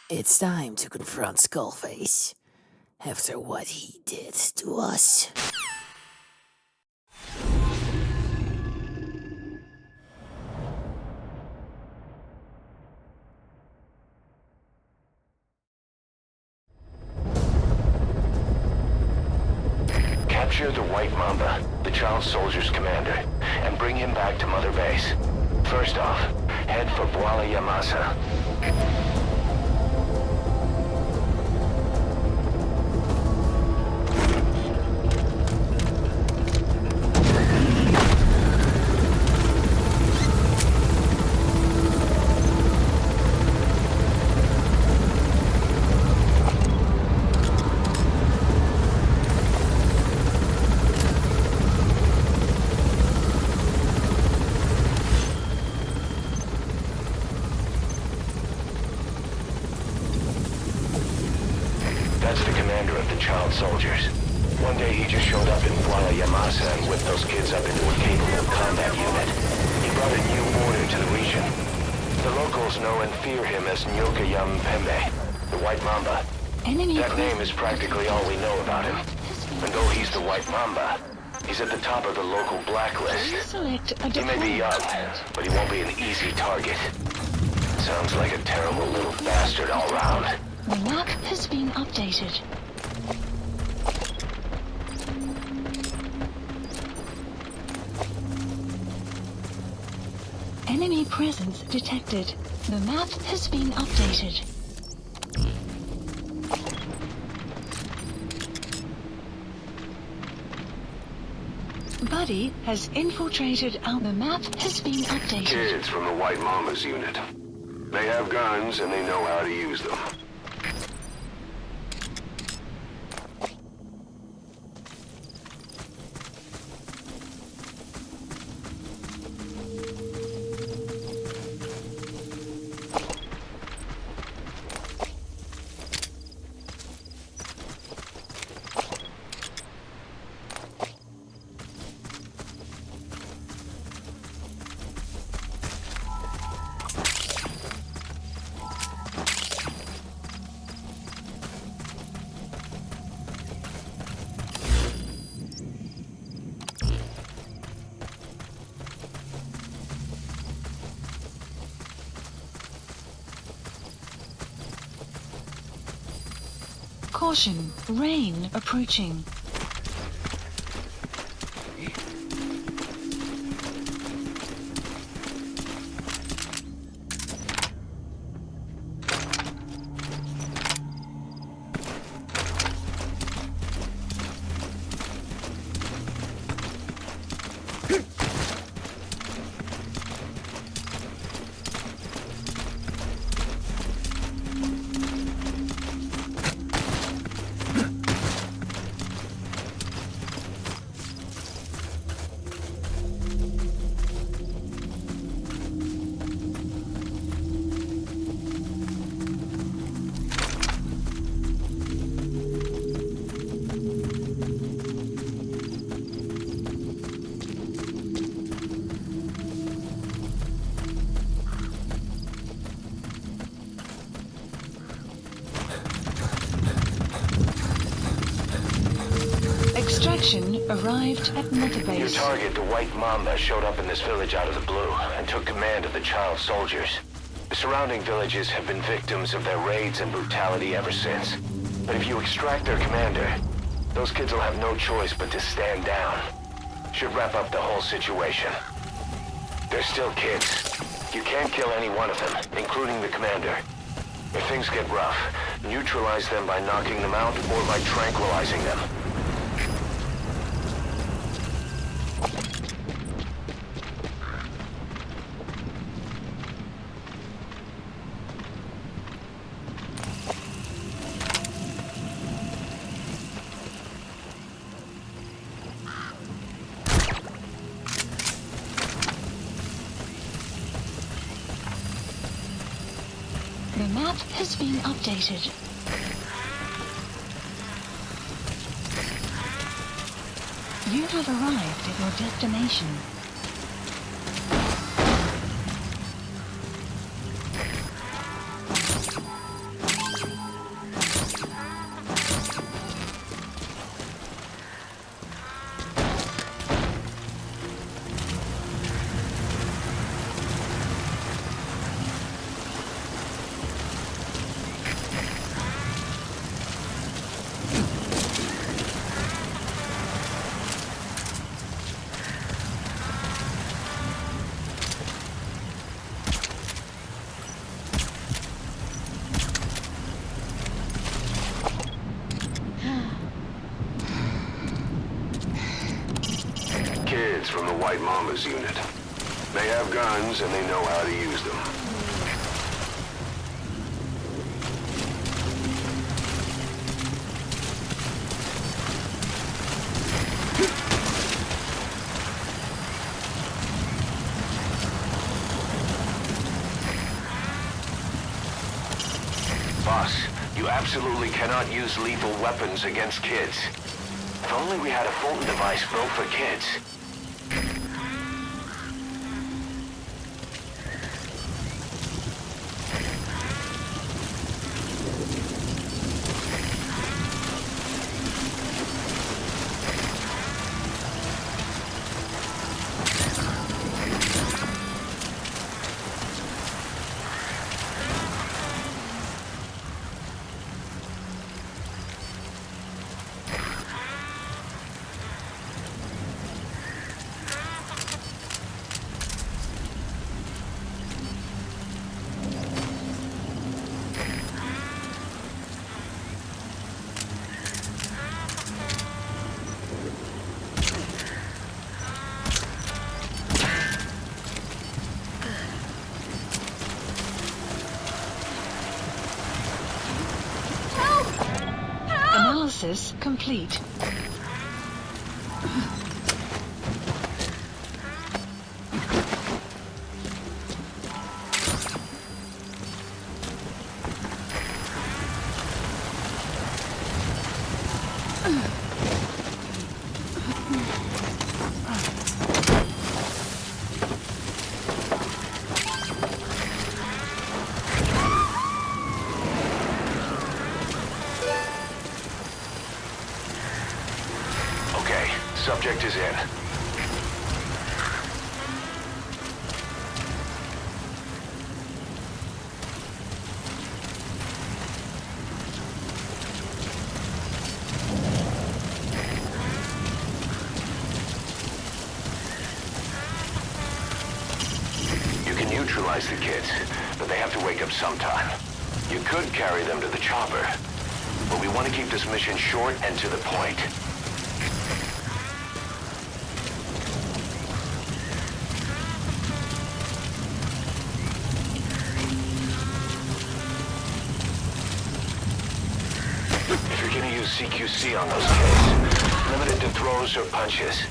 It's time to confront Skullface after what he did to us. Capture the White Mamba, the child soldier's commander, and bring him back to Mother Base. First off, head for Bwala Yamasa. That's the commander of the child soldiers. One day he just showed up in Bwala Yamasa and whipped those kids up into a capable combat unit. He brought a new order to the region. The locals know and fear him as Nyoka Yam Pembe, the White Mamba. That name is practically all we know about him. And though he's the White Mamba, he's at the top of the local blacklist. He may be young, but he won't be an easy target. Sounds like a terrible little bastard all round. The map has been updated. Enemy presence detected. The map has been updated. Buddy has infiltrated our... The map has been updated. Kids from the White Mamba's unit. They have guns and they know how to use them. Caution, rain approaching. Extraction arrived at Mother Base. Your target, the White Mamba, showed up in this village out of the blue and took command of the child soldiers. The surrounding villages have been victims of their raids and brutality ever since. But if you extract their commander, those kids will have no choice but to stand down. Should wrap up the whole situation. They're still kids. You can't kill any one of them, including the commander. If things get rough, neutralize them by knocking them out or by tranquilizing them. The map has been updated. You have arrived at your destination. White Mama's unit. They have guns and they know how to use them. Boss, you absolutely cannot use lethal weapons against kids. If only we had a Phatom device built for kids. Analysis complete. Subject is in. You can neutralize the kids, but they have to wake up sometime. You could carry them to the chopper, but we want to keep this mission short and to the point. If you're gonna use CQC on those kids, limit it to throws or punches.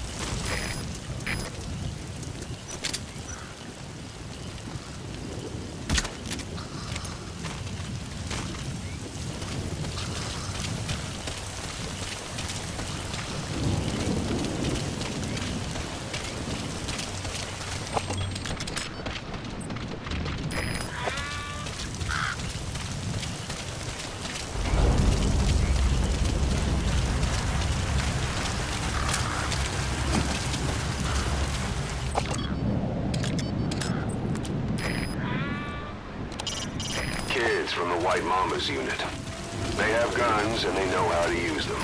Kids from the White Mama's unit. They have guns and they know how to use them.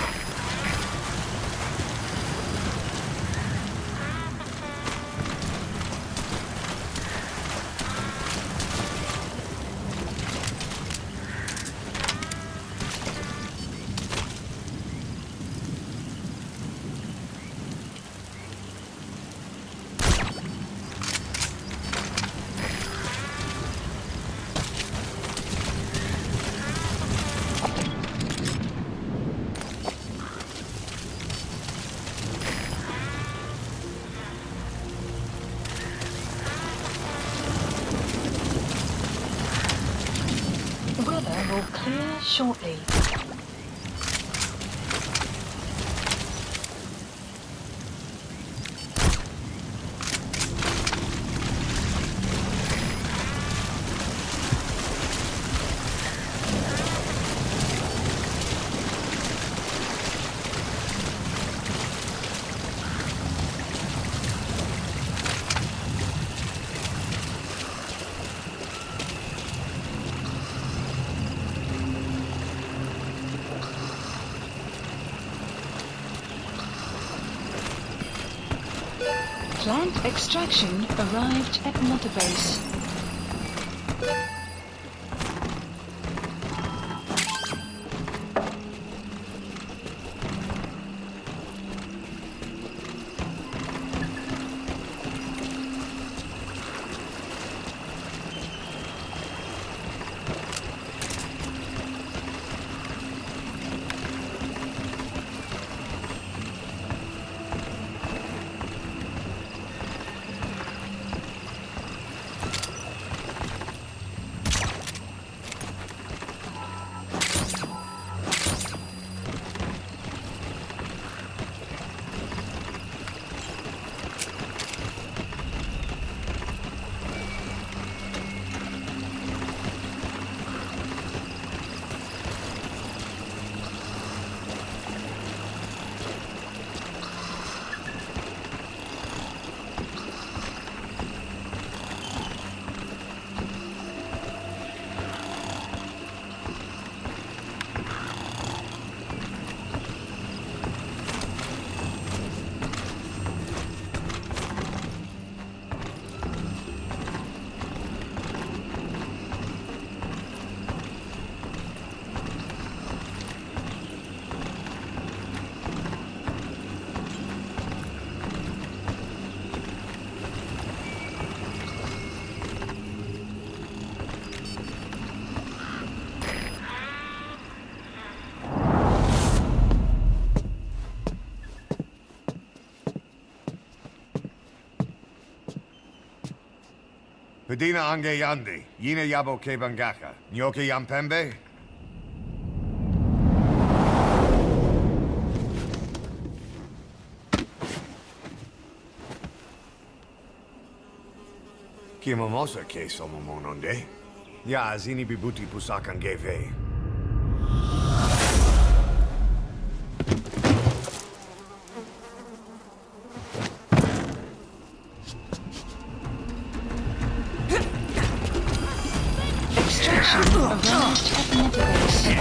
Weather will clear shortly. Plant extraction arrived at Mother Base. Pedina ange yandi, yine yabo ke bangaka, nyoke yampembe? Kimamosa ke somomononde? Ya zini bibuti pusakan geve. Extraction arrived at Nevergrace.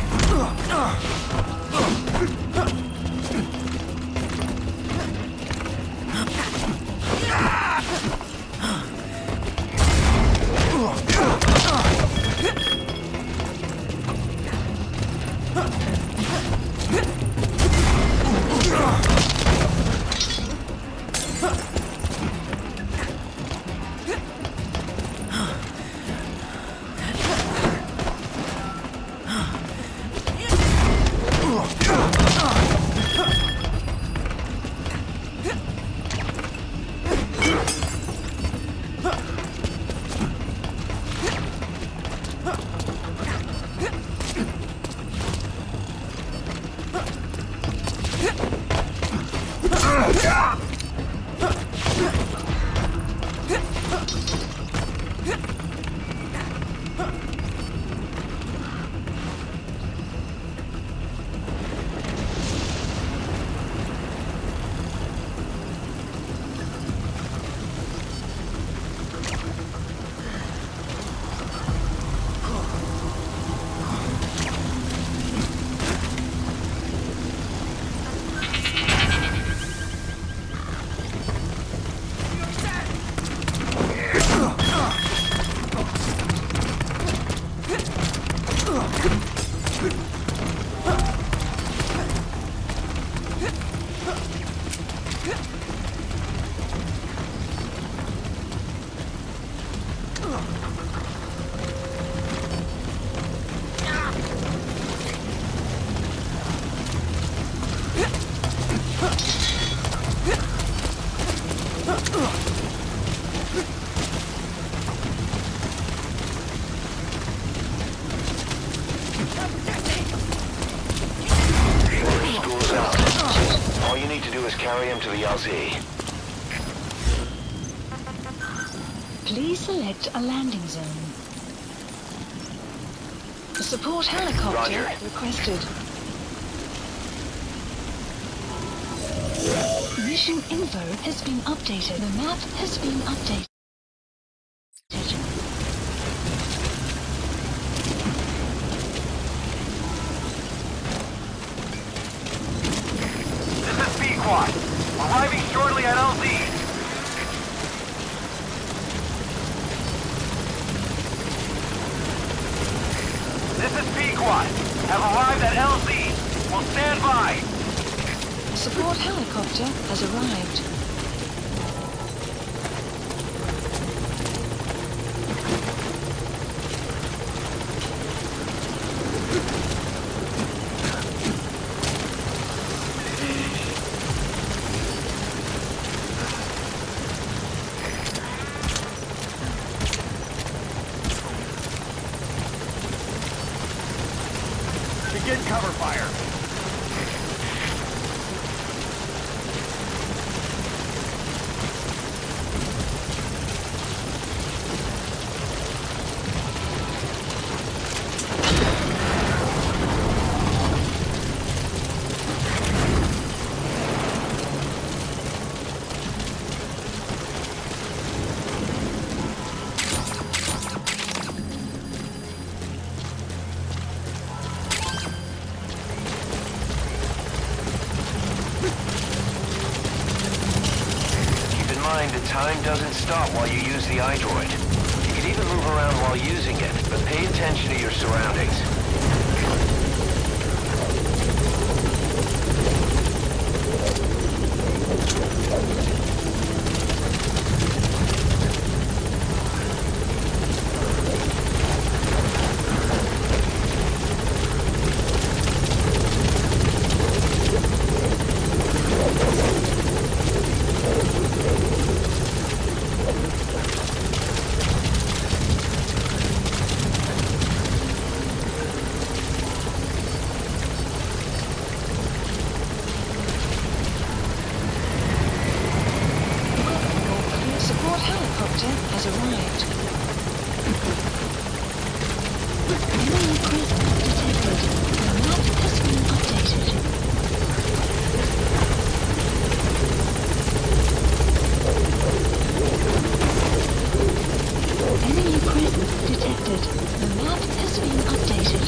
School's out. All you need to do is carry him to the LZ. Please select a landing zone. A support helicopter Roger. requested. Mission info has been updated. The map has been updated. This is Pequod. Arriving shortly at LZ. This is Pequod. Have arrived at LZ. Will stand by. Support helicopter has arrived. Begin cover fire. The time doesn't stop while you use the iDroid. You can even move around while using it, but pay attention to your surroundings. Enemy presence detected. The map has been updated. Enemy presence detected. The map has been updated.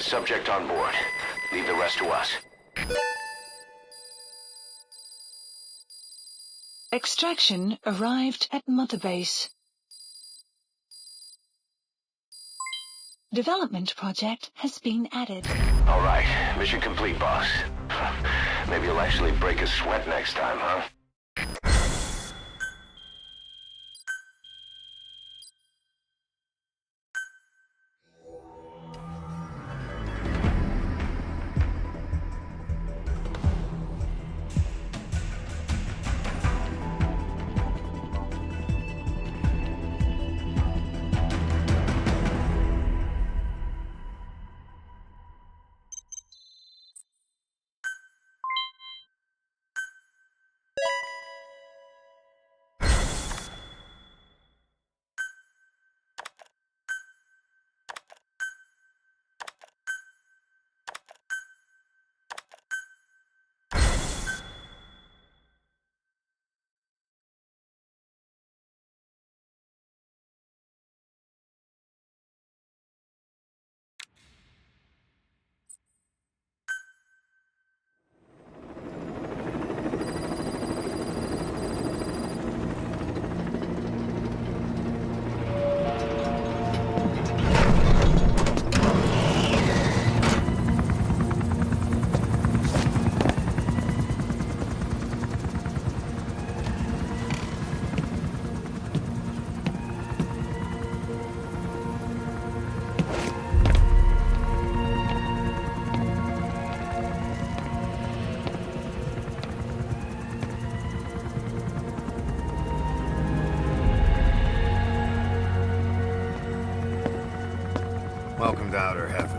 Subject on board. Leave the rest to us. Extraction arrived at Mother Base. Development project has been added. All right. Mission complete, boss. Maybe you'll actually break a sweat next time, huh? Welcome to outer heaven.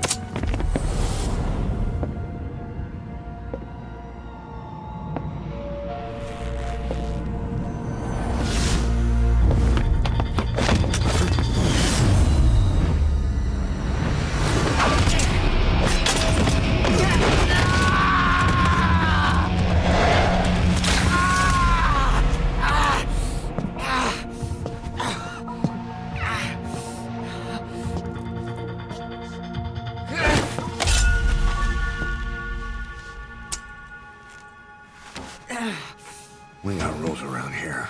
We got rules around here.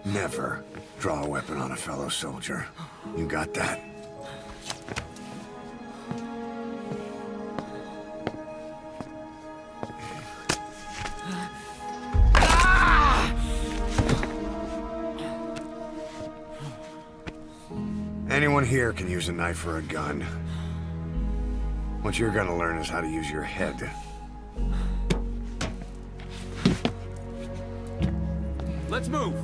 Never draw a weapon on a fellow soldier. You got that? Anyone here can use a knife or a gun. What you're gonna learn is how to use your head. Let's move.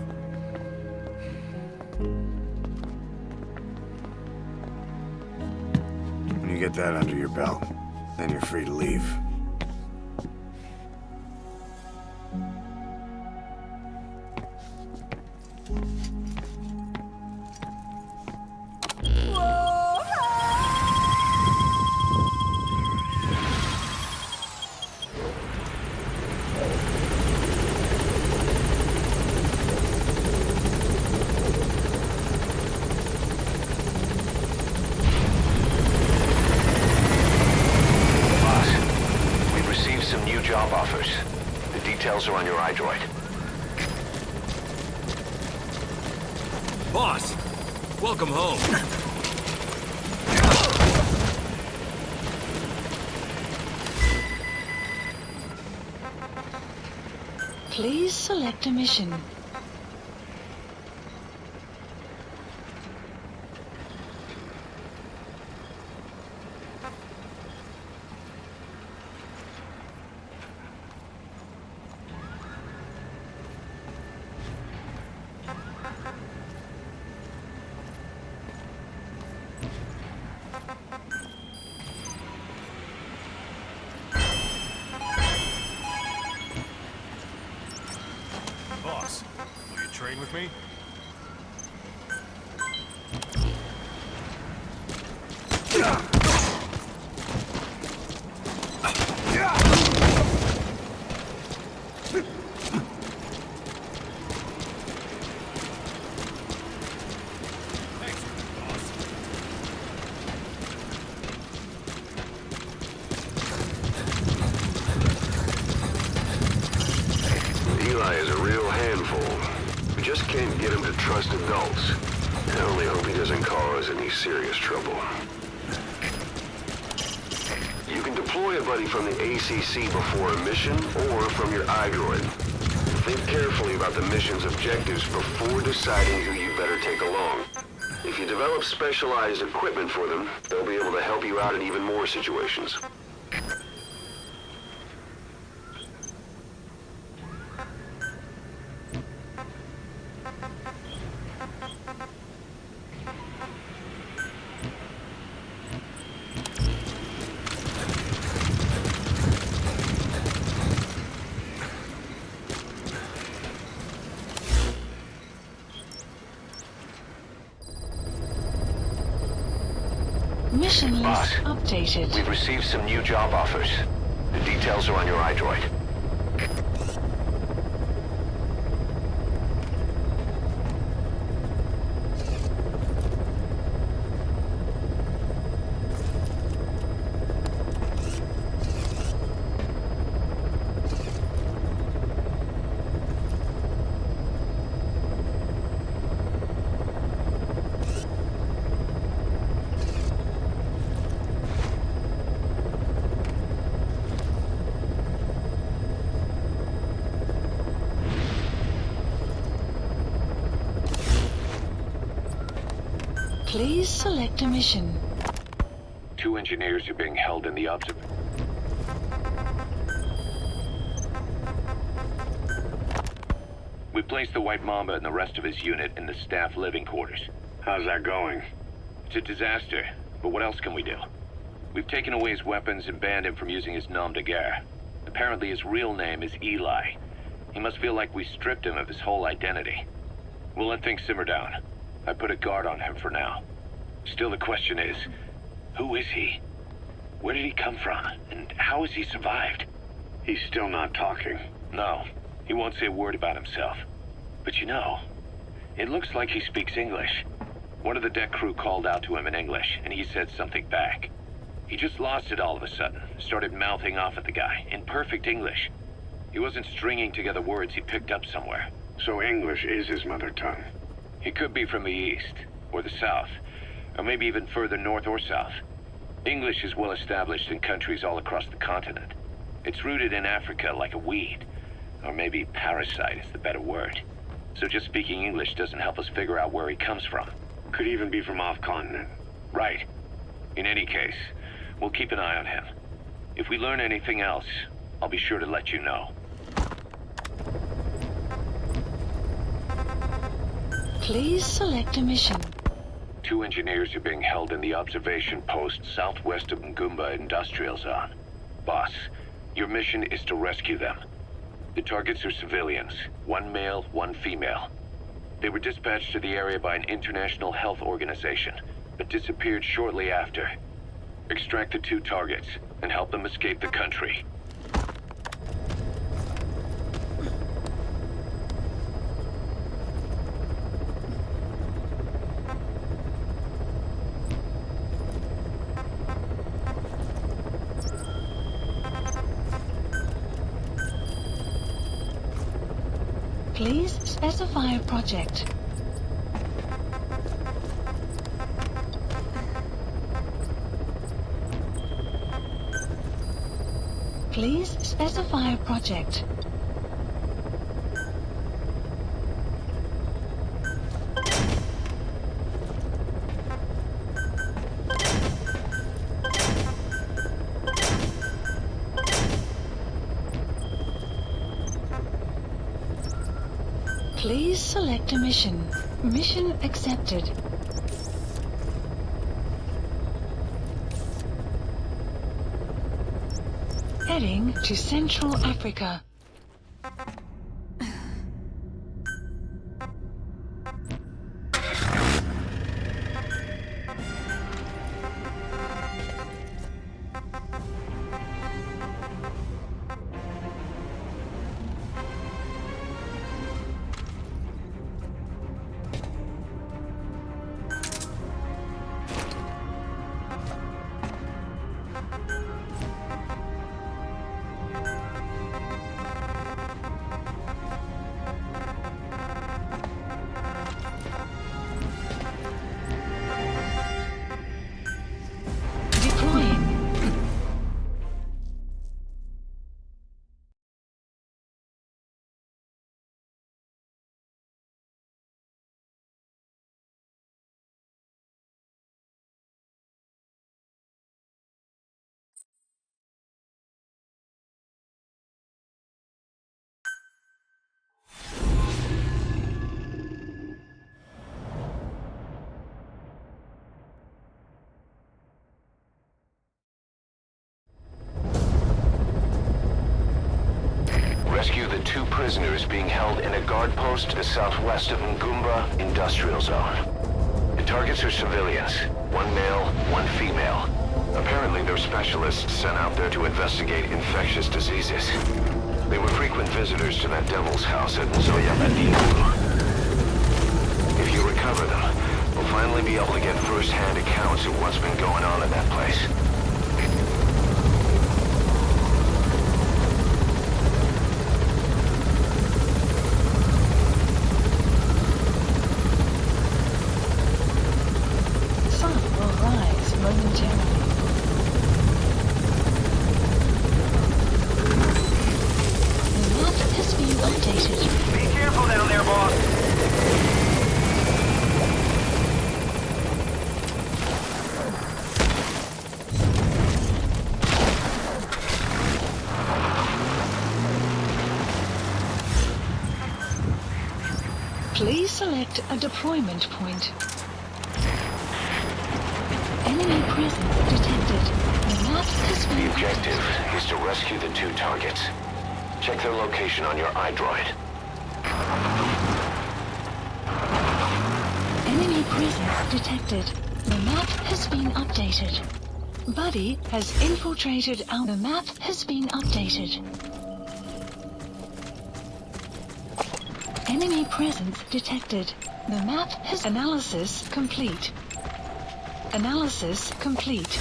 When you get that under your belt, then you're free to leave. Details are on your iDroid. Boss, welcome home. Please select a mission. Boss, will you train with me? Thanks, boss. Eli is a real handful. We just can't get him to trust adults. I only hope he doesn't cause any serious trouble. You can deploy a buddy from the ACC before a mission or from your iDroid. Think carefully about the mission's objectives before deciding who you better take along. If you develop specialized equipment for them, they'll be able to help you out in even more situations. Mission list Boss, updated. we've received some new job offers. The details are on your iDroid. Please select a mission. 2 engineers are being held in the observation. We placed the White Mamba and the rest of his unit in the staff living quarters. How's that going? It's a disaster, but what else can we do? We've taken away his weapons and banned him from using his nom de guerre. Apparently his real name is Eli. He must feel like we stripped him of his whole identity. We'll let things simmer down. I put a guard on him for now. Still, the question is, who is he? Where did he come from? And how has he survived? He's still not talking. No, he won't say a word about himself. But you know, it looks like he speaks English. One of the deck crew called out to him in English, and he said something back. He just lost it all of a sudden, started mouthing off at the guy, in perfect English. He wasn't stringing together words he picked up somewhere. So English is his mother tongue. He could be from the east, or the south, or maybe even further north or south. English is well established in countries all across the continent. It's rooted in Africa like a weed, or maybe parasite is the better word. So just speaking English doesn't help us figure out where he comes from. Could even be from off-continent. Right. In any case, we'll keep an eye on him. If we learn anything else, I'll be sure to let you know. Please select a mission. 2 engineers are being held in the observation post southwest of Ngumba Industrial Zone. Boss, your mission is to rescue them. The targets are civilians, 1 male, 1 female. They were dispatched to the area by an international health organization, but disappeared shortly after. Extract the 2 targets and help them escape the country. Please specify a project. Please specify a project. Please select a mission. Mission accepted. Heading to Central Africa. Rescue the 2 prisoners being held in a guard post to the southwest of Ngumba Industrial Zone. The targets are civilians, 1 male, 1 female. Apparently they're specialists sent out there to investigate infectious diseases. They were frequent visitors to that devil's house at Nzoya Madingu. If you recover them, we'll finally be able to get first-hand accounts of what's been going on in that place. Please select a deployment point. Enemy presence detected. The map has been The objective is to rescue the 2 targets. Check their location on your iDroid. Enemy presence detected. The map has been updated. Buddy has infiltrated our... The map has been updated. Enemy presence detected. The map has... Analysis complete. Analysis complete.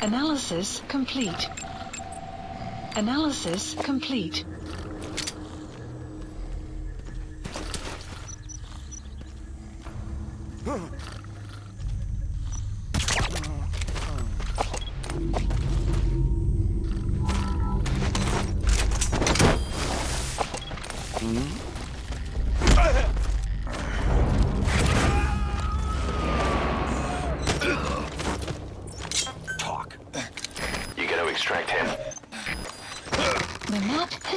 Analysis complete. Analysis complete. You gotta extract him.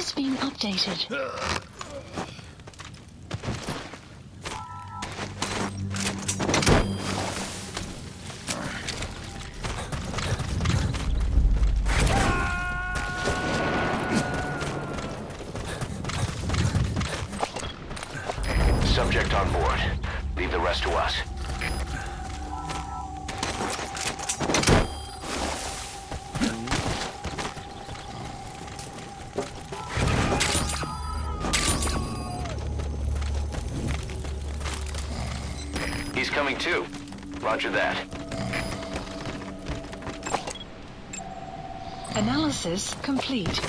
has been updated. Subject on board. Leave the rest to us. He's coming too. Roger that. Analysis complete.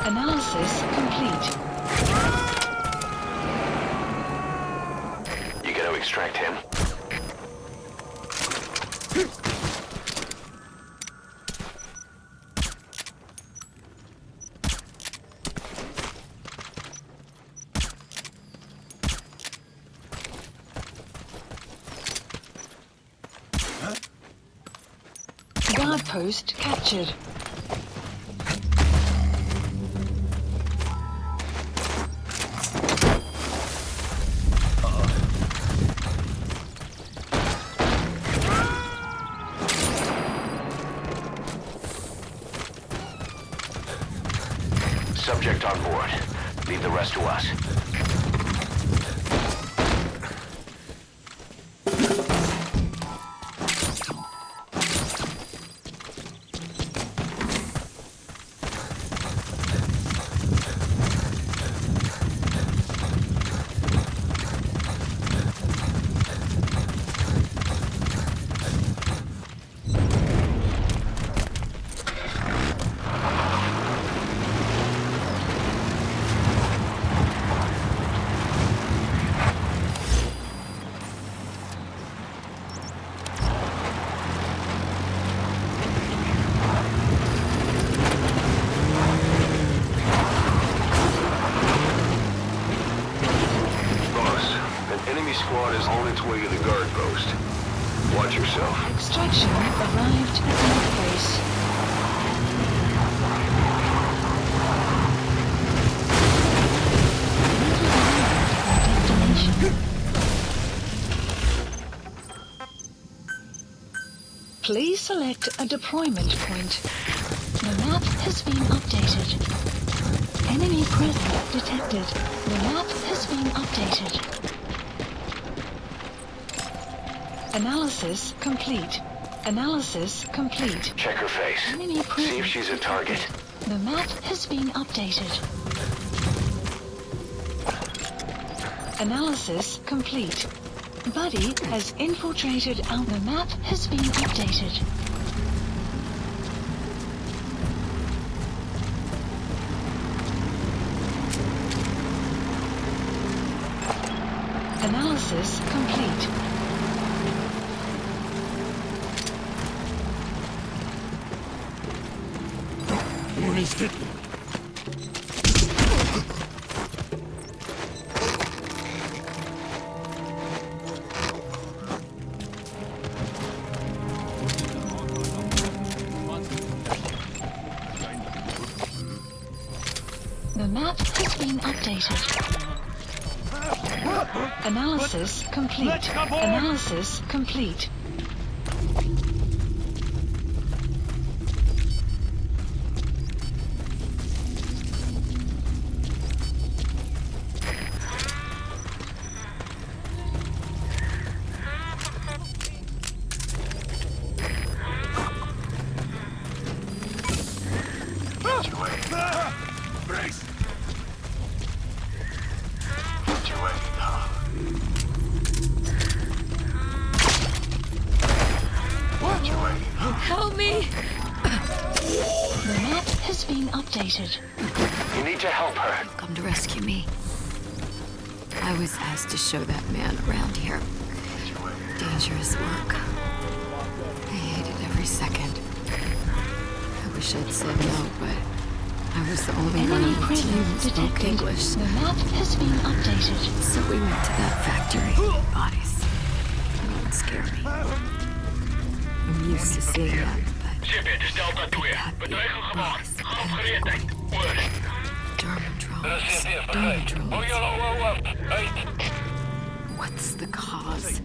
Analysis complete. You gonna extract him? Guard post captured. Subject on board. Leave the rest to us. Squad is on its way to the guard post. Watch yourself. Extraction arrived at the base. Destination. Please select a deployment point. The map has been updated. Enemy presence detected. The map has been updated. Analysis complete. Analysis complete. Check her face. Enemy See presence if she's a target. The map has been updated. Analysis complete. Buddy has infiltrated our... The map has been updated. Analysis complete. The map has been updated. Analysis complete. Analysis complete. Brace. Get your way now. Get your way now. Help me! The map has been updated. You need to help her. Come to rescue me. I was asked to show that man around here. Dangerous work. I hated every second. I wish I'd said no, but I was the only one Enemy on the team who presence spoke detected. English. The map has been updated. So we went to that factory. Bodies. It would scare me. I'm used to seeing that, but Shipje, het is Delta 2. Bedreigen gewacht. Gereedheid. Oor. German drones. German drones. What's the cause?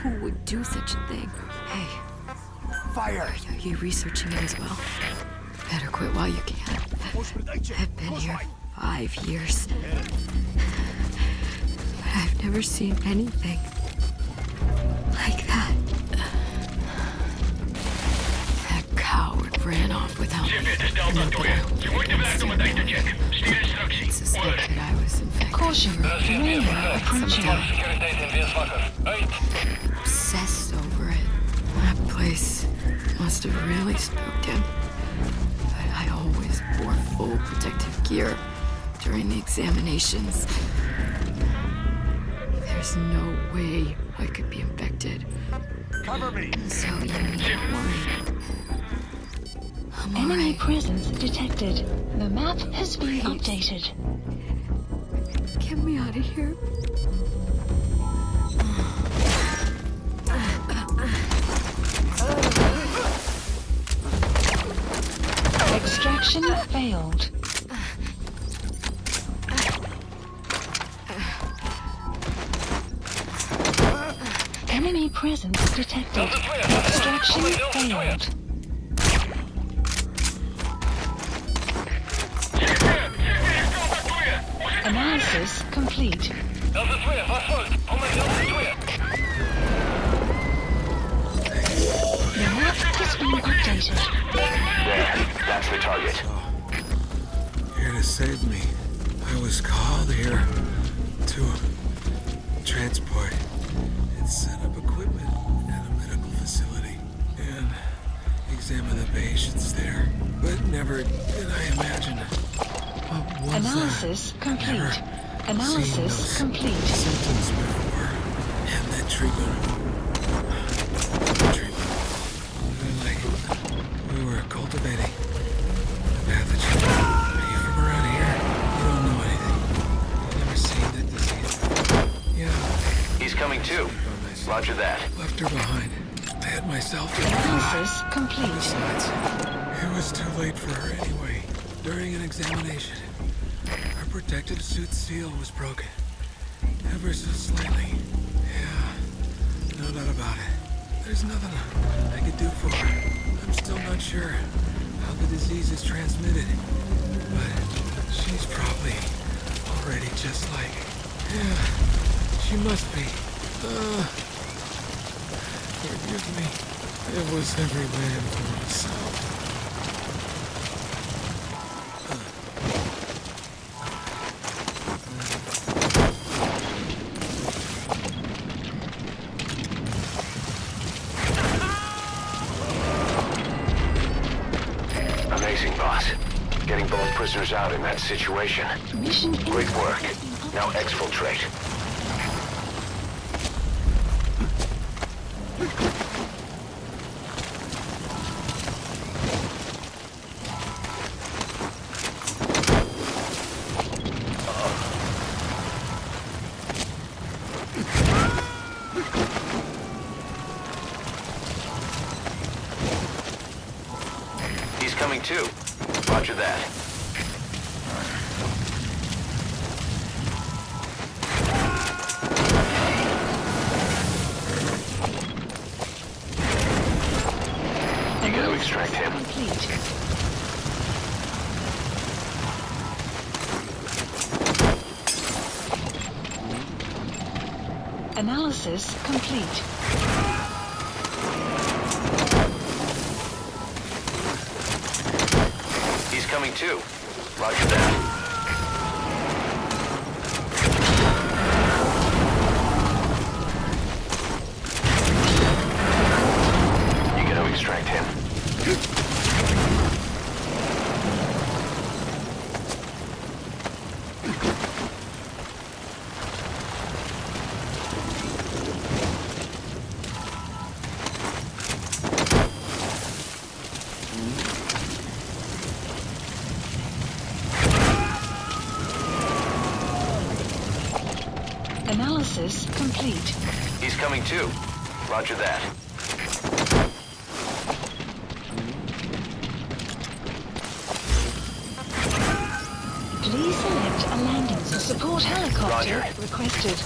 Who would do such a thing? Hey. Fire! Are you researching it as well? Better quit while you can. I've been here 5 years. But I've never seen anything like that. That coward ran off without me. Shipje, het is Delta 2. Je wordt gevraagd om het uit te checken. Stuur instructie. Suspected I was infected. Caution, radar approaching. Securiteit en weerswakker. Uit. Obsessed over it. That place must have really spooked him. But I always wore full protective gear during the examinations. There's no way I could be infected. Cover me! So you needn't worry. I'm Enemy alright. presence detected. The map has been updated. Get me out of here. Extraction failed. Enemy presence detected. Extraction failed. Analysis complete. Delta 2, vast vast. Onder Delta 2. The map has been updated. There, that's the target. Here to save me. I was called here to transport and set up equipment at a medical facility and examine the patients there. But never did I imagine what was Analysis complete. seen Analysis those complete. symptoms before, and the treatment. They're like we were cultivating a pathogen. Are you from around here? You don't know anything. You've never seen that disease. Yeah, He's coming too. Roger that. left her behind. I had myself to Analysis complete. Besides, it was too late for her anyway. During an examination, her protective suit seal was broken. Ever so slightly. Yeah, no doubt about it. There's nothing I could do for her. I'm still not sure how the disease is transmitted. But she's probably already just like... Yeah, she must be. Forgive me. It was every man for himself. Amazing, boss. Getting both prisoners out in that situation. Mission Great work. has been Now updated. exfiltrate. He's coming too. Roger that. You gotta extract him. Complete. Analysis complete. He's coming too. Roger that. You gotta extract him. Analysis complete. He's coming too. Roger that. Please select a landing zone. Support helicopter Roger. requested.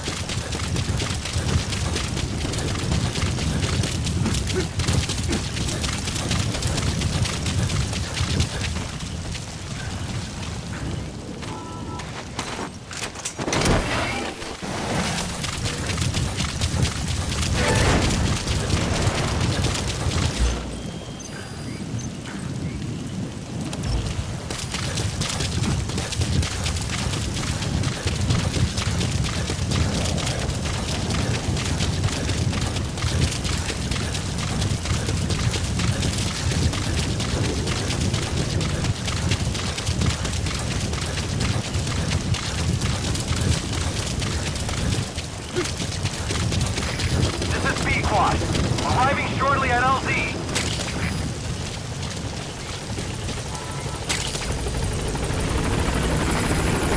Arriving shortly at LZ.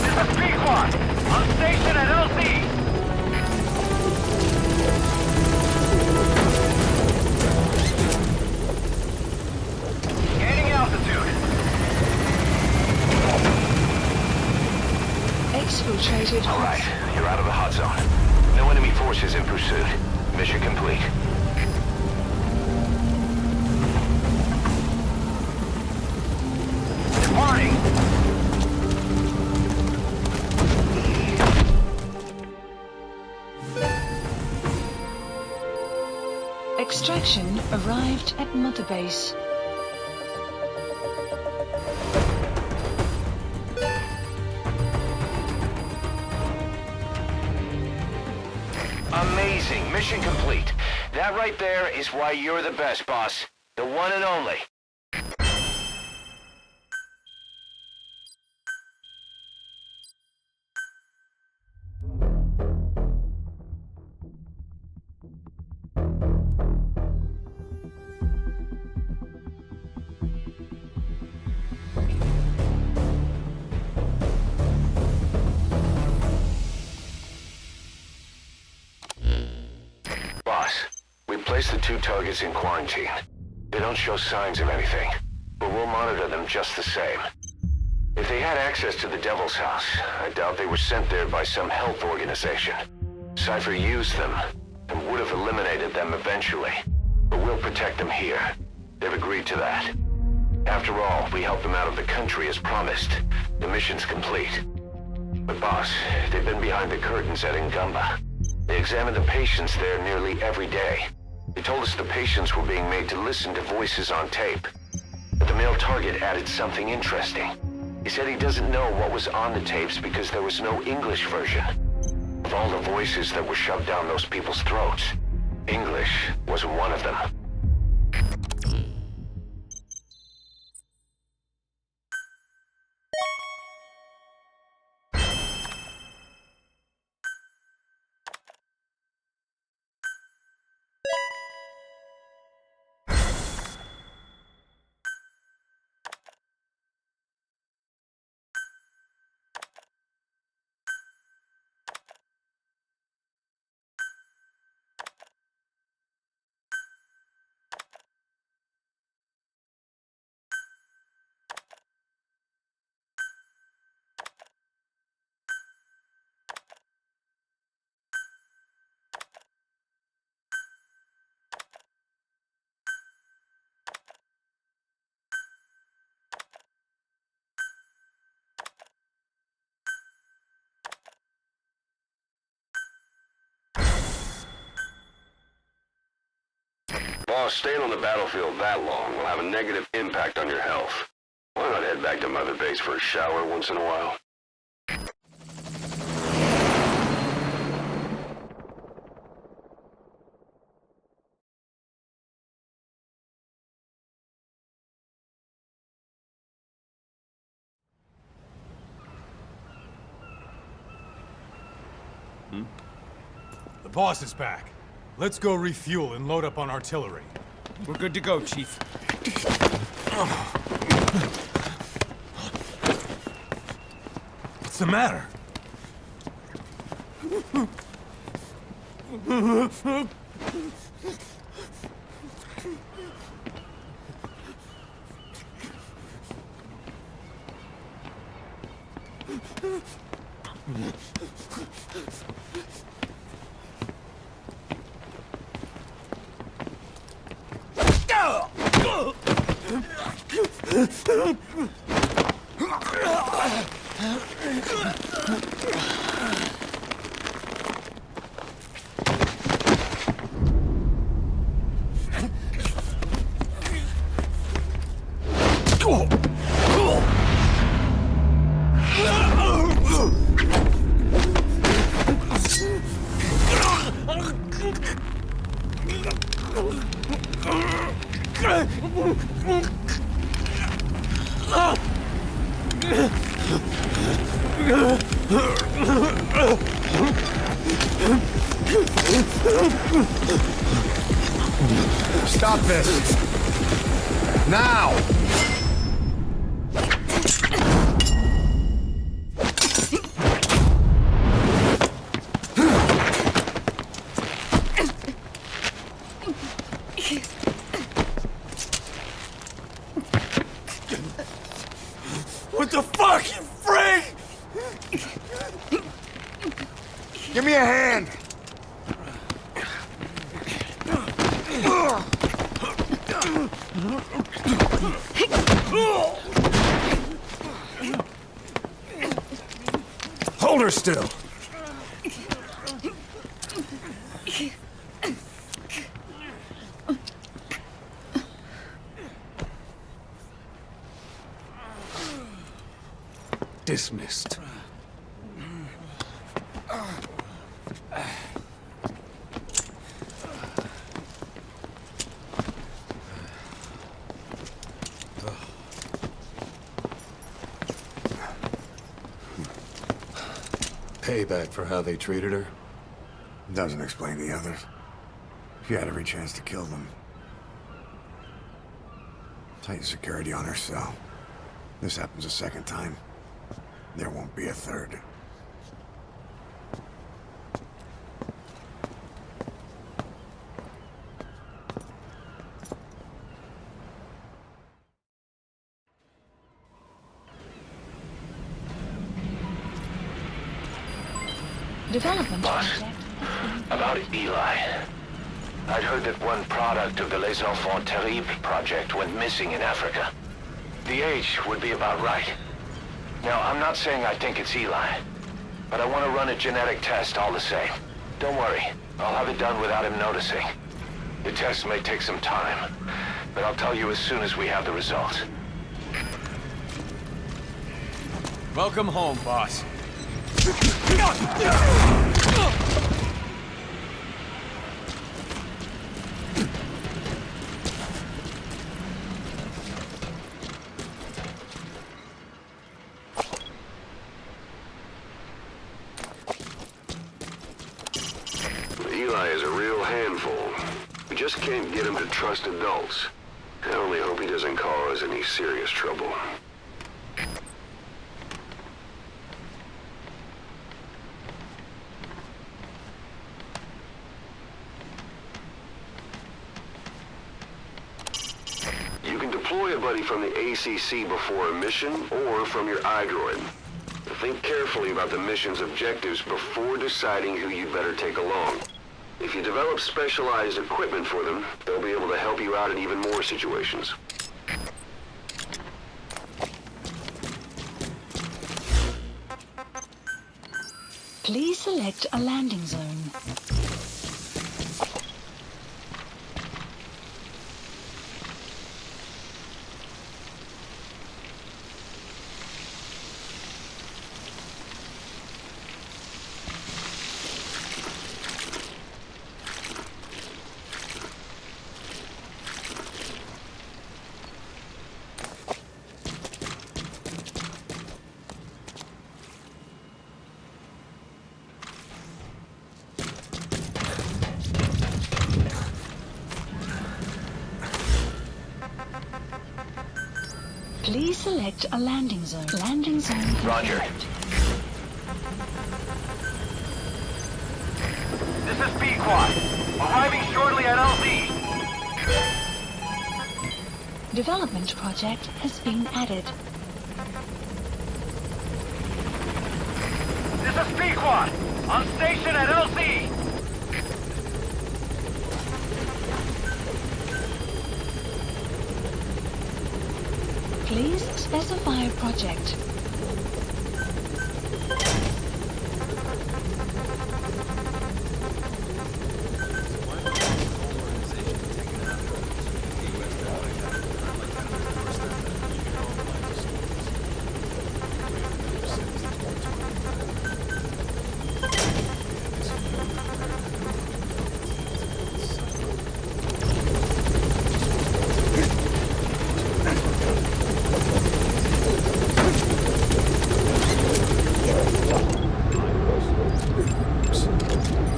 This is P-Quad. On station at LZ. Gaining altitude. Exfiltrated. All right, you're out of the hot zone. No enemy forces in pursuit. Mission complete. Departing. Extraction arrived at Mother Base. Amazing. Mission complete. That right there is why you're the best, boss. The one and only. Boss, we placed the 2 targets in quarantine. They don't show signs of anything, but we'll monitor them just the same. If they had access to the Devil's House, I doubt they were sent there by some health organization. Cypher used them, and would have eliminated them eventually. But we'll protect them here. They've agreed to that. After all, we helped them out of the country as promised. The mission's complete. But boss, they've been behind the curtains at Ngumba. They examined the patients there nearly every day. They told us the patients were being made to listen to voices on tape. But the male target added something interesting. He said he doesn't know what was on the tapes because there was no English version. Of all the voices that were shoved down those people's throats, English wasn't one of them. Boss, staying on the battlefield that long will have a negative impact on your health. Why not head back to Mother Base for a shower once in a while? The boss is back. Let's go refuel and load up on artillery. We're good to go, Chief. What's the matter? Stop this! Now! What the fuck, you freak? Give me a hand! Hold her still! Dismissed. Payback for how they treated her? Doesn't explain the others. She had every chance to kill them. Tight security on her cell. This happens a second time. There won't be a third. Development Boss, project. about Eli. I'd heard that one product of the Les Enfants Terribles project went missing in Africa. The age would be about right. Now, I'm not saying I think it's Eli, but I want to run a genetic test all the same. Don't worry, I'll have it done without him noticing. The test may take some time, but I'll tell you as soon as we have the results. Welcome home, boss. Eli is a real handful. We just can't get him to trust adults. I only hope he doesn't cause any serious trouble. You can deploy a buddy from the ACC before a mission or from your iDroid. Think carefully about the mission's objectives before deciding who you'd better take along. If you develop specialized equipment for them, they'll be able to help you out in even more situations. Please select a landing zone. Please select a landing zone. Landing zone. Roger. This is Peak Pequod. Arriving shortly at LZ. Development project has been added. This is Pequod. On station at LZ. Please specify project.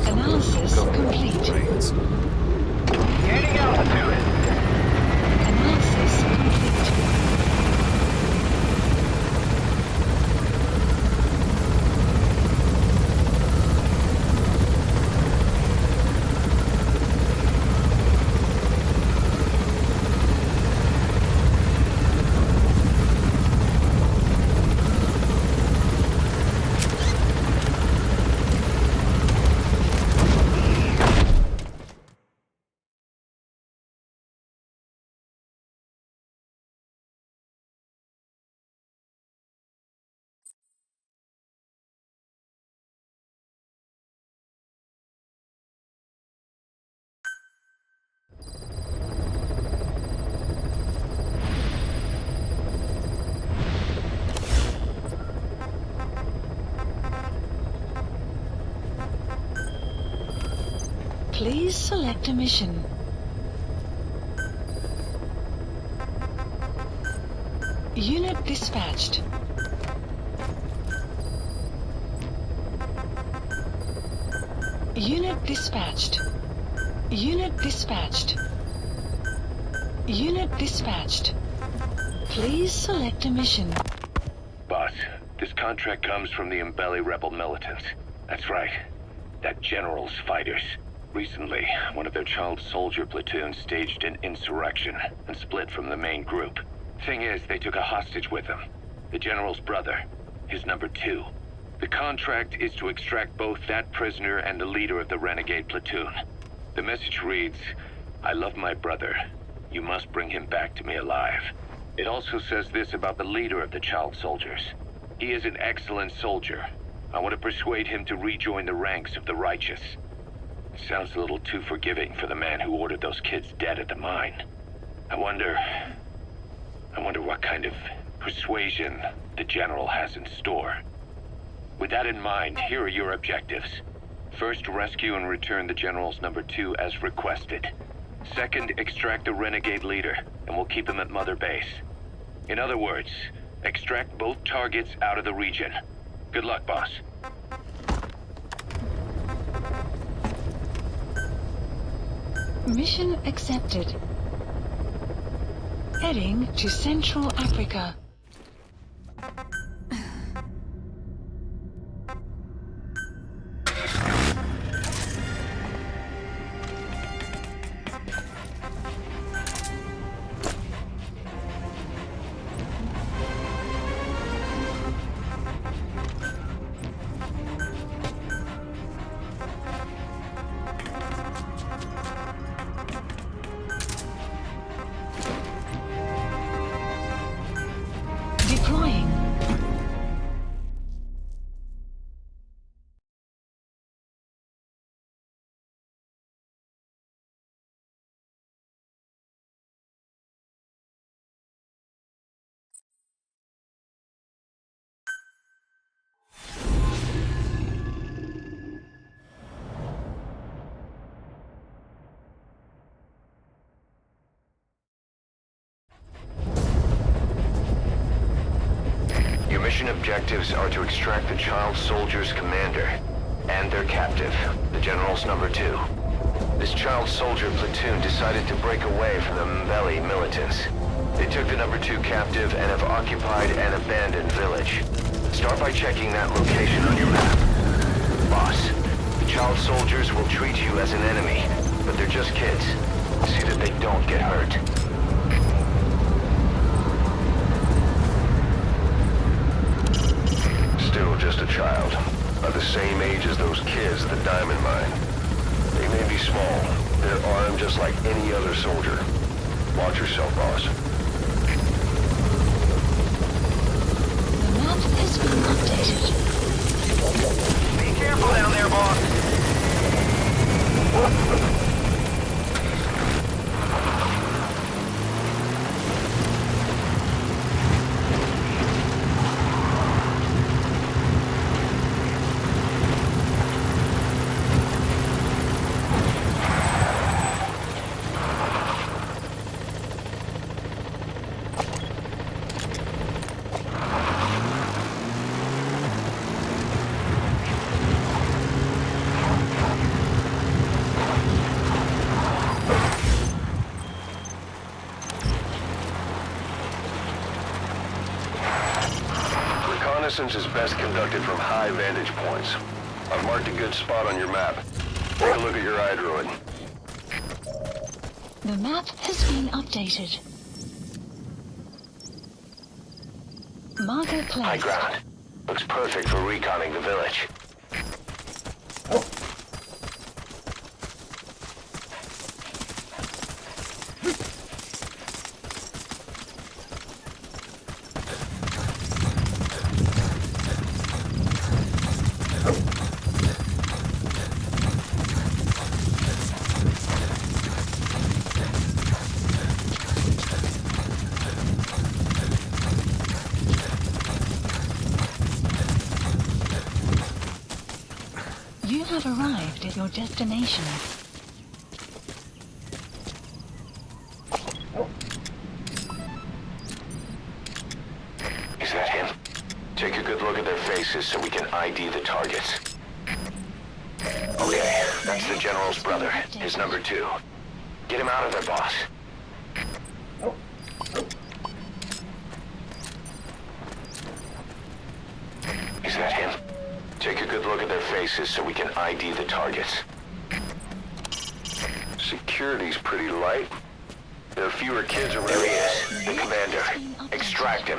Analysis complete. Gaining altitude. Analysis complete. Please select a mission. Unit dispatched. Unit dispatched. Unit dispatched. Unit dispatched. Please select a mission. Boss, this contract comes from the Mbeli rebel militants. That's right. That general's fighters. Recently, one of their child soldier platoons staged an insurrection and split from the main group. Thing is, they took a hostage with them. The general's brother, his number 2. The contract is to extract both that prisoner and the leader of the renegade platoon. The message reads, "I love my brother. You must bring him back to me alive." It also says this about the leader of the child soldiers. He is an excellent soldier. I want to persuade him to rejoin the ranks of the righteous. It sounds a little too forgiving for the man who ordered those kids dead at the mine. I wonder what kind of persuasion the general has in store. With that in mind, here are your objectives. First, rescue and return the general's number 2 as requested. Second, extract the renegade leader, and we'll keep him at Mother Base. In other words, extract both targets out of the region. Good luck, boss. Mission accepted. Heading to Central Africa. Deploying. Your mission objectives are to extract the child soldier's commander and their captive, the general's number 2. This child soldier platoon decided to break away from the Mbeli militants. They took the number 2 captive and have occupied an abandoned village. Start by checking that location on your map. Boss, the Child soldiers will treat you as an enemy, but they're just kids. See that they don't get hurt. Still just a child. About the same age as those kids at the diamond mine. They may be small. They're armed just like any other soldier. Watch yourself, boss. The map has been updated. Be careful down there, boss. Reconnaissance is best conducted from high vantage points. I've marked a good spot on your map. Take a look at your iDroid. The map has been updated. Marker High placed. ground. Looks perfect for reconning the village. You have arrived at your destination. Is that him? Take a good look at their faces so we can ID the targets. Okay, that's the General's brother, his number 2. Get him out of there, boss. Is that him? Take a good look at their faces so we can ID the targets. Security's pretty light. There are fewer kids around. There he is, the commander. Extract him.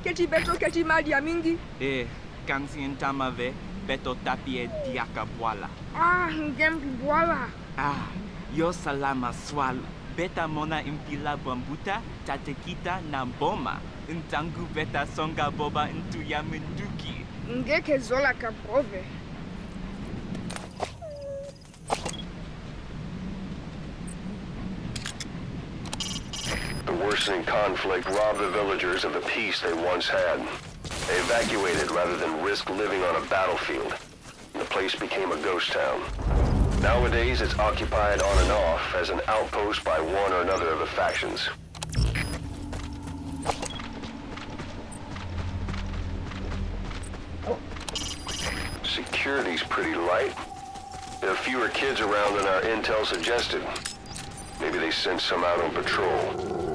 Keti beto keti madia mingi. Kang sientama beto tapie diaka boala. Ngempi boala. Yo salama swal. Beta mona impila bambuta, tatekita na boma. Ntangu beta songa boba into yaminduki. Ngeke zola kabrove. The worsening conflict robbed the villagers of the peace they once had. They evacuated rather than risk living on a battlefield. The place became a ghost town. Nowadays, it's occupied on and off as an outpost by one or another of the factions. Security's pretty light. There are fewer kids around than our intel suggested. Maybe they sent some out on patrol.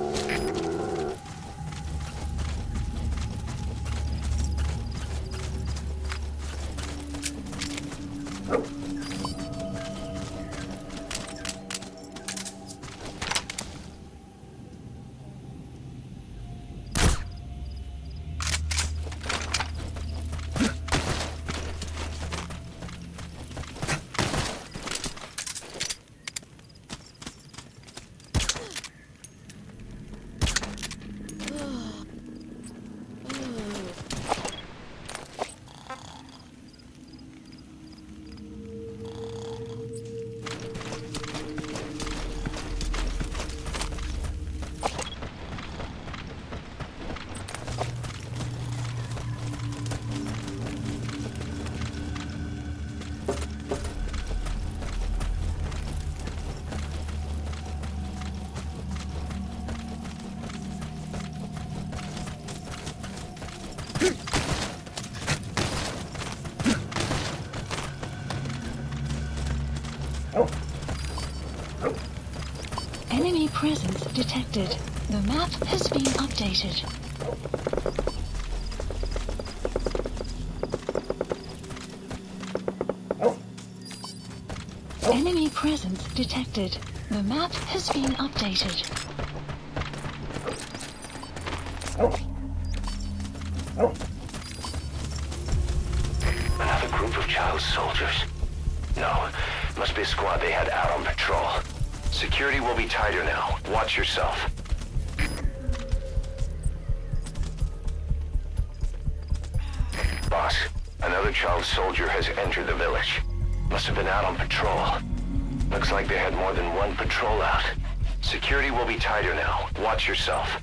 Enemy presence detected. The map has been updated. Enemy presence detected. The map has been updated. Another group of child soldiers. No, must be a squad they had out on patrol. Security will be tighter now. Watch yourself. Boss, another child soldier has entered the village. Must have been out on patrol. Looks like they had more than one patrol out. Security will be tighter now. Watch yourself.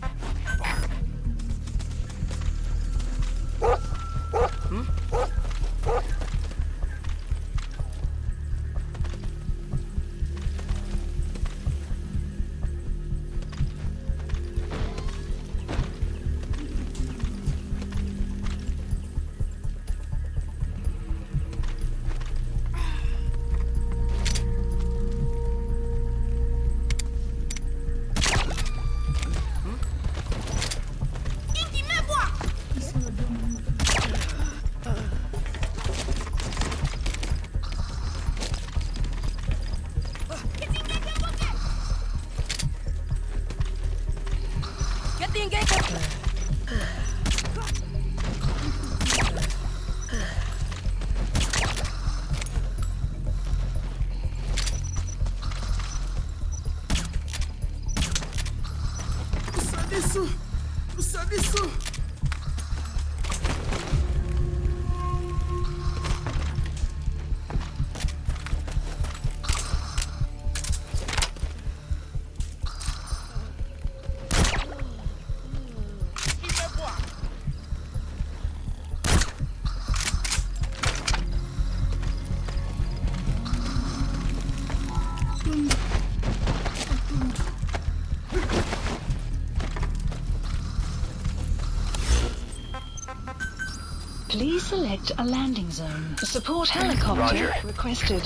Please select a landing zone. Support helicopter Roger. requested.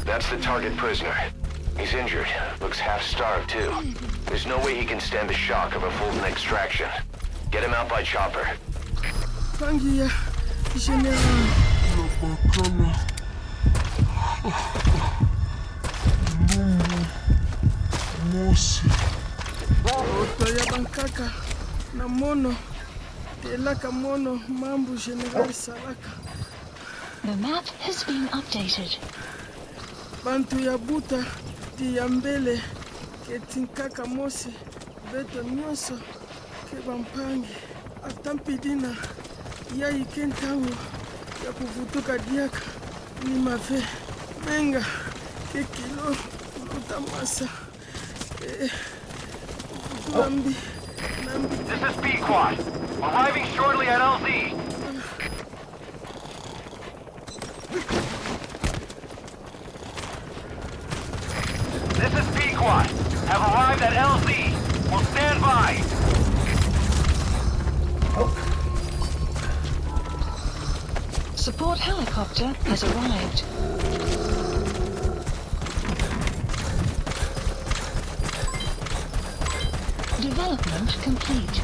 That's the target prisoner. He's injured. Looks half-starved, too. There's no way he can stand the shock of a full extraction. Get him out by chopper. Pangia, General. Mosi. Otoya bankaka na mono. Telaka mono mambu General Salaka. The map has been updated. Bantu ya buta ti ya mbele ketinkaka mosi beto nyonso ke bampangi atampidina ya ikentango ya kuvutuka diaka ni mafe menga ke kilo utamasa nambi. This is B-Quad. Arriving shortly at LZ. This is P-Quad. Have arrived at LZ. Will stand by. Support helicopter has arrived. Development complete.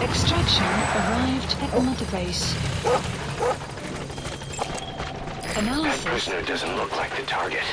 Extraction arrived at Mother Base. Analysis. That prisoner doesn't look like the target.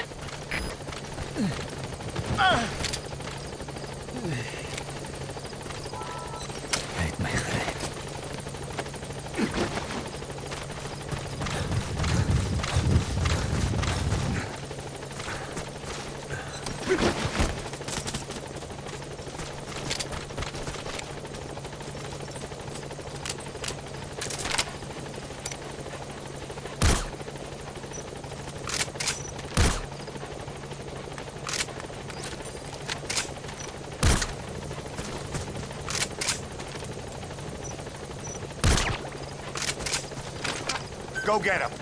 Go get him.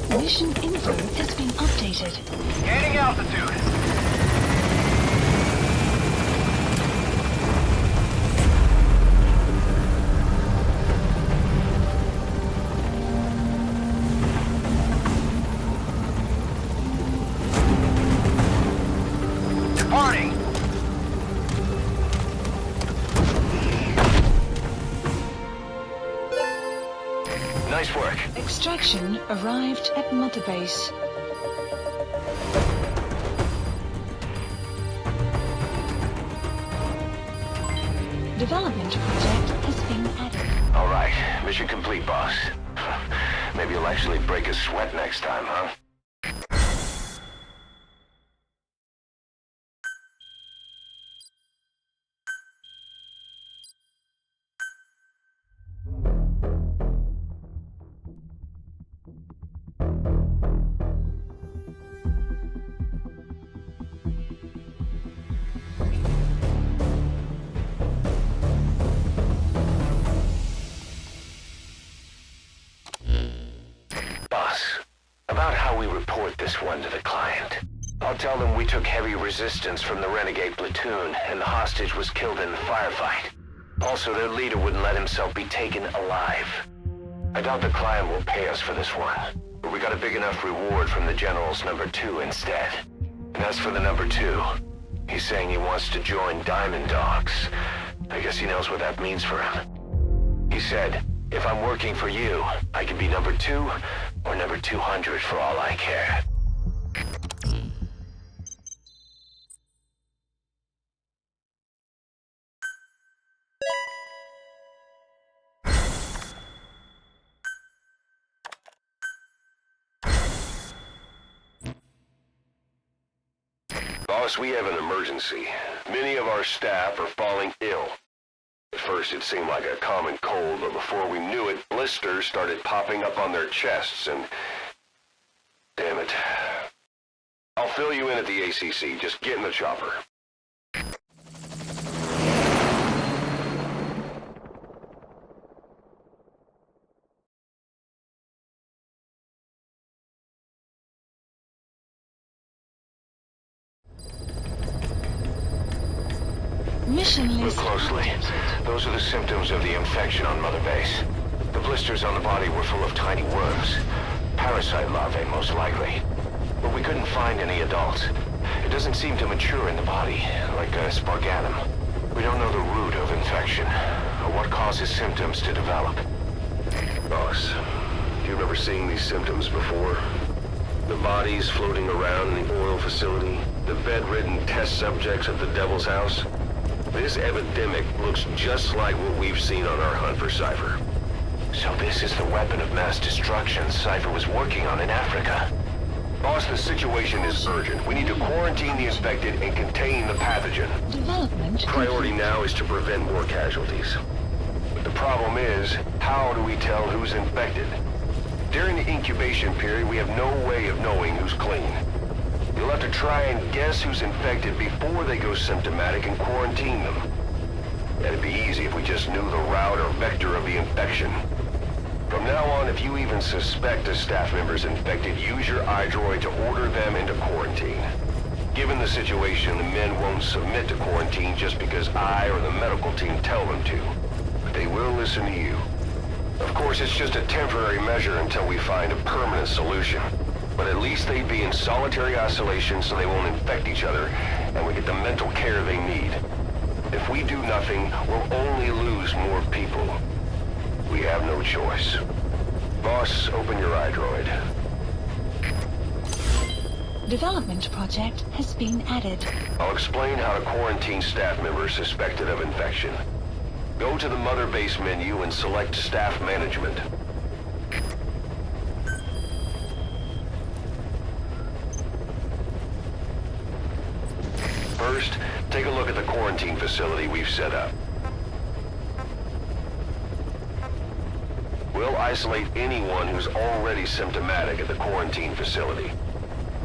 Mission info has been updated. Gaining altitude. Departing. Nice work. Extraction arrived at Mother Base. Development project has been added. All right, mission complete, boss. Maybe you'll actually break a sweat next time, huh? This one to the client. I'll tell them we took heavy resistance from the renegade platoon, and the hostage was killed in the firefight. Also, their leader wouldn't let himself be taken alive. I doubt the client will pay us for this one, but we got a big enough reward from the General's #2 instead. And as for the #2, he's saying he wants to join Diamond Dogs. I guess he knows what that means for him. He said, if I'm working for you, I can be #2 or #200 for all I care. Boss, we have an emergency. Many of our staff are falling ill. At first it seemed like a common cold, but before we knew it, blisters started popping up on their chests and... Damn it. I'll fill you in at the ACC. Just get in the chopper. Mission Look list. closely. Those are the symptoms of the infection on Mother Base. The blisters on the body were full of tiny worms. Parasite larvae, most likely. But we couldn't find any adults. It doesn't seem to mature in the body, like a spargatum. We don't know the root of infection, or what causes symptoms to develop. Boss, do you remember seeing these symptoms before? The bodies floating around in the oil facility, the bedridden test subjects at the Devil's House. This epidemic looks just like what we've seen on our hunt for Cypher. So this is the weapon of mass destruction Cypher was working on in Africa. Boss, the situation is urgent. We need to quarantine the infected and contain the pathogen. Development. Priority now is to prevent more casualties. But the problem is, how do we tell who's infected? During the incubation period, we have no way of knowing who's clean. You'll have to try and guess who's infected before they go symptomatic and quarantine them. That'd be easy if we just knew the route or vector of the infection. From now on, if you even suspect a staff member's infected, use your iDroid to order them into quarantine. Given the situation, the men won't submit to quarantine just because I or the medical team tell them to. But they will listen to you. Of course, it's just a temporary measure until we find a permanent solution. But at least they'd be in solitary isolation so they won't infect each other, and we get the mental care they need. If we do nothing, we'll only lose more people. We have no choice. Boss, open your iDroid. Development project has been added. I'll explain how to quarantine staff members suspected of infection. Go to the Mother Base menu and select Staff Management. First, take a look at the quarantine facility we've set up. We'll isolate anyone who's already symptomatic at the quarantine facility.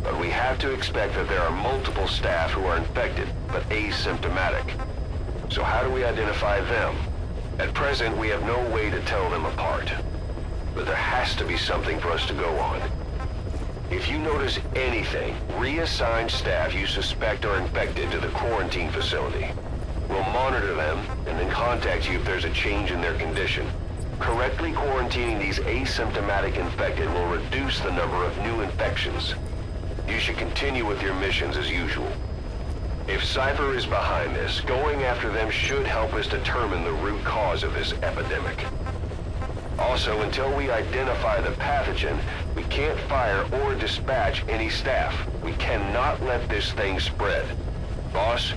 But we have to expect that there are multiple staff who are infected, but asymptomatic. So how do we identify them? At present, we have no way to tell them apart. But there has to be something for us to go on. If you notice anything, reassign staff you suspect are infected to the quarantine facility. We'll monitor them and then contact you if there's a change in their condition. Correctly quarantining these asymptomatic infected will reduce the number of new infections. You should continue with your missions as usual. If Cypher is behind this, going after them should help us determine the root cause of this epidemic. Also, until we identify the pathogen, we can't fire or dispatch any staff. We cannot let this thing spread. Boss,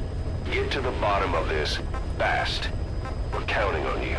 get to the bottom of this fast. We're counting on you.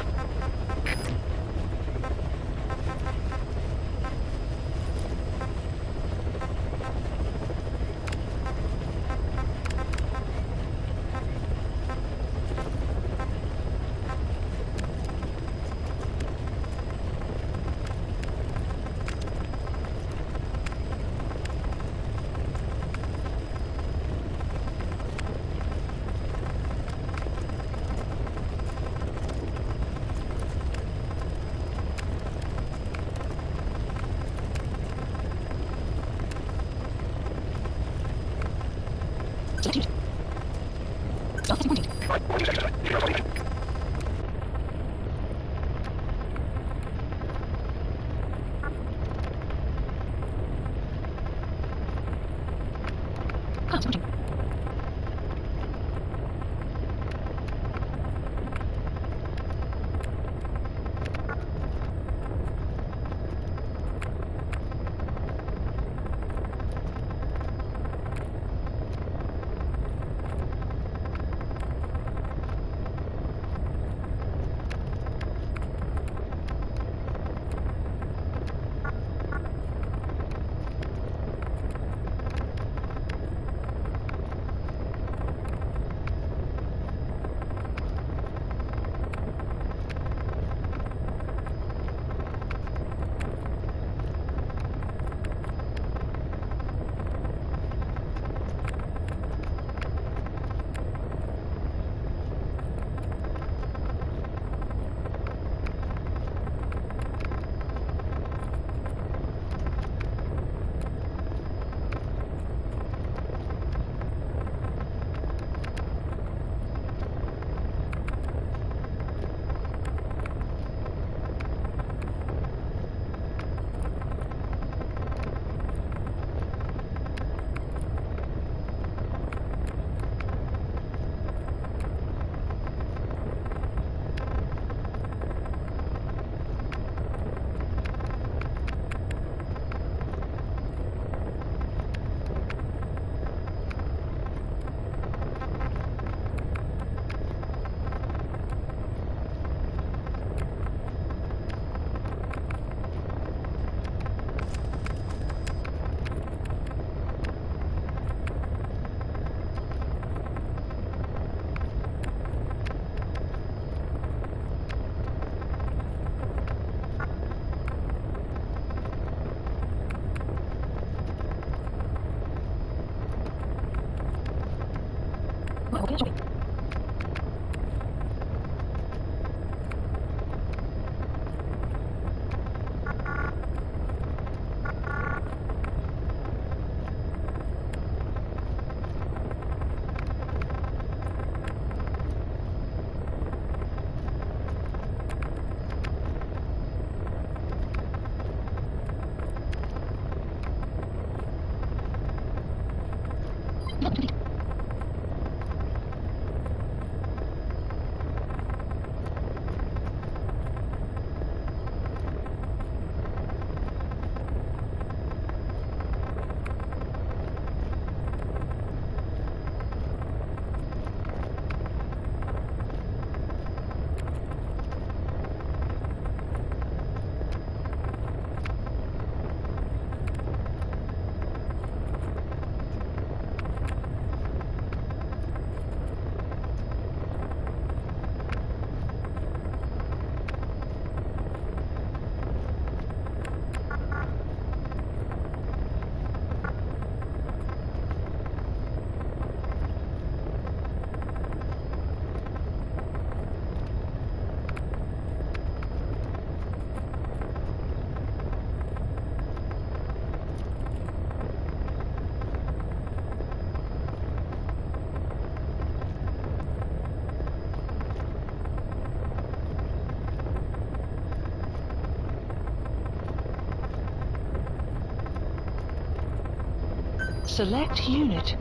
Select unit.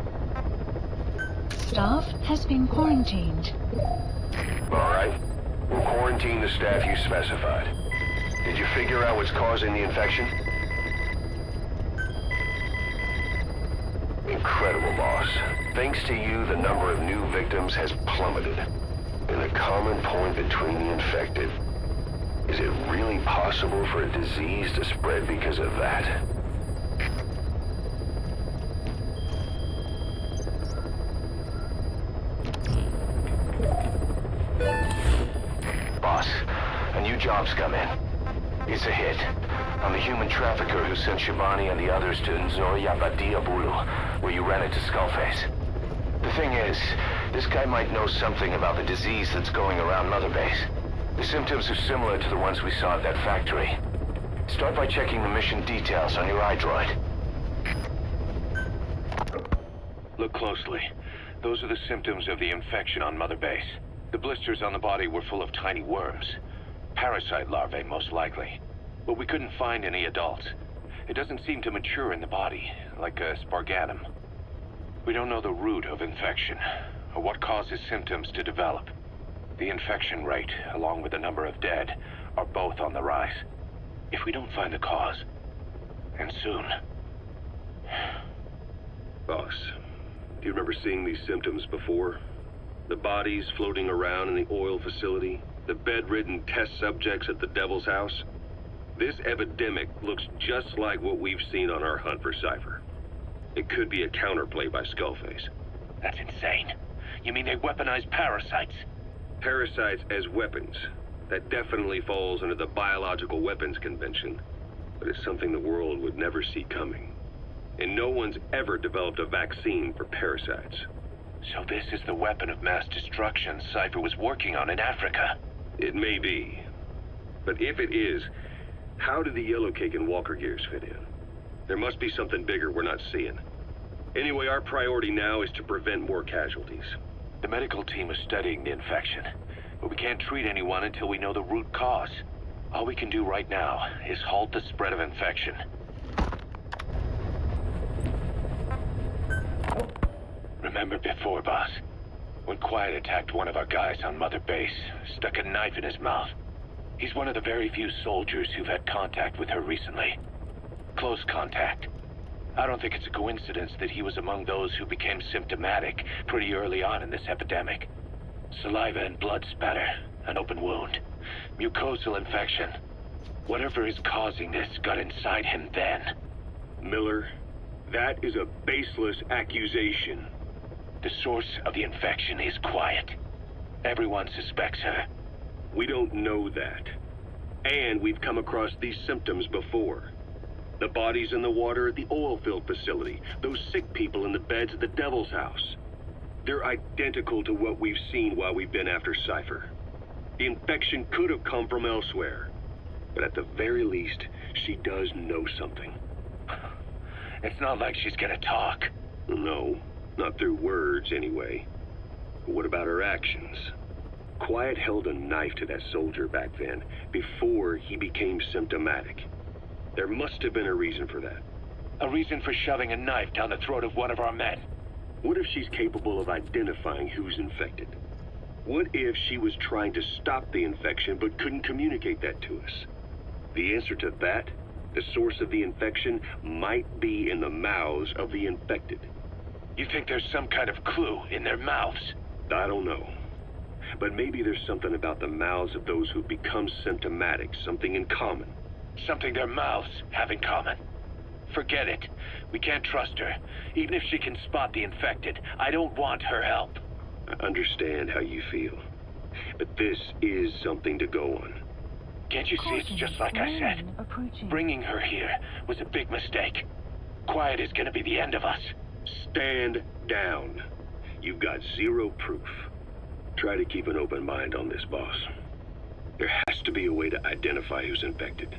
Staff has been quarantined. Alright. We'll quarantine the staff you specified. Did you figure out what's causing the infection? Incredible, boss. Thanks to you, the number of new victims has plummeted. And the common point between the infected. Is it really possible for a disease to spread because of that? Boss, a new job's come in. It's a hit. I'm the human trafficker who sent Shabani and the others to Nzoyabadia-Bulu, where you ran into Skullface. The thing is, this guy might know something about the disease that's going around Mother Base. The symptoms are similar to the ones we saw at that factory. Start by checking the mission details on your iDroid. Look closely. Those are the symptoms of the infection on Mother Base. The blisters on the body were full of tiny worms. Parasite larvae, most likely. But we couldn't find any adults. It doesn't seem to mature in the body, like a spargatum. We don't know the root of infection, or what causes symptoms to develop. The infection rate, along with the number of dead, are both on the rise. If we don't find the cause, and soon... Boss, do you remember seeing these symptoms before? The bodies floating around in the oil facility, the bedridden test subjects at the Devil's House? This epidemic looks just like what we've seen on our hunt for Cypher. It could be a counterplay by Skullface. That's insane. You mean they weaponize parasites? Parasites as weapons. That definitely falls under the Biological Weapons Convention. But it's something the world would never see coming. And no one's ever developed a vaccine for parasites. So this is the weapon of mass destruction Cypher was working on in Africa? It may be. But if it is, how do the Yellow Cake and Walker Gears fit in? There must be something bigger we're not seeing. Anyway, our priority now is to prevent more casualties. The medical team is studying the infection, but we can't treat anyone until we know the root cause. All we can do right now is halt the spread of infection. Remember before, boss? When Quiet attacked one of our guys on Mother Base, stuck a knife in his mouth. He's one of the very few soldiers who've had contact with her recently. Close contact. I don't think it's a coincidence that he was among those who became symptomatic pretty early on in this epidemic. Saliva and blood spatter, an open wound, mucosal infection. Whatever is causing this got inside him then. Miller, that is a baseless accusation. The source of the infection is Quiet. Everyone suspects her. We don't know that. And we've come across these symptoms before. The bodies in the water at the oil field facility. Those sick people in the beds at the Devil's House. They're identical to what we've seen while we've been after Cypher. The infection could have come from elsewhere. But at the very least, she does know something. It's not like she's gonna talk. No, not through words anyway. But what about her actions? Quiet held a knife to that soldier back then, before he became symptomatic. There must have been a reason for that. A reason for shoving a knife down the throat of one of our men. What if she's capable of identifying who's infected? What if she was trying to stop the infection but couldn't communicate that to us? The answer to that, the source of the infection, might be in the mouths of the infected. You think there's some kind of clue in their mouths? I don't know. But maybe there's something about the mouths of those who've become symptomatic, something in common. Something their mouths have in common. Forget it. We can't trust her. Even if she can spot the infected, I don't want her help. I understand how you feel. But this is something to go on. Can't you see it's just like I said? Bringing her here was a big mistake. Quiet is gonna be the end of us. Stand down. You've got zero proof. Try to keep an open mind on this, boss. There has to be a way to identify who's infected.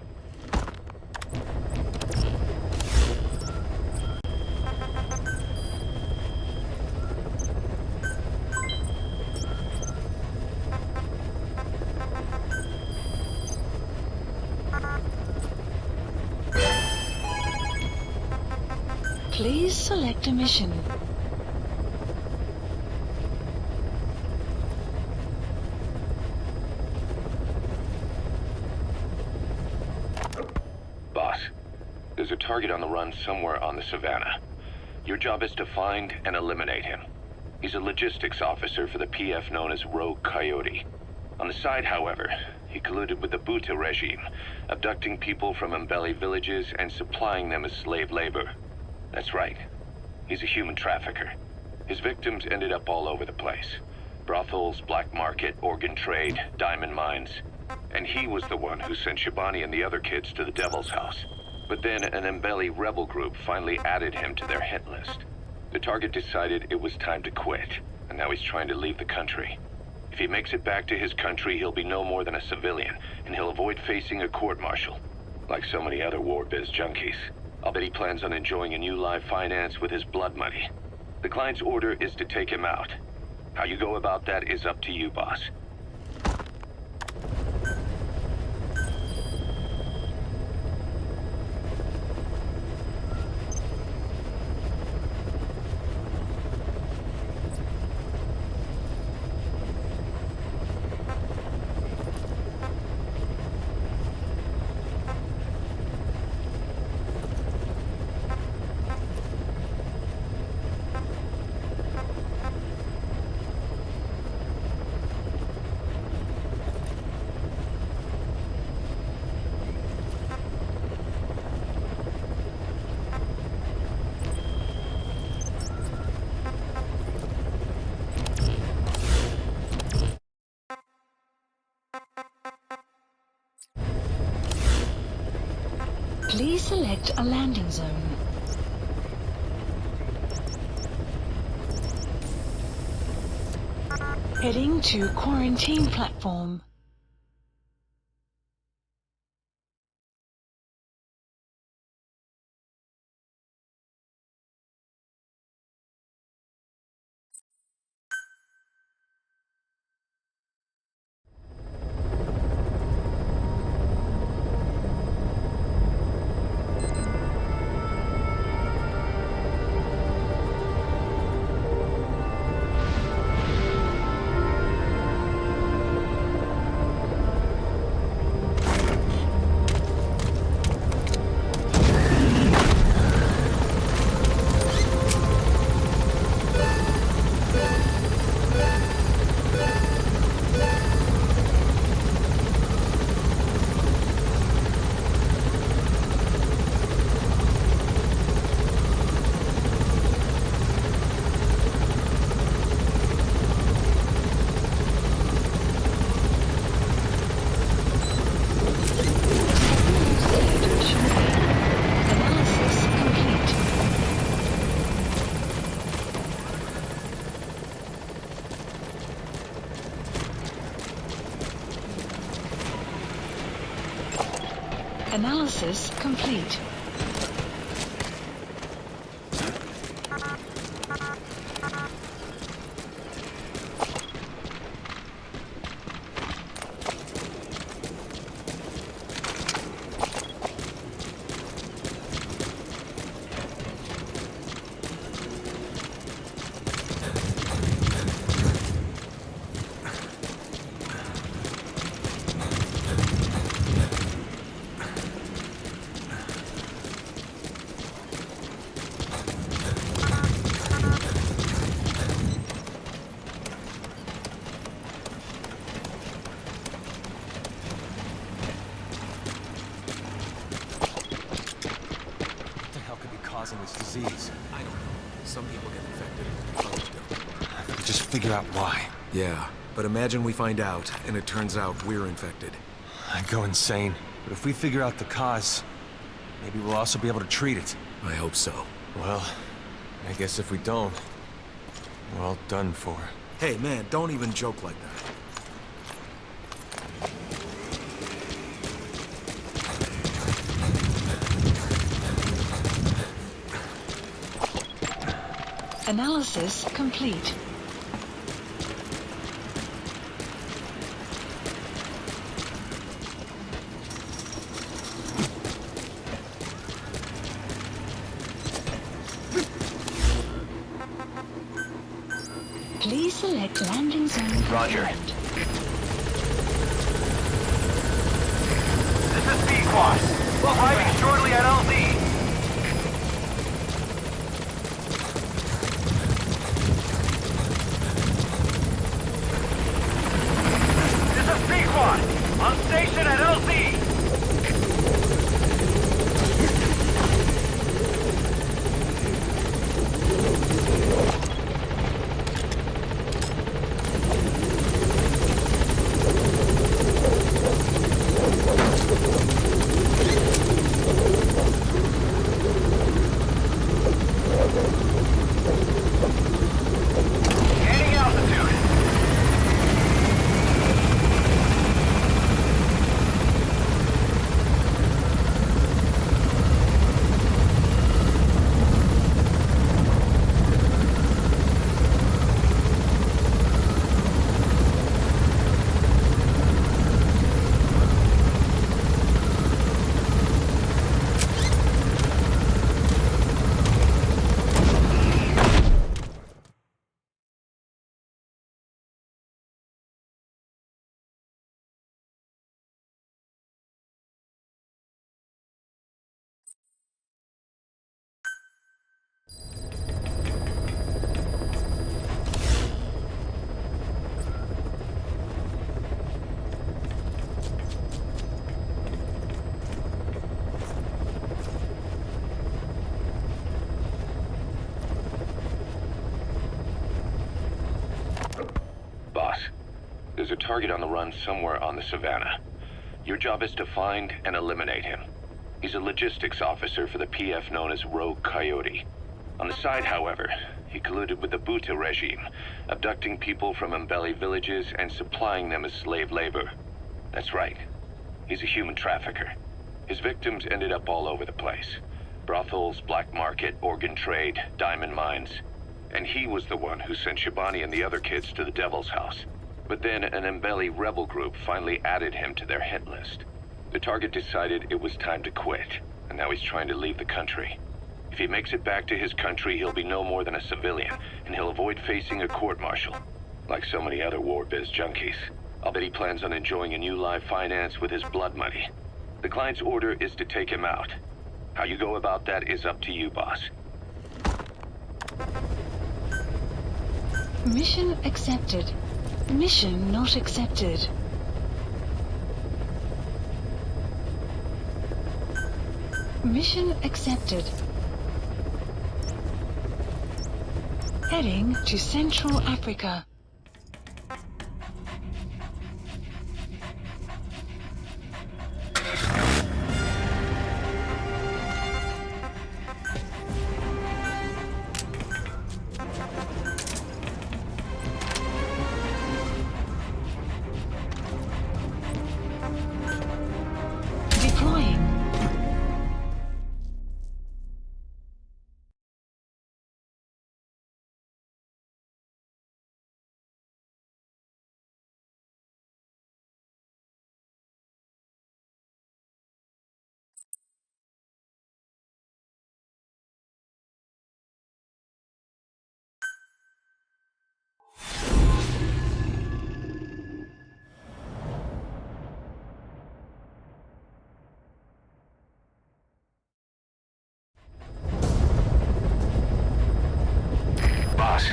Please select a mission. Boss, there's a target on the run somewhere on the savannah. Your job is to find and eliminate him. He's a logistics officer for the PF known as Rogue Coyote. On the side, however, he colluded with the Buta regime, abducting people from Mbeli villages and supplying them as slave labor. That's right. He's a human trafficker. His victims ended up all over the place. Brothels, black market, organ trade, diamond mines. And he was the one who sent Shabani and the other kids to the Devil's House. But then an Mbeli rebel group finally added him to their hit list. The target decided it was time to quit, and now he's trying to leave the country. If he makes it back to his country, he'll be no more than a civilian, and he'll avoid facing a court-martial, like so many other war biz junkies. I'll bet he plans on enjoying a new live finance with his blood money. The client's order is to take him out. How you go about that is up to you, boss. Please select a landing zone. Heading to quarantine platform. Analysis complete. This disease. I don't know. Some people get infected, others don't. Just figure out why. Yeah, but imagine we find out, and it turns out we're infected. I'd go insane. But if we figure out the cause, maybe we'll also be able to treat it. I hope so. Well, I guess if we don't, we're all done for. Hey, man, don't even joke like that. Analysis complete. Select landing zone. Roger. This is Pequod. Arriving shortly at LZ. This is Pequod. On station at LZ. There's a target on the run somewhere on the savannah. Your job is to find and eliminate him. He's a logistics officer for the PF known as Rogue Coyote. On the side, however, he colluded with the Buta regime, abducting people from Mbeli villages and supplying them as slave labor. That's right. He's a human trafficker. His victims ended up all over the place. Brothels, black market, organ trade, diamond mines. And he was the one who sent Shabani and the other kids to the Devil's House. But then an Mbeli rebel group finally added him to their hit list. The target decided it was time to quit, and now he's trying to leave the country. If he makes it back to his country, he'll be no more than a civilian, and he'll avoid facing a court-martial, like so many other war biz junkies. I'll bet he plans on enjoying a new live finance with his blood money. The client's order is to take him out. How you go about that is up to you, boss. Mission accepted. Mission not accepted. Mission accepted. Heading to Central Africa. Boss,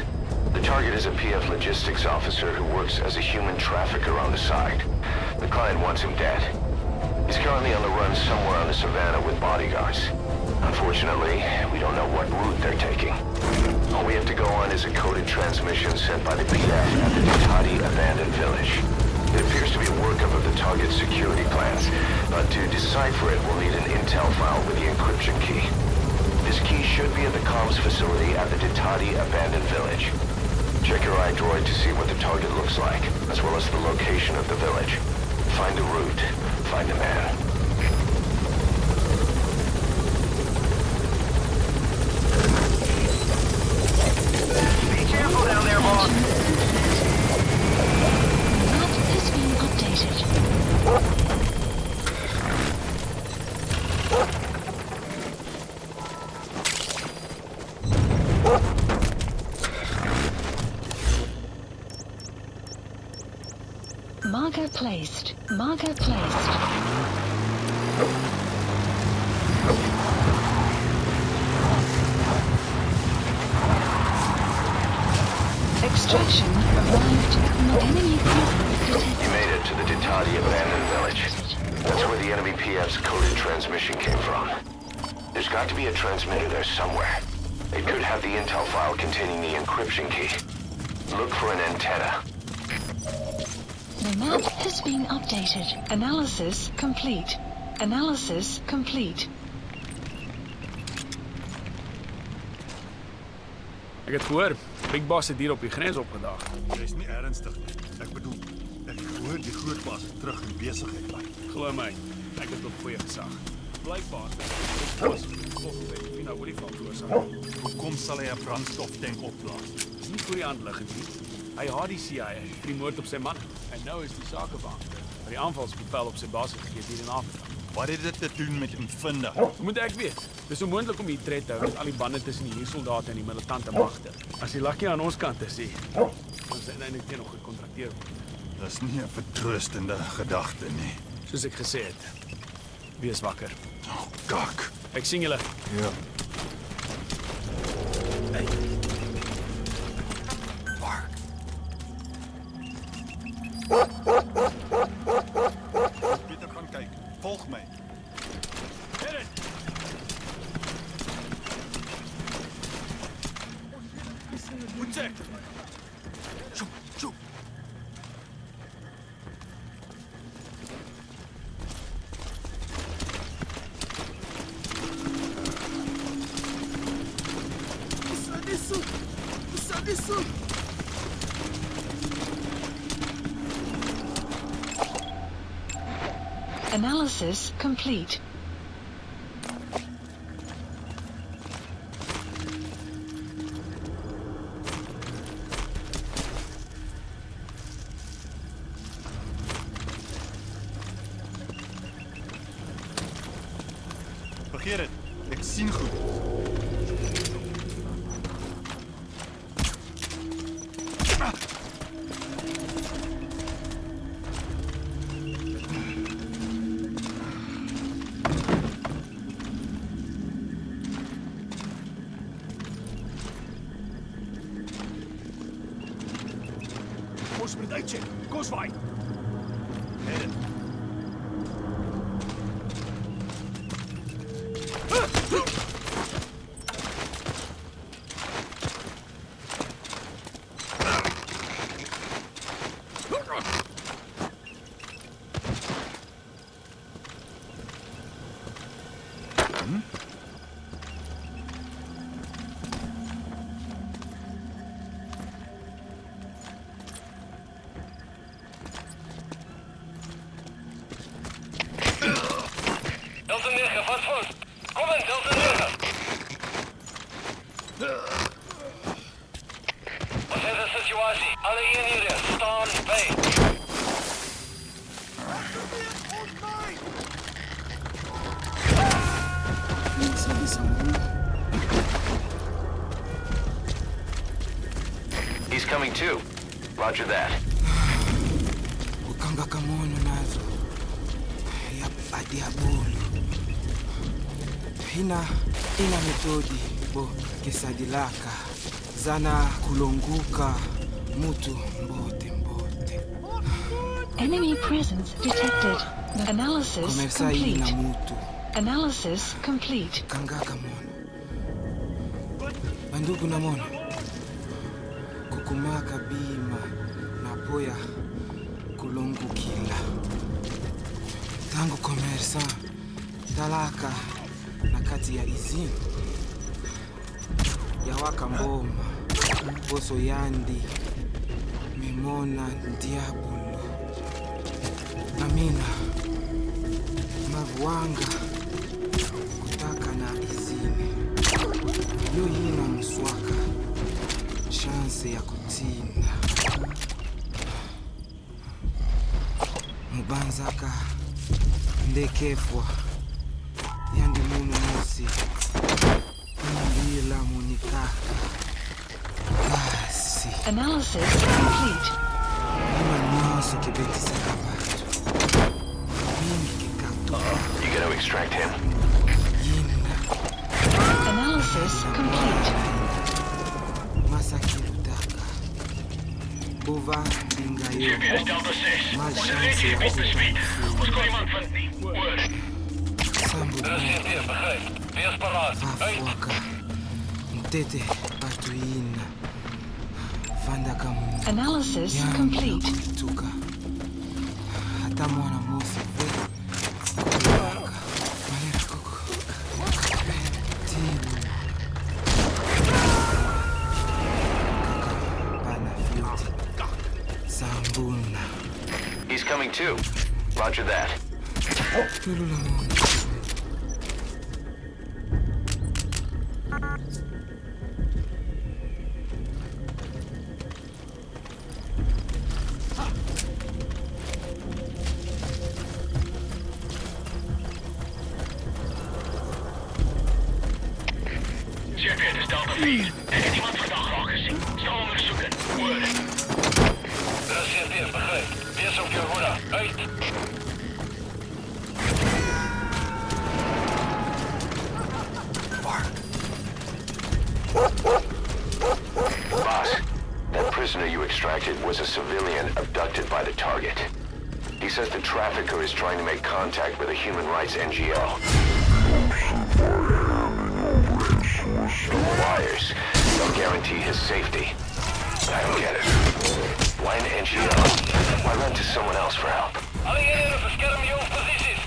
the target is a PF logistics officer who works as a human trafficker on the side. The client wants him dead. He's currently on the run somewhere on the savannah with bodyguards. Unfortunately, we don't know what route they're taking. All we have to go on is a coded transmission sent by the PF at the Ditati abandoned village. It appears to be a workup of the target's security plans, but to decipher it, we'll need an intel file with the encryption key. This key should be at the comms facility at the Ditati abandoned village. Check your iDroid to see what the target looks like, as well as the location of the village. Find a route. Find a man. Be careful down there, boss. Map has been updated. Marker placed. Marker placed. Extraction arrived. No enemy presence detected. You made it to the Ditati abandoned village. That's where the enemy PF's coded transmission came from. There's got to be a transmitter there somewhere. It could have the intel file containing the encryption key. Look for an antenna. The map has been updated. Analysis complete. Analysis complete. Ek het gehoor, Big Boss het hier op die grens opgedaag. Jy's nie ernstig nie. Ek bedoel, ek hoor die groot baas is terug in besigheid bly. Glo my, ek het op goeie gesag. Blykbaar, Big Boss volgens my Fina Olifant veroorsaak. Hoekom sal hy 'n brandstoftank opblaas? Dis nie voor die hand liggend nie. Hy haat die CIA vir die moord op sy man. En nou is die sakebaan. Maar die aanvalsbevel op sy basis gegee hier in Afrika. Wat het dit te doen met Mfinda? Moet ek weet. Dis onmoontlik om hier tred te hou met al die bande tussen die huursoldate en die militante magte. As die lakkie aan ons kant is, dan is hy eintlik teen nog gekontrakteer word. Dis nie 'n vertroostende gedagte nie. Soos ek gesê het. Wees wakker. Oh, kak. Ek sien julle. Ja. Hey. Mark. Pieter gaan kyk. Volg my. Hit it. Moet check. Shoot. Isso. Analysis complete. Vergeet dit. Ek sien goed. Ons moet uitcheck. Kom swaai. Hit it. He's coming too. Roger that. Ukanga kamono nazo. Ya diabolo. Ina metodi bo kesadilaka. Zana kulonguka mutu mbote. Enemy presence detected. Analysis complete. Analysis complete. Kangaka mono. Bandugu na mono. Kukumaka bima na poya kulongukila. Tangu komersa talaka na kati ya izini ya waka mboma boso yandi mimona diabolo amina mavuanga kutaka na izini yo yina mswaka chance ya kutinda mubanzaka ndekefwa yandi munu musi mbila munikaka basi analysis complete. Ima nyoso You gonna extract him? Analysis complete. GPS Delta 6. Wanneer je Mr. Speed. Ons kon iemand van die. Word. Reserveer, begrijp. Wees paraat. Uit. Analysis complete. He's coming too. Roger that. Champion is Delta 4. En iemand vandaag al gezien. Snel onderzoeken. Word. Reserveer, begrijp. Wees op je hoede. Uit. Boss, that prisoner you extracted was a civilian abducted by the target. He says the trafficker is trying to make contact with a human rights NGO. Wires don't guarantee his safety. I don't get it. Why an NGO? Why run to someone else for help? Alliëren beschermen je posities.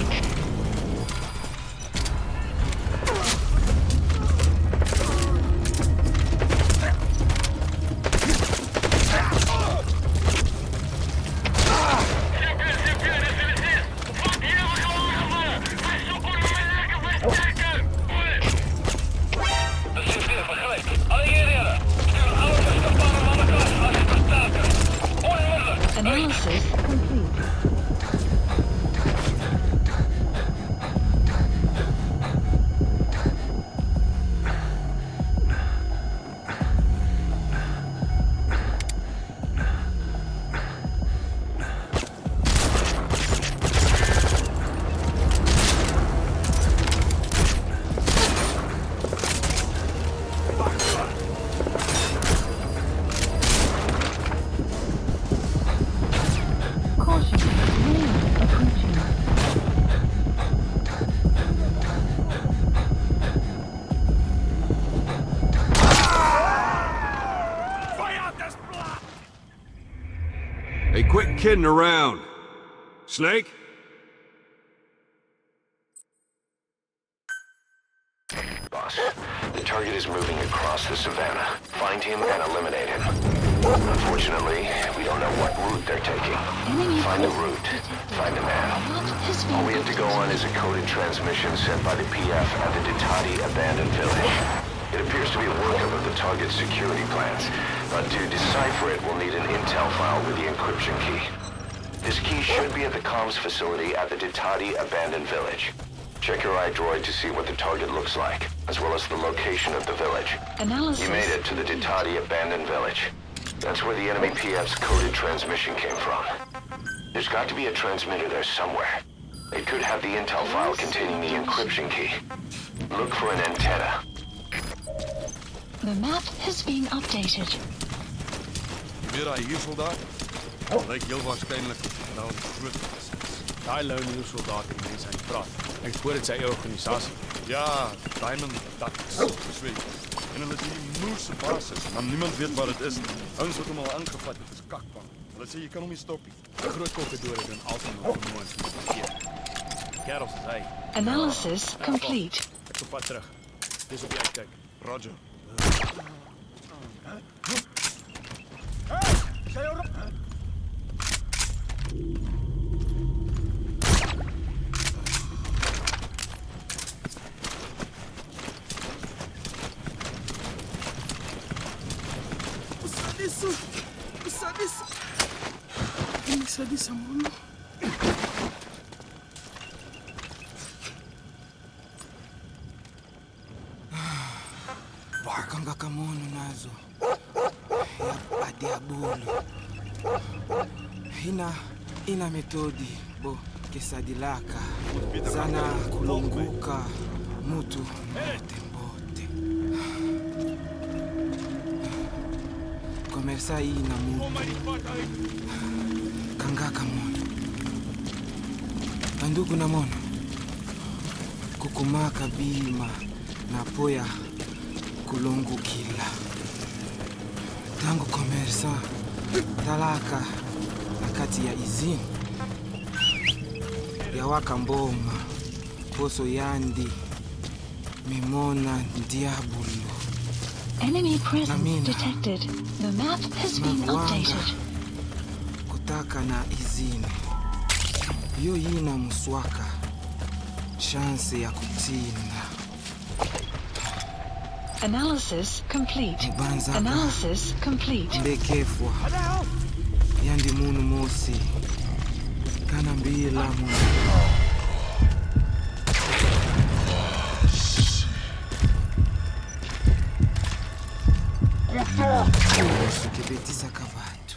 Analysis complete. Hey, quit kidding around. Snake? Boss, the target is moving across the savannah. Find him and eliminate him. Unfortunately, we don't know what route they're taking. Find the route. Find the man. All we have to go on is a coded transmission sent by the PF at the Ditati abandoned village. It appears to be a workup of the target's security plans, but to decipher it, we'll need an intel file with the encryption key. This key should be at the comms facility at the Ditati abandoned village. Check your iDroid to see what the target looks like, as well as the location of the village. Analysis. You made it to the Ditati abandoned village. That's where the enemy PF's coded transmission came from. There's got to be a transmitter there somewhere. It could have the intel file containing the encryption key. Look for an antenna. The map has been updated. Weer daai hier soldaat? Lyk heel waarskynlik nou 'n groot was. Daai lone hier soldaat en mense hy praat. Ek hoor dit sy eie organisasie. Ja, Diamond Ducks. Sweet. En hulle is die moerse basis. Maar niemand weet wat dit is nie. Ouens wat hom al aangevat het is kakbang. Hulle sê jy kan hom nie stop nie. Die groot kokkedore doen altyd nog vermoëns met verkeer. Kerels is hy. Analysis complete. Ek op pad terug. Dis op die uitkyk. Roger. Usadisa mwana. Barkanga kamono nazo. Ya padi abulu. Hina ina metodi bo kesadilaka sana kulonguka mutu mbote mbote. Komersa ina mutu kangaka mono bandugu na mono kukumaka bima na poya kulongukila tangu komersa talaka na kati ya izini ya waka mboma poso yandi mimona ndiabulu. Enemy presence detected. The map has been updated. Kutaka na izini yo yina muswaka chance ya kutina. Analysis complete. Analysis complete. Mbekefwa yandi munu mosi kana mbila munu. Kibetisa kavatu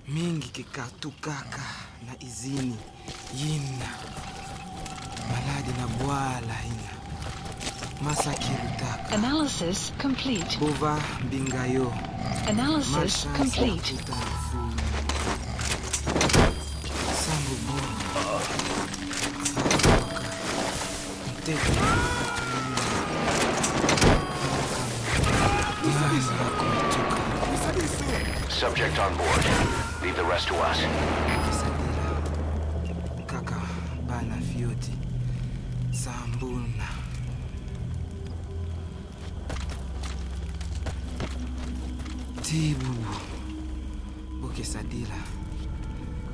mingi kikatukaka na izini yina maladi na bwala ina masakirutaka. Analysis complete. Bova mbingayo. Analysis complete. Sambu bo. Subject on board. Leave the rest to us. Kaka bana fioti. Sambuna. Tibu. Boke sadila.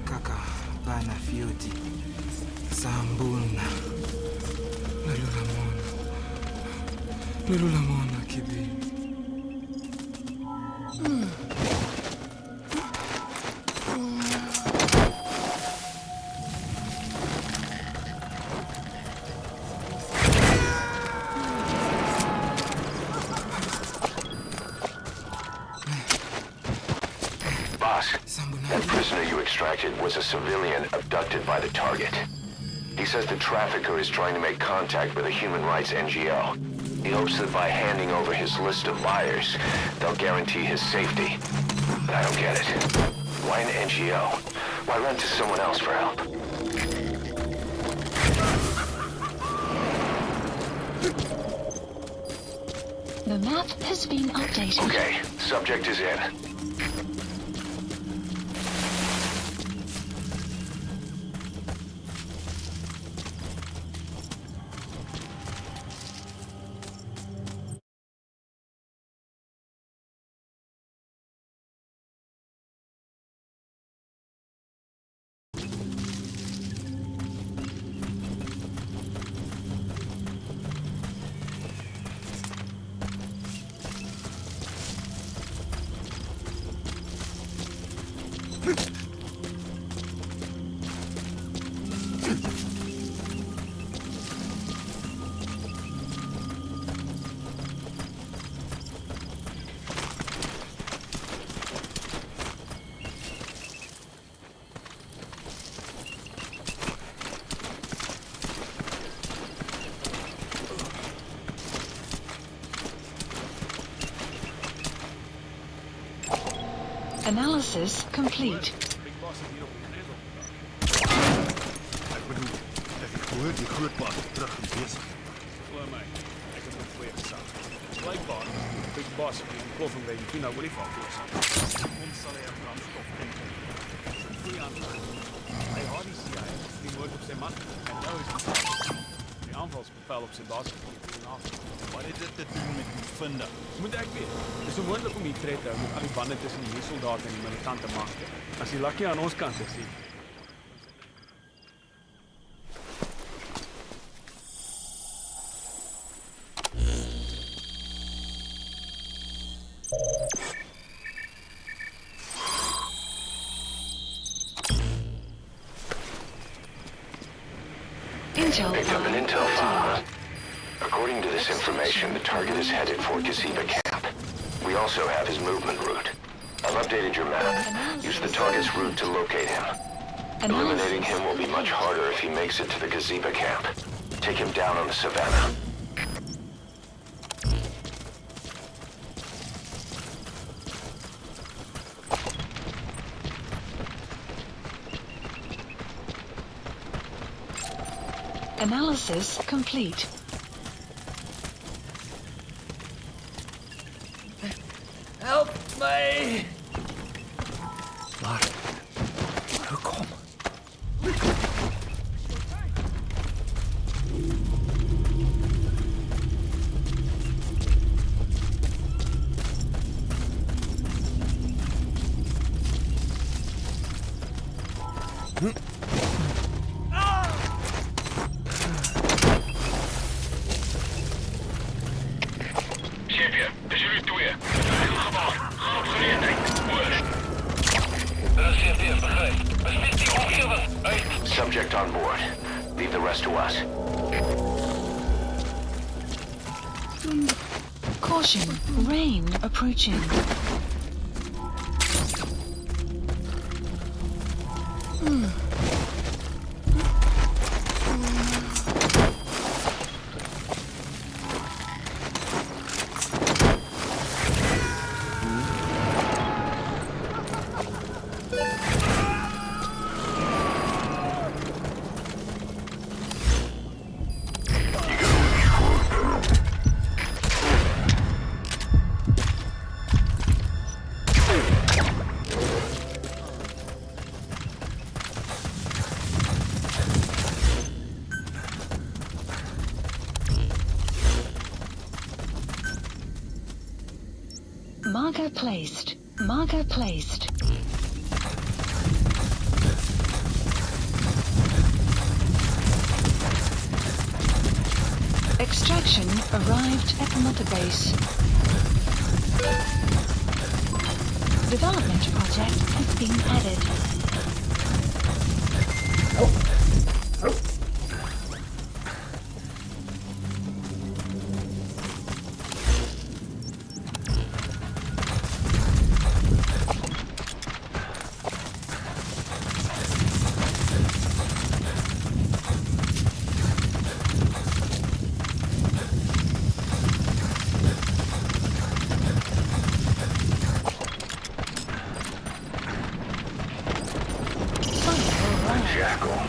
Kaka bana fioti. Sambuna. Lelula mona kibi. That prisoner you extracted was a civilian abducted by the target. He says the trafficker is trying to make contact with a human rights NGO. He hopes that by handing over his list of buyers, they'll guarantee his safety. But I don't get it. Why an NGO? Why run to someone else for help? The map has been updated. Okay, subject is in. Analysis complete. Ek bedoel, ek hoor die groot baas terug en besig. Glo my, ek het nog weer gesag. Blijkbaar, Big Boss het die ontploffing by die Pina olifant wees. Ons sal hy brandstof inkom. Goeie aanvraag. Hy had die CIA, die moord op sy man, en nou is die die aanvalsbevel op sy baas gegeven. Wat het dit te doen met die vinder? Moet ek weet. Het is onmoontlik om die tred te hou met al die bande tussen die huursoldaten en die militante magte. As die lakkie aan ons kant is, Picked up an intel file. According to this information, the target is headed for Gazeba Camp. We also have his movement route. I've updated your map. Use the target's route to locate him. Eliminating him will be much harder if he makes it to the Gazeba camp. Take him down on the savannah. Analysis complete. Help me! Hoe kom? Chefje, het is jullie tweeën. Het eigen gebouw. Ga op geleerdheid. Woord. Dat is CFD, begrijp. Besmet die omgeving. Uit. Subject on board. Leave the rest to us. Caution, rain approaching. Marker placed. Marker placed. Extraction arrived at Mother Base. Development project has been added. Jackal.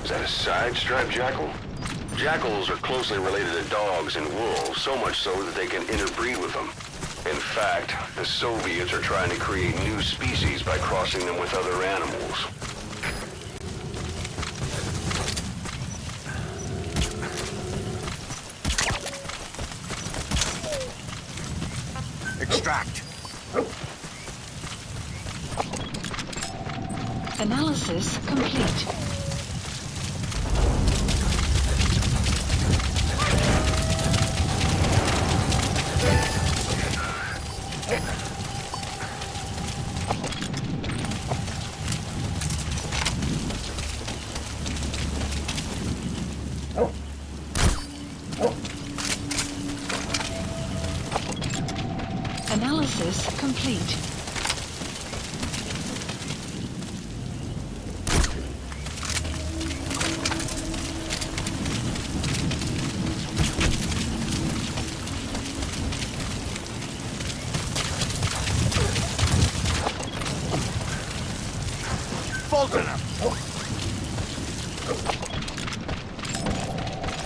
Is that a side-striped jackal? Jackals are closely related to dogs and wolves, so much so that they can interbreed with them. In fact, the Soviets are trying to create new species by crossing them with other animals. Extract. Analysis complete. Analysis complete.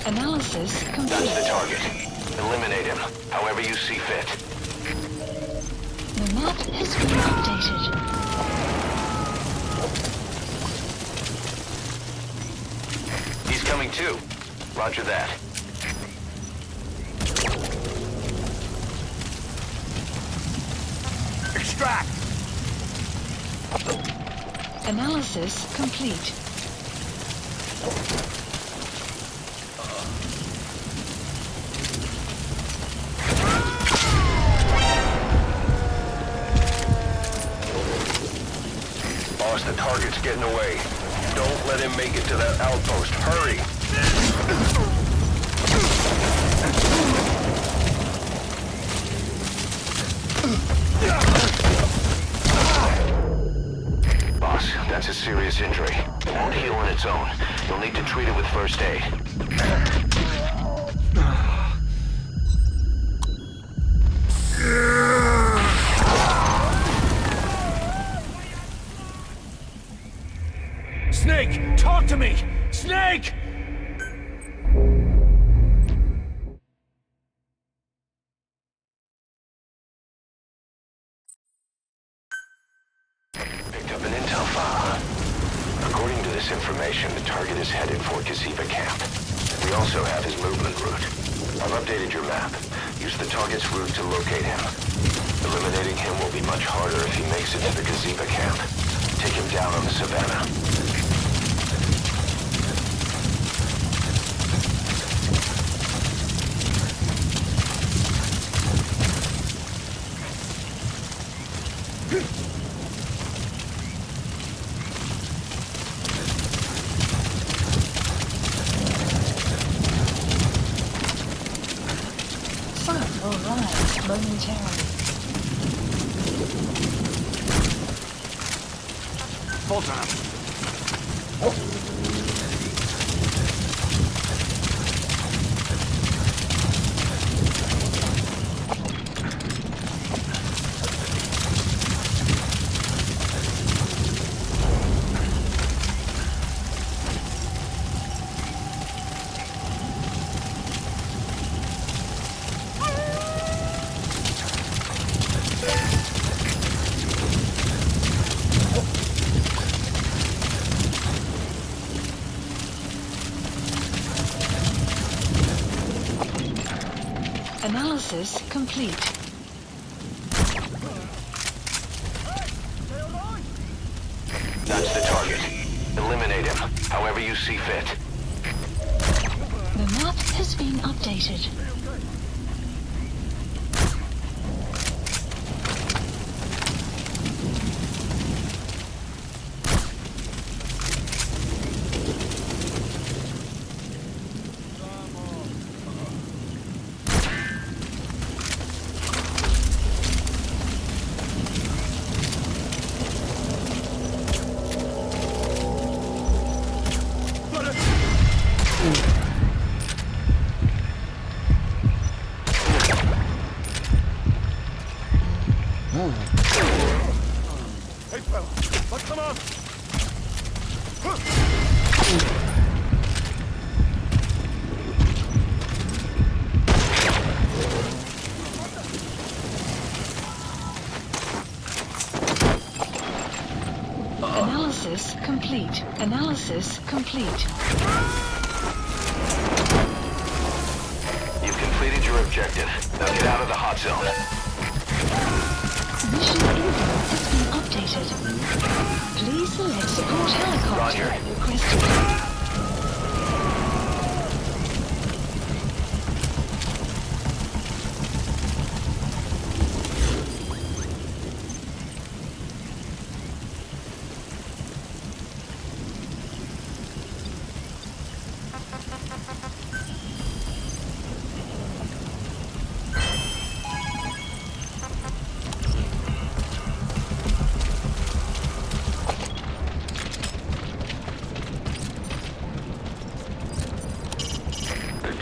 Analysis complete. That's the target. Eliminate him, however you see fit. The map has been updated. He's coming too. Roger that. Extract. Analysis complete. Boss, the target's getting away. Don't let him make it to that outpost. Hurry! Boss, that's a serious injury. won't heal on its own. You'll need to treat it with first aid. Snake, talk to me! Snake! Picked up an intel file, huh? According to this information, the target is headed for Gaziba camp. We also have his movement route. I've updated your map. Use the target's route to locate him. Eliminating him will be much harder if he makes it to the Gaziba camp. Take him down on the savannah. Sun will rise momentarily. Full time. Analysis complete. That's the target. Eliminate him, however you see fit. The map has been updated. Hey, fella, let's come on! Analysis complete. Analysis complete. You've completed your objective. Now get out of the hot zone. Mission info has been updated. Please select support helicopter. Roger. Requested.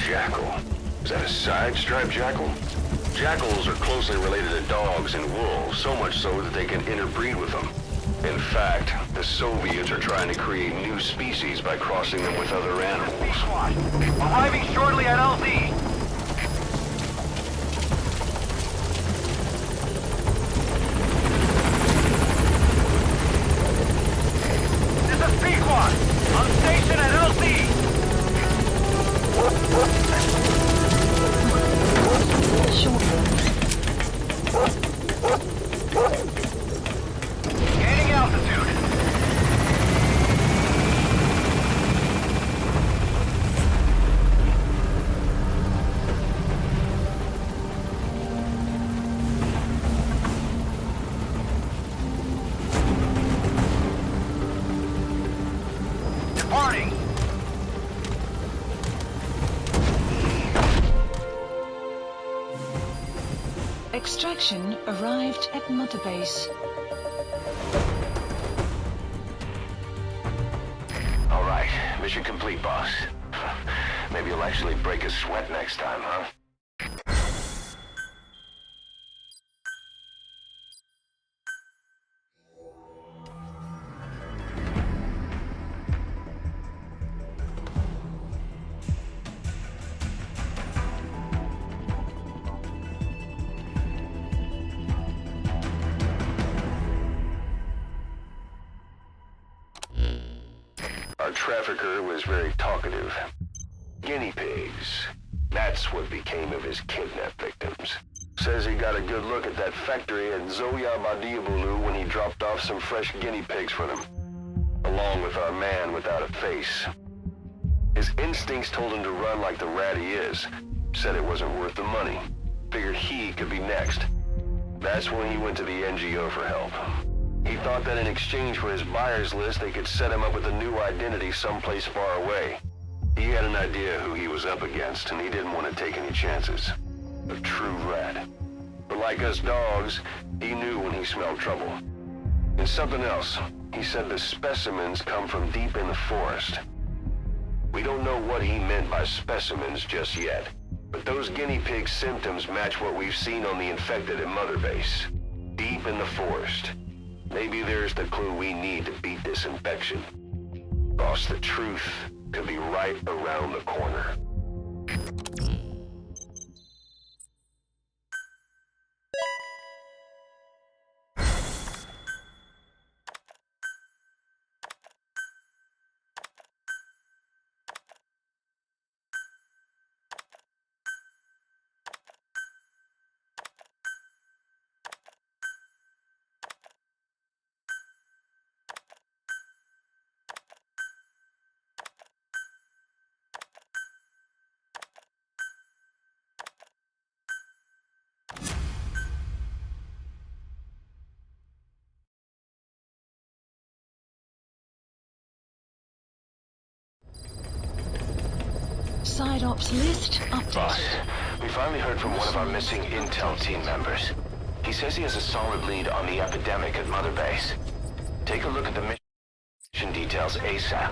Jackal. Is that a side-striped jackal? Jackals are closely related to dogs and wolves, so much so that they can interbreed with them. In fact, the Soviets are trying to create new species by crossing them with other animals. Arriving shortly at LZ. This is Pequod. On station at LZ. Gaining altitude. Departing. Extraction arrived at Mother Base. sleep, boss. Maybe you'll actually break a sweat next time, huh? Our trafficker was very talkative. Guinea pigs. That's what became of his kidnapped victims. Says he got a good look at that factory at Zoya Badiabulu when he dropped off some fresh guinea pigs for them, along with our man without a face. His instincts told him to run like the rat he is. Said it wasn't worth the money. Figured he could be next. That's when he went to the NGO for help. He thought that in exchange for his buyer's list, they could set him up with a new identity someplace far away. He had an idea who he was up against, and he didn't want to take any chances. A true rat. But like us dogs, he knew when he smelled trouble. And something else. He said the specimens come from deep in the forest. We don't know what he meant by specimens just yet, but those guinea pig symptoms match what we've seen on the infected at Mother Base. Deep in the forest. Maybe there's the clue we need to beat this infection. Boss, the truth could be right around the corner. Side ops list updated. Boss, we finally heard from one of our missing intel team members. He says he has a solid lead on the epidemic at Mother Base. Take a look at the mission details ASAP.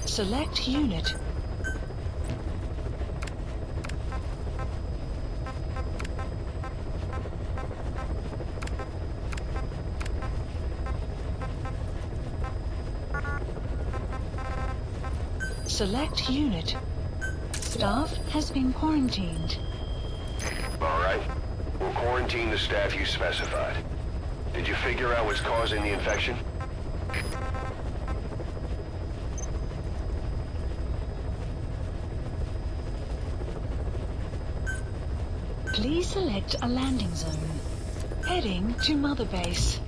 Select unit. Select unit. Staff has been quarantined. All right. We'll quarantine the staff you specified. Did you figure out what's causing the infection? Please select a landing zone. Heading to Mother Base.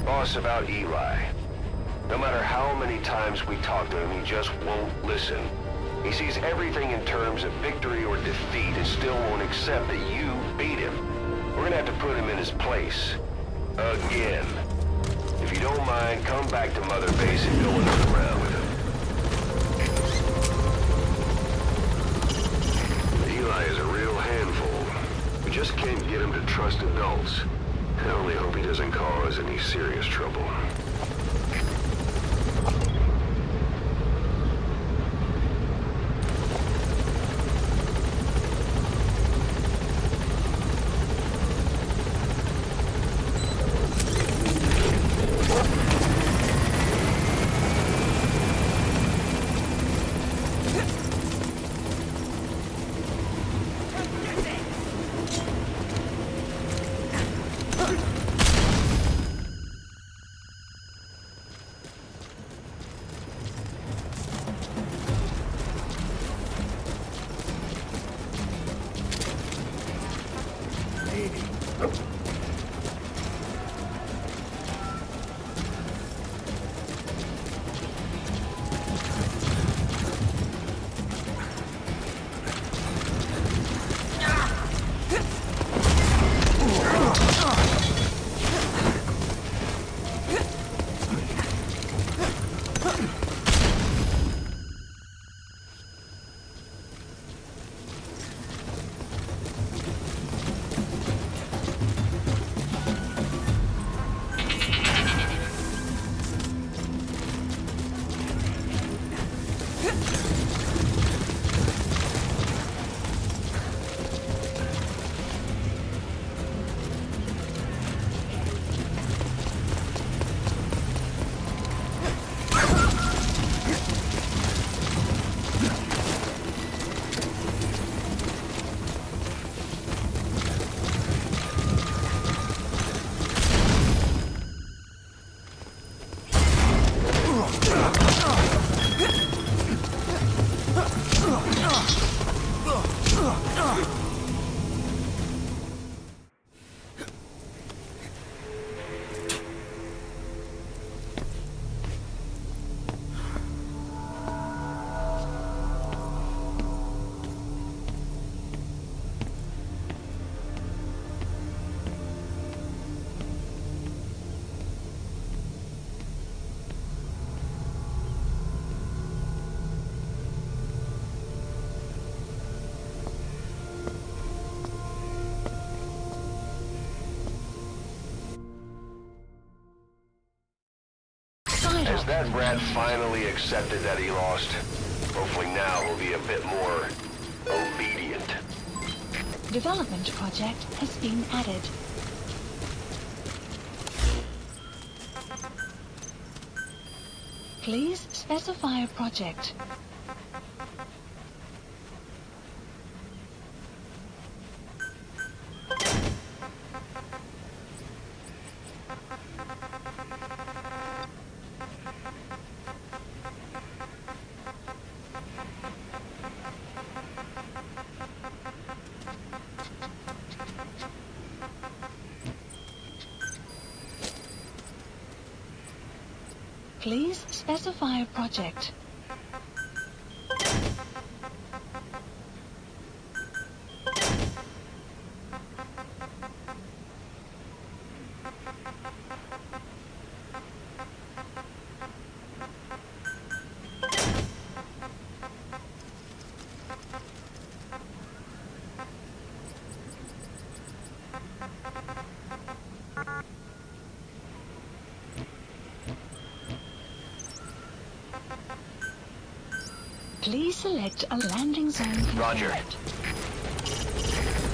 Boss, about Eli. No matter how many times we talk to him, he just won't listen. He sees everything in terms of victory or defeat and still won't accept that you beat him. We're gonna have to put him in his place. Again. If you don't mind, come back to Mother Base and go another round with him. Eli is a real handful. We just can't get him to trust adults. I only hope he doesn't cause any serious trouble. Has that rat finally accepted that he lost? Hopefully now he'll be a bit more obedient. Development project has been added. Please specify a project. Please specify a project. Please select a landing zone confirmed. Roger.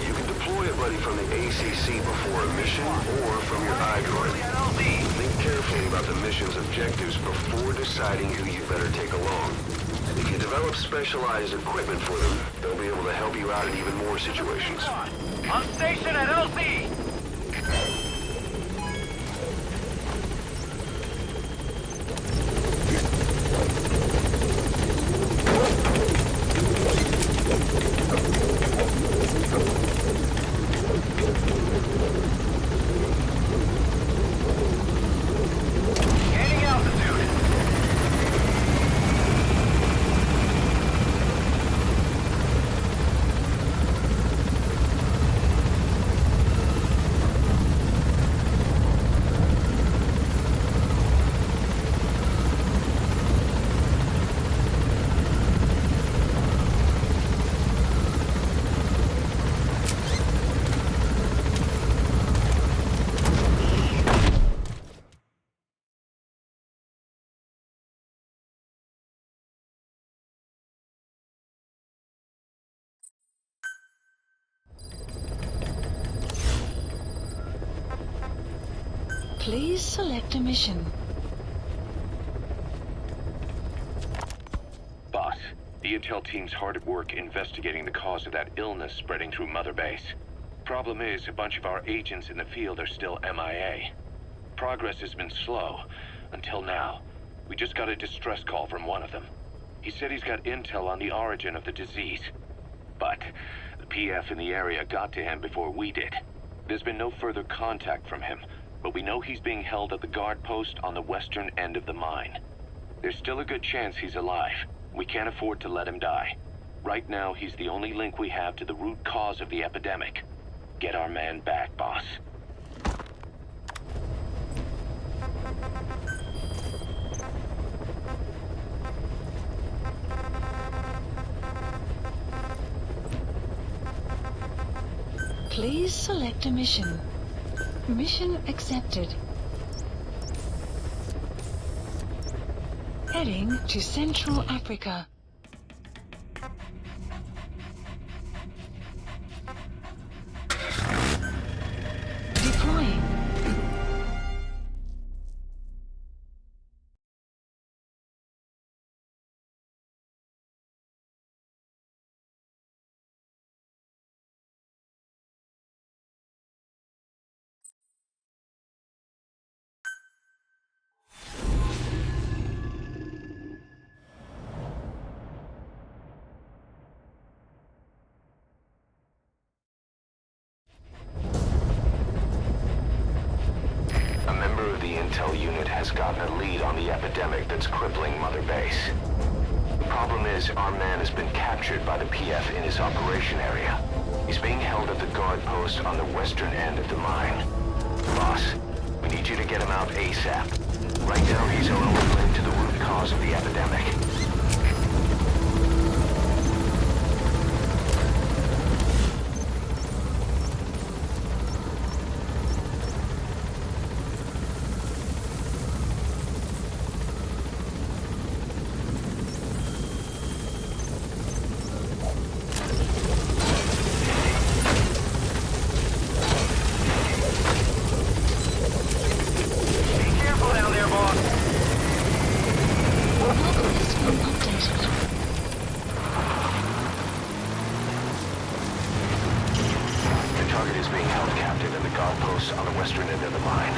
You can deploy a buddy from the ACC before a mission or from your iDroid. Think carefully about the mission's objectives before deciding who you better take along. If you develop specialized equipment for them, they'll be able to help you out in even more situations. On station at LZ! Please select a mission. Boss, the intel team's hard at work investigating the cause of that illness spreading through Mother Base. Problem is, a bunch of our agents in the field are still MIA. Progress has been slow, until now. We just got a distress call from one of them. He said he's got intel on the origin of the disease. But the PF in the area got to him before we did. There's been no further contact from him, but we know he's being held at the guard post on the western end of the mine. There's still a good chance he's alive. We can't afford to let him die. Right now, he's the only link we have to the root cause of the epidemic. Get our man back, boss. Please select a mission. Mission accepted. Heading to Central Africa. Deploying. intel unit has gotten a lead on the epidemic that's crippling Mother Base. The problem is, our man has been captured by the PF in his operation area. He's being held at the guard post on the western end of the mine. Boss, we need you to get him out ASAP. Right now, he's our only link to the root cause of the epidemic. guard posts on the western end of the mine.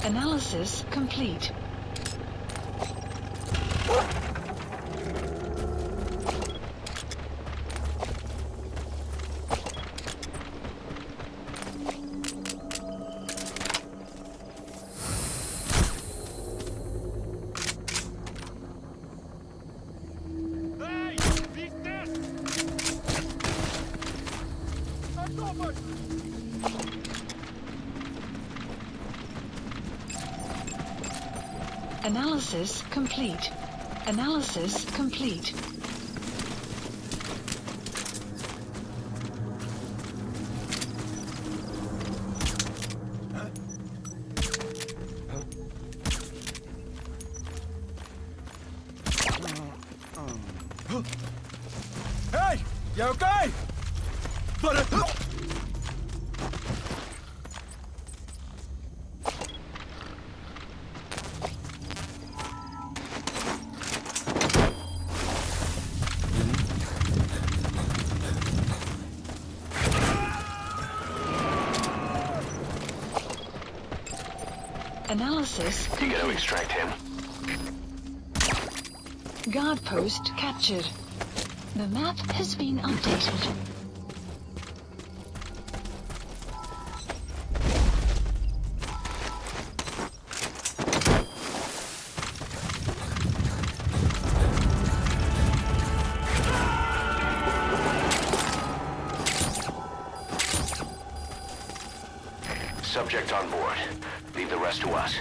Analysis complete. Analysis complete. Analysis complete. Hey! You okay? Analysis complete. You gotta extract him. Guard post captured. The map has been updated. Subject on board. Leave the rest to us.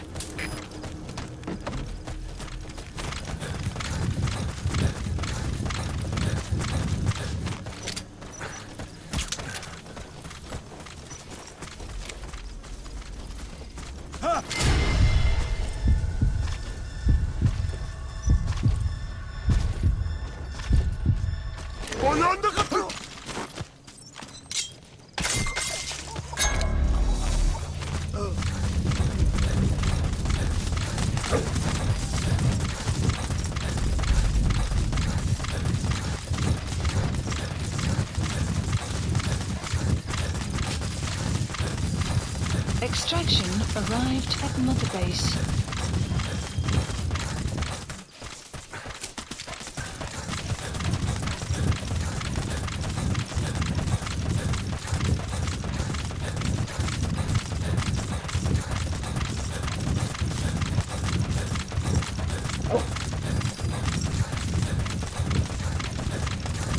Extraction arrived at Mother Base.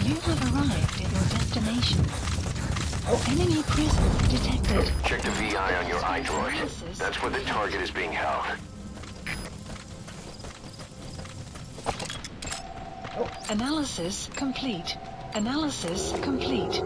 You have arrived at your destination. Enemy presence detected. Check the VI on your iDroid. That's where the target is being held. Analysis complete. Analysis complete.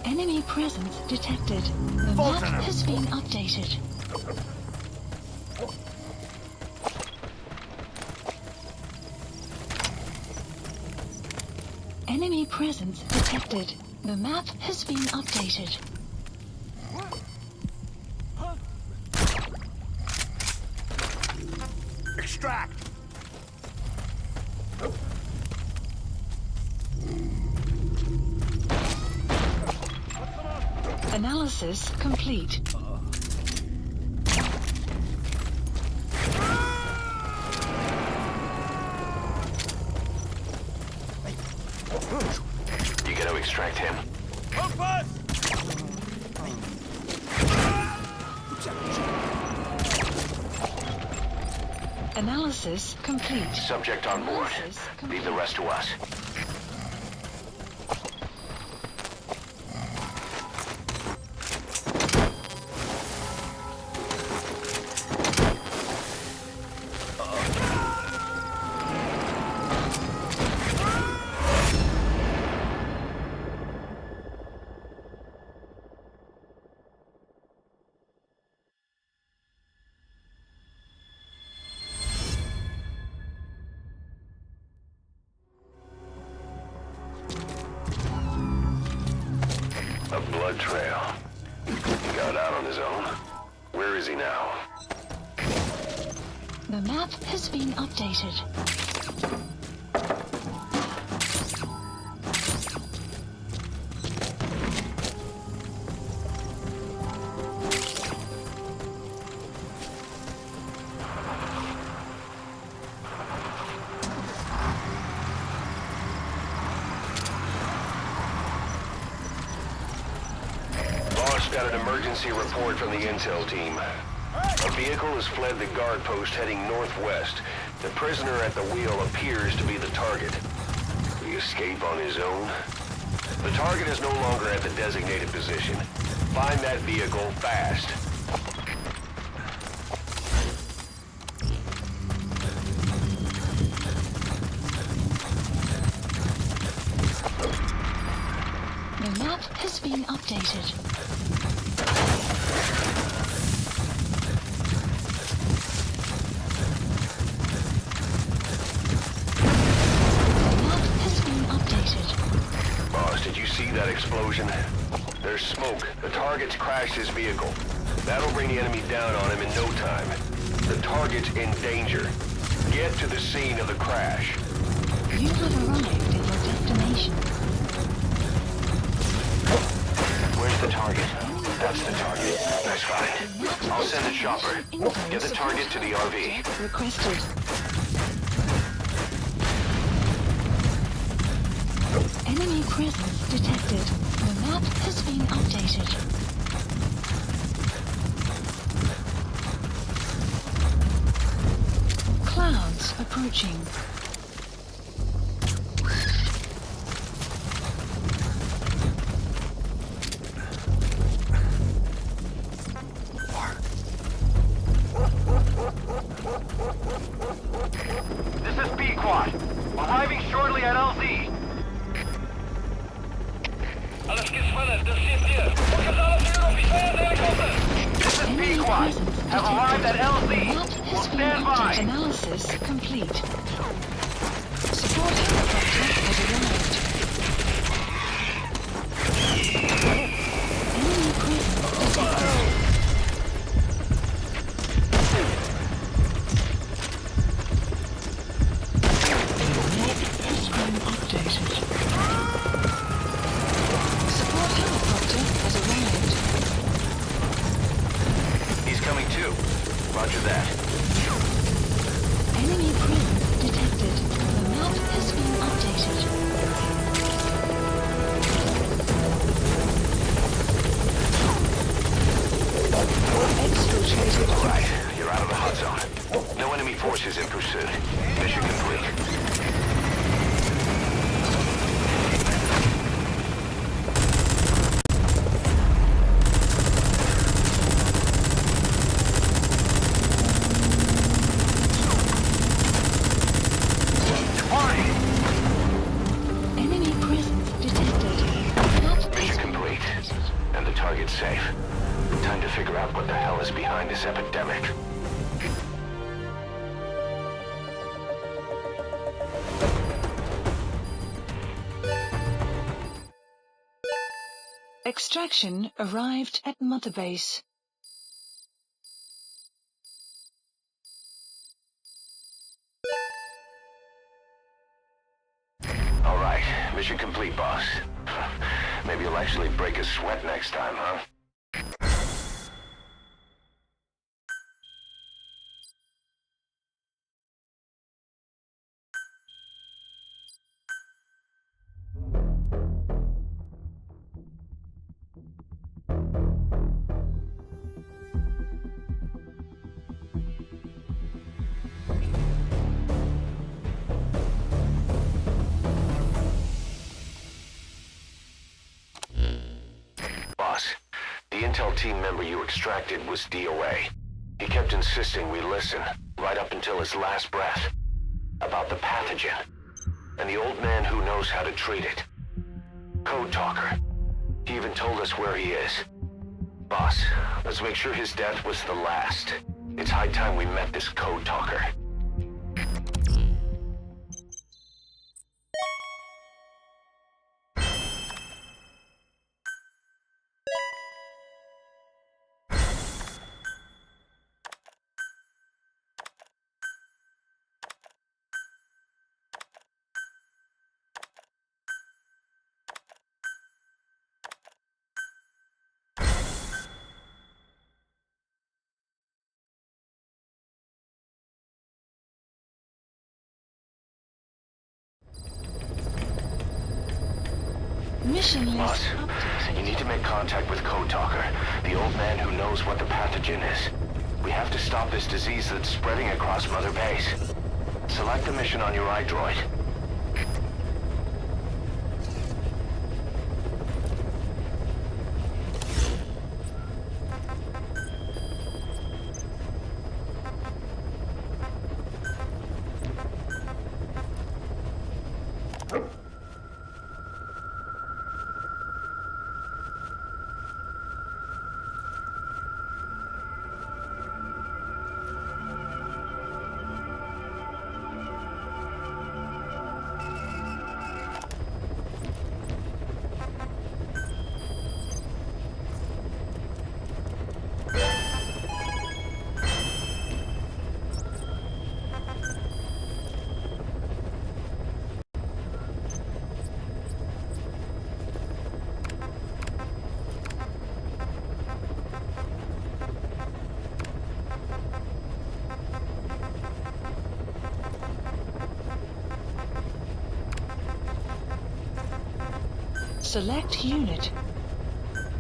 Enemy presence detected. The map has been updated. Enemy presence detected. The map has been updated. Extract! Analysis complete. You gotta extract him. Analysis complete. Subject on board. Leave the rest to us. busy now. The map has been updated. Got an emergency report from the intel team. A vehicle has fled the guard post heading northwest. The prisoner at the wheel appears to be the target. Will he escape on his own? The target is no longer at the designated position. Find that vehicle fast. The map has been updated. Did you see that explosion? There's smoke. The target's crashed his vehicle. That'll bring the enemy down on him in no time. The target's in danger. Get to the scene of the crash. You have arrived at your destination. Where's the target? That's the target. Nice find. I'll send a chopper. Get the target to the RV. Requested. Enemy presence detected. The map has been updated. Clouds approaching. This is B-Quad. Arriving shortly at LZ. This is B-Quad. Have arrived at LZ. Will stand by. Analysis complete. Support helicopter has arrived. Enemy presence detected. Roger that. Enemy presence detected. The map has been updated. Exfiltrated. All right, you're out of the hot zone. No enemy forces in pursuit. Mission complete. Safe. Time to figure out what the hell is behind this epidemic. Extraction arrived at Mother Base. All right, mission complete, boss. Maybe you'll actually break a sweat next time, huh? The intel team member you extracted was DOA. He kept insisting we listen, right up until his last breath, about the pathogen, and the old man who knows how to treat it. Code Talker. He even told us where he is. Boss, let's make sure his death was the last. It's high time we met this Code Talker. Mission Boss, list updated. you need to make contact with Code Talker, the old man who knows what the pathogen is. We have to stop this disease that's spreading across Mother Base. Select a mission on your iDroid. Select unit.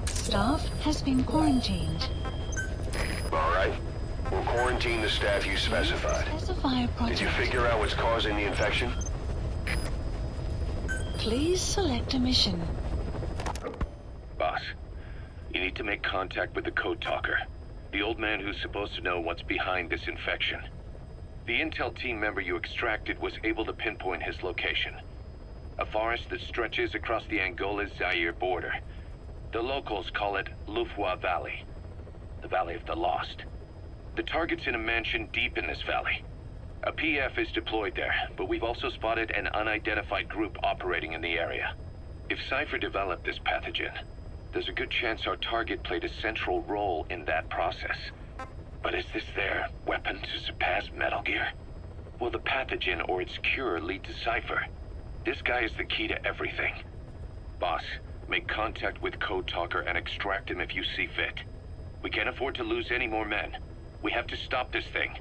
Staff has been quarantined. All right. We'll quarantine the staff you specified. Specify a project. Did you figure out what's causing the infection? Please select a mission. Boss, you need to make contact with the Code Talker, the old man who's supposed to know what's behind this infection. The intel team member you extracted was able to pinpoint his location. A forest that stretches across the Angola-Zaire border. The locals call it Lufwa Valley, the Valley of the Lost. The target's in a mansion deep in this valley. A PF is deployed there, but we've also spotted an unidentified group operating in the area. If Cypher developed this pathogen, there's a good chance our target played a central role in that process. But is this their weapon to surpass Metal Gear? Will the pathogen or its cure lead to Cypher? This guy is the key to everything. Boss, make contact with Code Talker and extract him if you see fit. We can't afford to lose any more men. We have to stop this thing.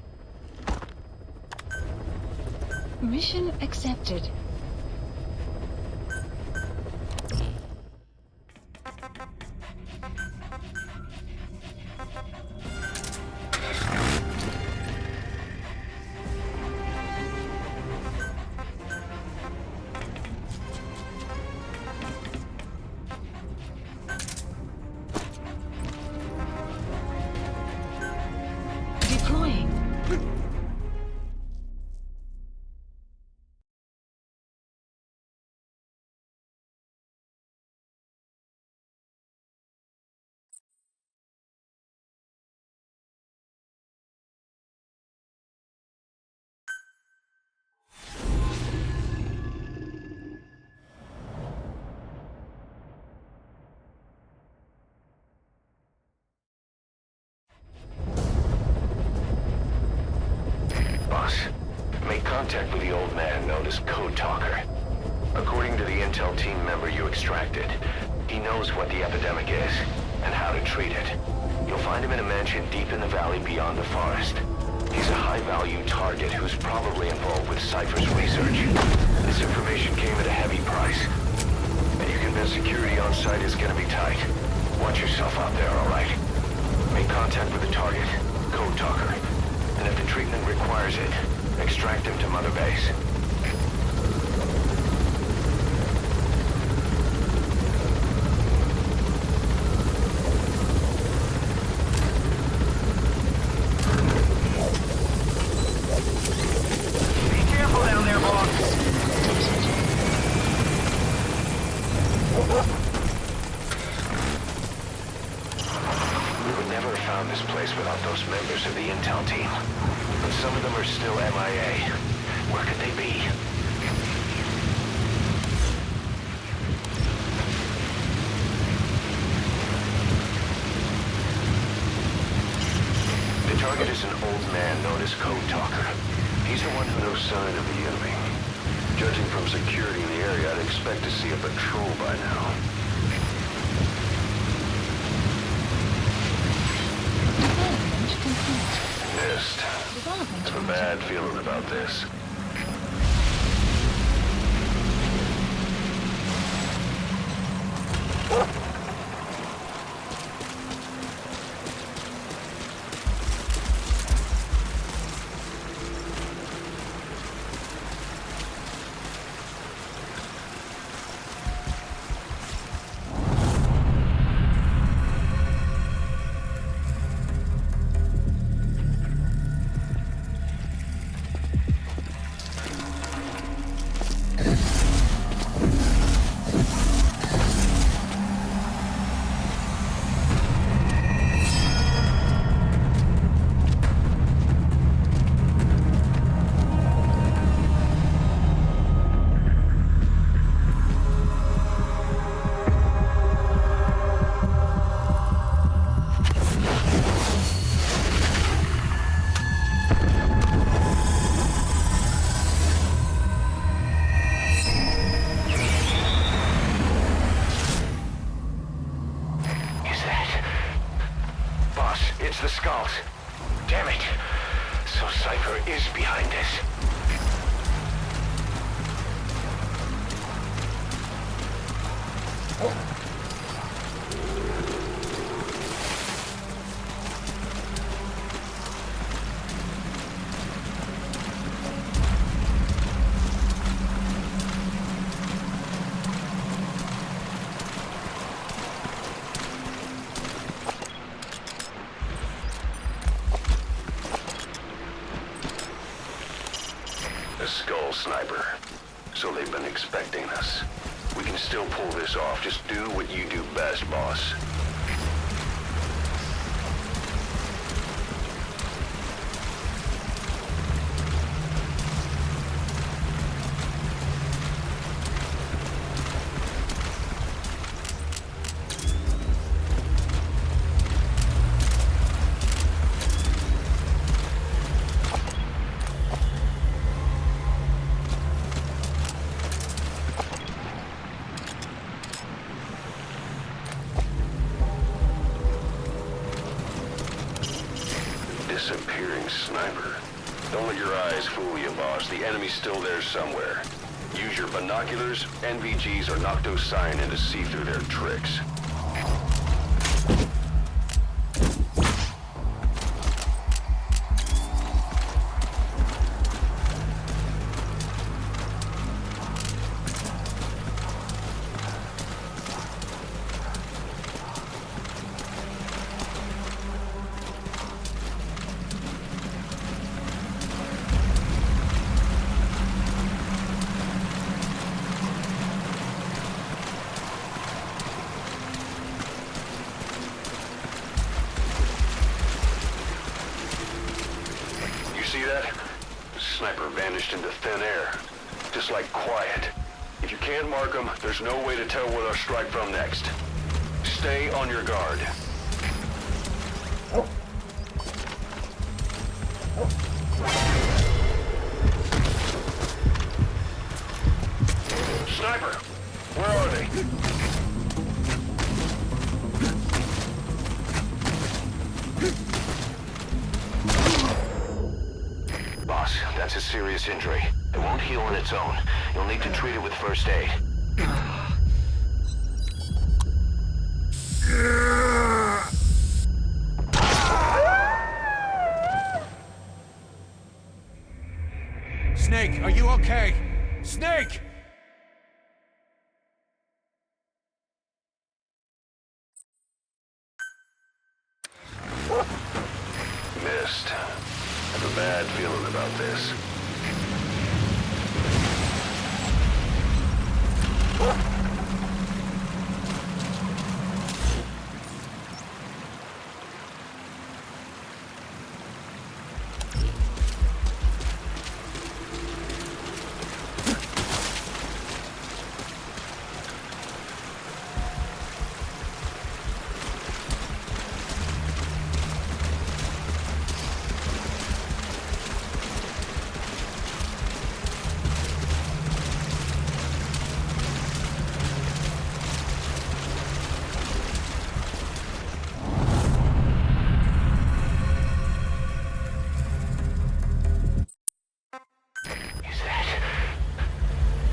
Mission accepted. Deploying. Boss, make contact with the old man known as Code Talker. According to the intel team member you extracted, he knows what the epidemic is and how to treat it. You'll find him in a mansion deep in the valley beyond the forest. He's a high-value target who's probably involved with Cypher's research. This information came at a heavy price. And you can bet security on site is gonna be tight. Watch yourself out there, all right? Make contact with the target, Code Talker. And if the treatment requires it, extract him to Mother Base. Be careful down there, boss. We would never have found this place without those members of the intel team. But some of them are still MIA. Where could they be? The target is an old man known as Code Talker. He's the one who knows sign of the enemy. Judging from security in the area, I'd expect to see a patrol by now. Development complete. Missed. Development I have a bad feeling about this. it's the Skulls. Damn it. So Cypher is behind this. A Skull sniper. So they've been expecting us. We can still pull this off. Just do what you do best, boss. Disappearing sniper. Don't let your eyes fool you, boss. The enemy's still there somewhere. Use your binoculars, NVGs, or Nocto-Cyanin to see through their tricks. See that? The sniper vanished into thin air. Just like quiet. If you can't mark them, there's no way to tell where they'll strike from next. Stay on your guard. Sniper! Where are they? Boss, that's a serious injury. It won't heal on its own. You'll need to treat it with first aid. Snake, are you okay? Snake! Missed. I have a bad feeling about this.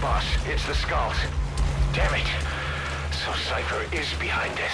Boss, it's the Skulls. Damn it. So Cypher is behind this.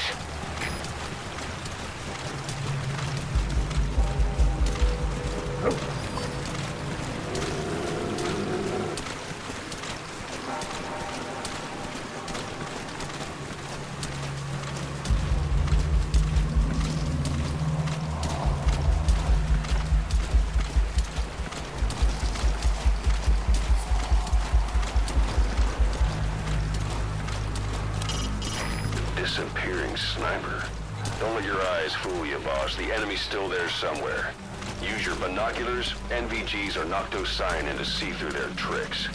Disappearing sniper. Don't let your eyes fool you, boss. The enemy's still there somewhere. Use your binoculars, NVGs, or Nocto-Cyanin to see through their tricks.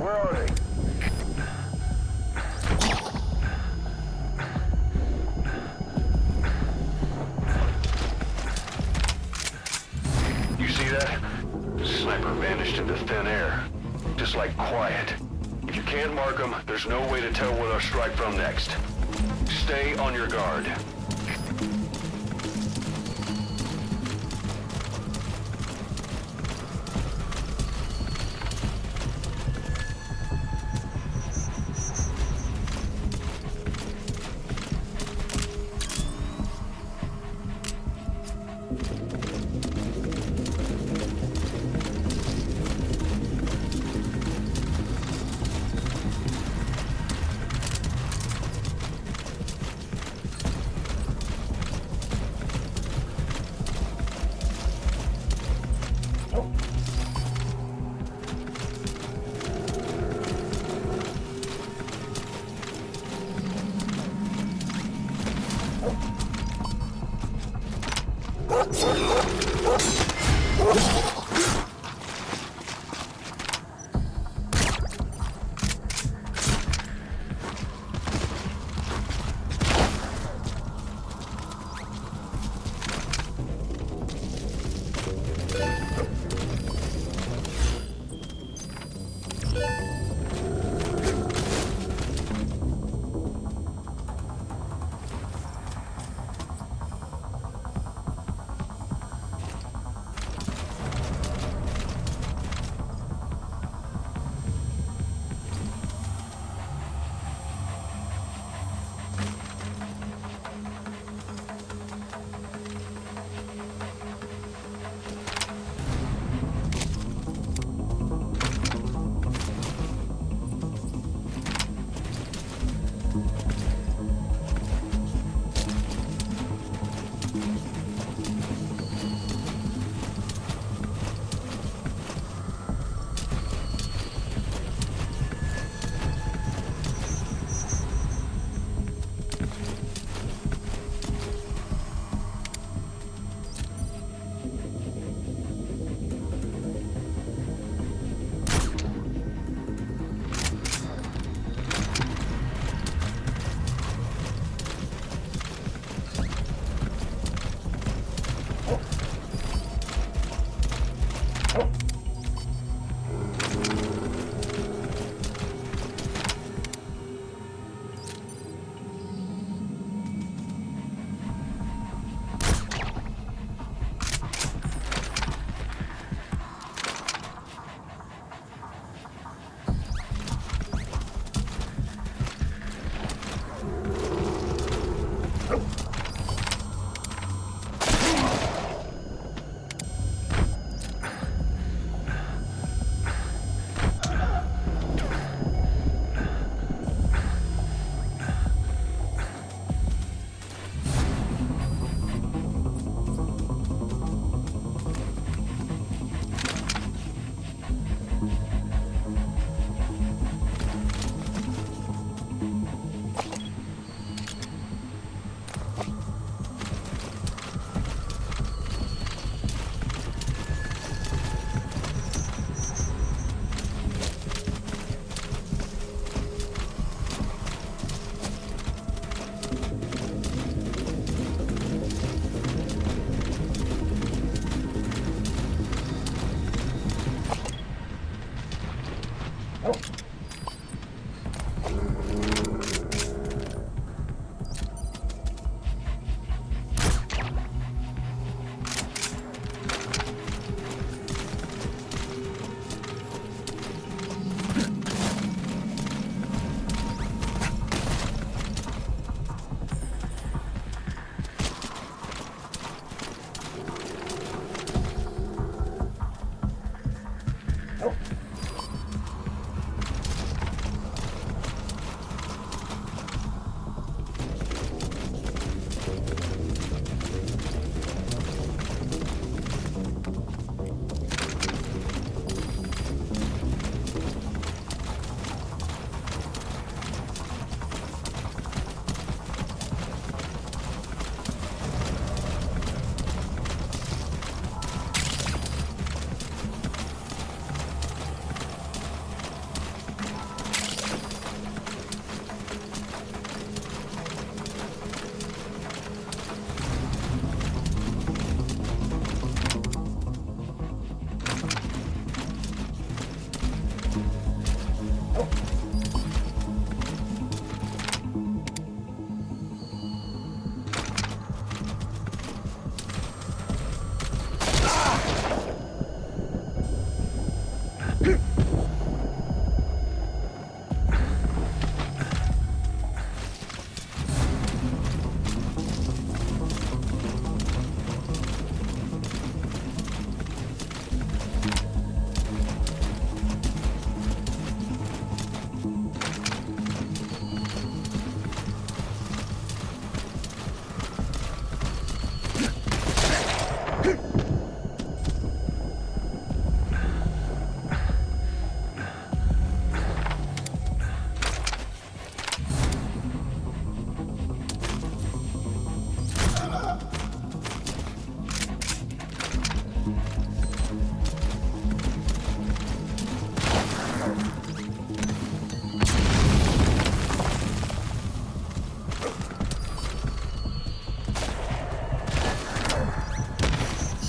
Where are they? You see that? Sniper vanished into thin air. Just like quiet. If you can't mark them, there's no way to tell where they'll strike from next. Stay on your guard.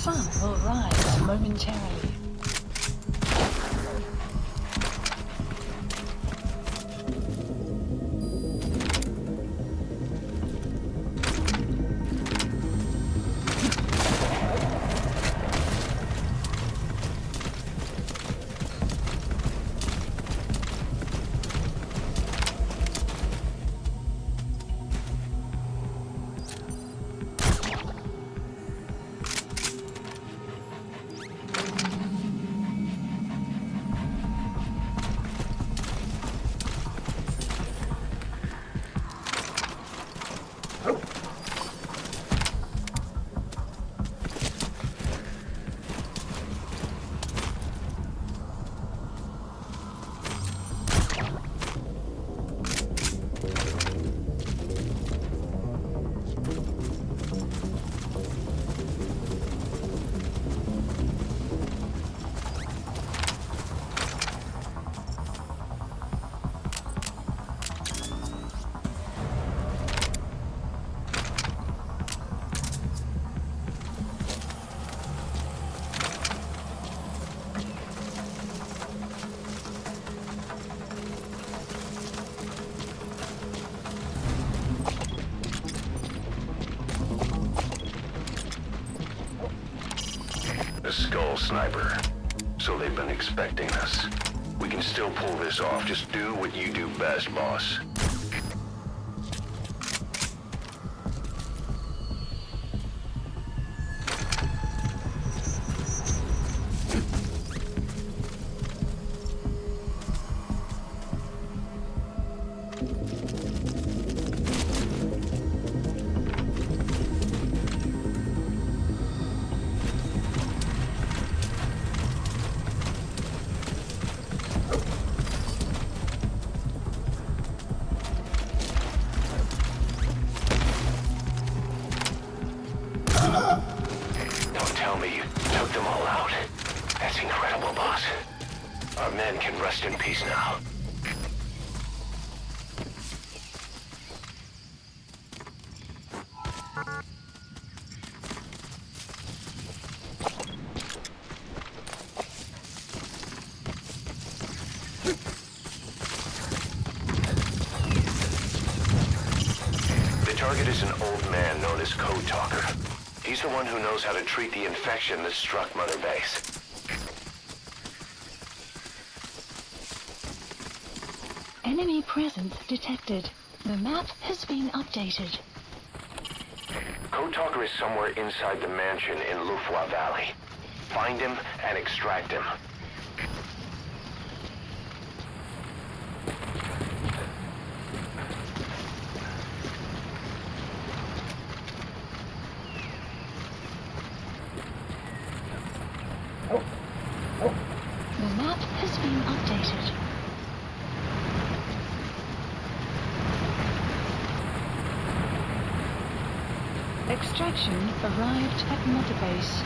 Sun will rise momentarily. A skull sniper. So they've been expecting us. We can still pull this off. Just do what you do best, boss. Don't tell me you took them all out. That's incredible, boss. Our men can rest in peace now. The target is an old man known as Code Talker. He's the one who knows how to treat the infection that struck Mother Base. Enemy presence detected. The map has been updated. Code Talker is somewhere inside the mansion in Lufwa Valley. Find him and extract him. The map has been updated. Extraction arrived at Mother Base.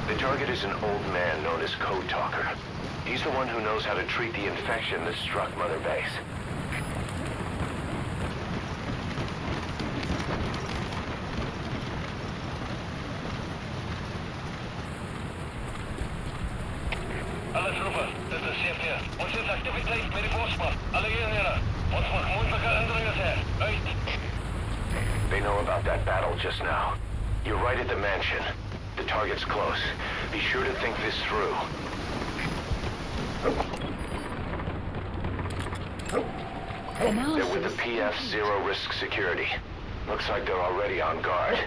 The target is There's an old man known as Code Talker. He's the one who knows how to treat the infection that struck Mother Base. Alle troepen, dit is CP. Ons is activiteit met die voorspan. Alle eenhede. Ons mag moeilike indringers hê. Uit. They know about that battle just now. You're right at the mansion. The target's close. Be sure to think this through. They're with the PF Zero Risk Security. Looks like they're already on guard.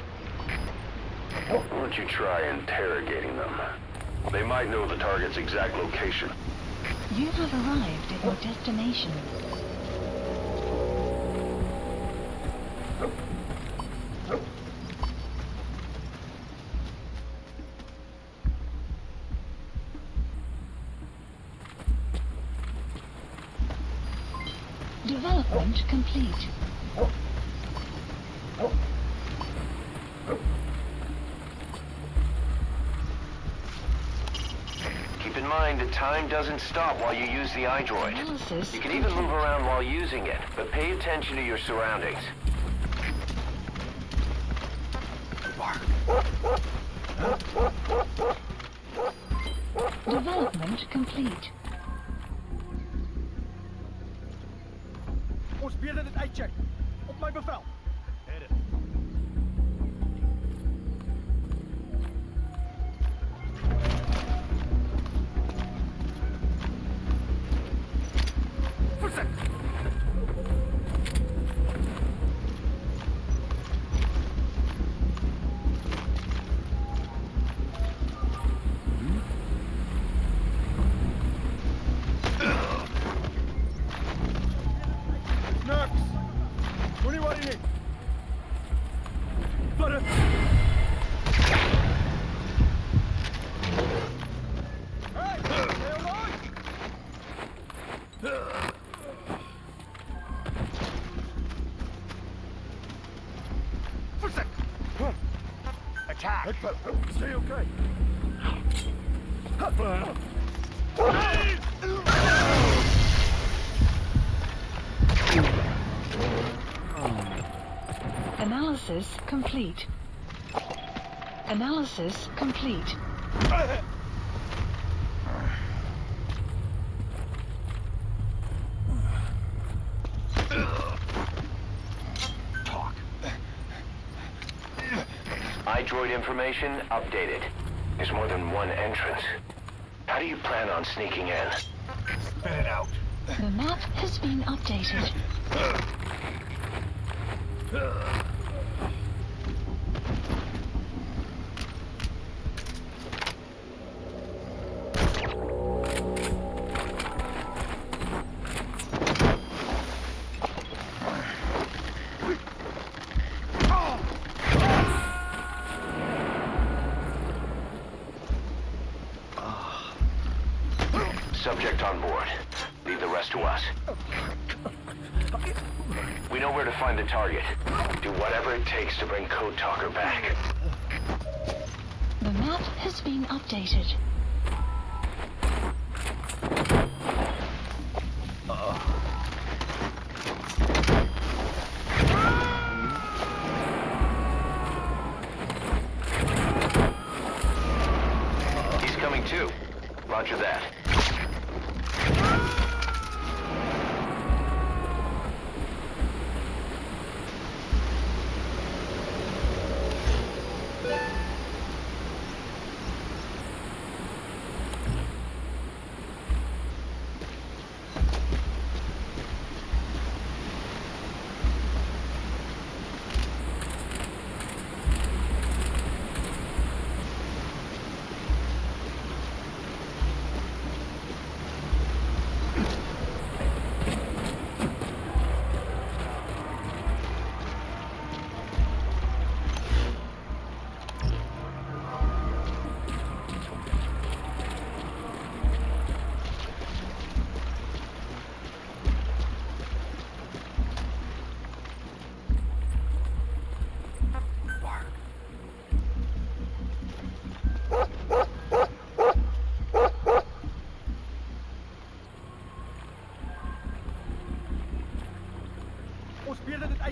Why don't you try interrogating them? They might know the target's exact location. You have arrived at your destination. Development complete. Keep in mind that time doesn't stop while you use the iDroid. You can even move around while using it, but pay attention to your surroundings. Development complete. Ons weet dit uitcheck. Op my bevel. Edit. Verset. Attack! Stay okay. Analysis complete. Analysis complete. iDroid information updated. There's more than one entrance. How do you plan on sneaking in? Spit it out. The map has been updated. Subject on board. Leave the rest to us. We know where to find the target. Do whatever it takes to bring Code Talker back. The map has been updated. He's coming too. Roger that.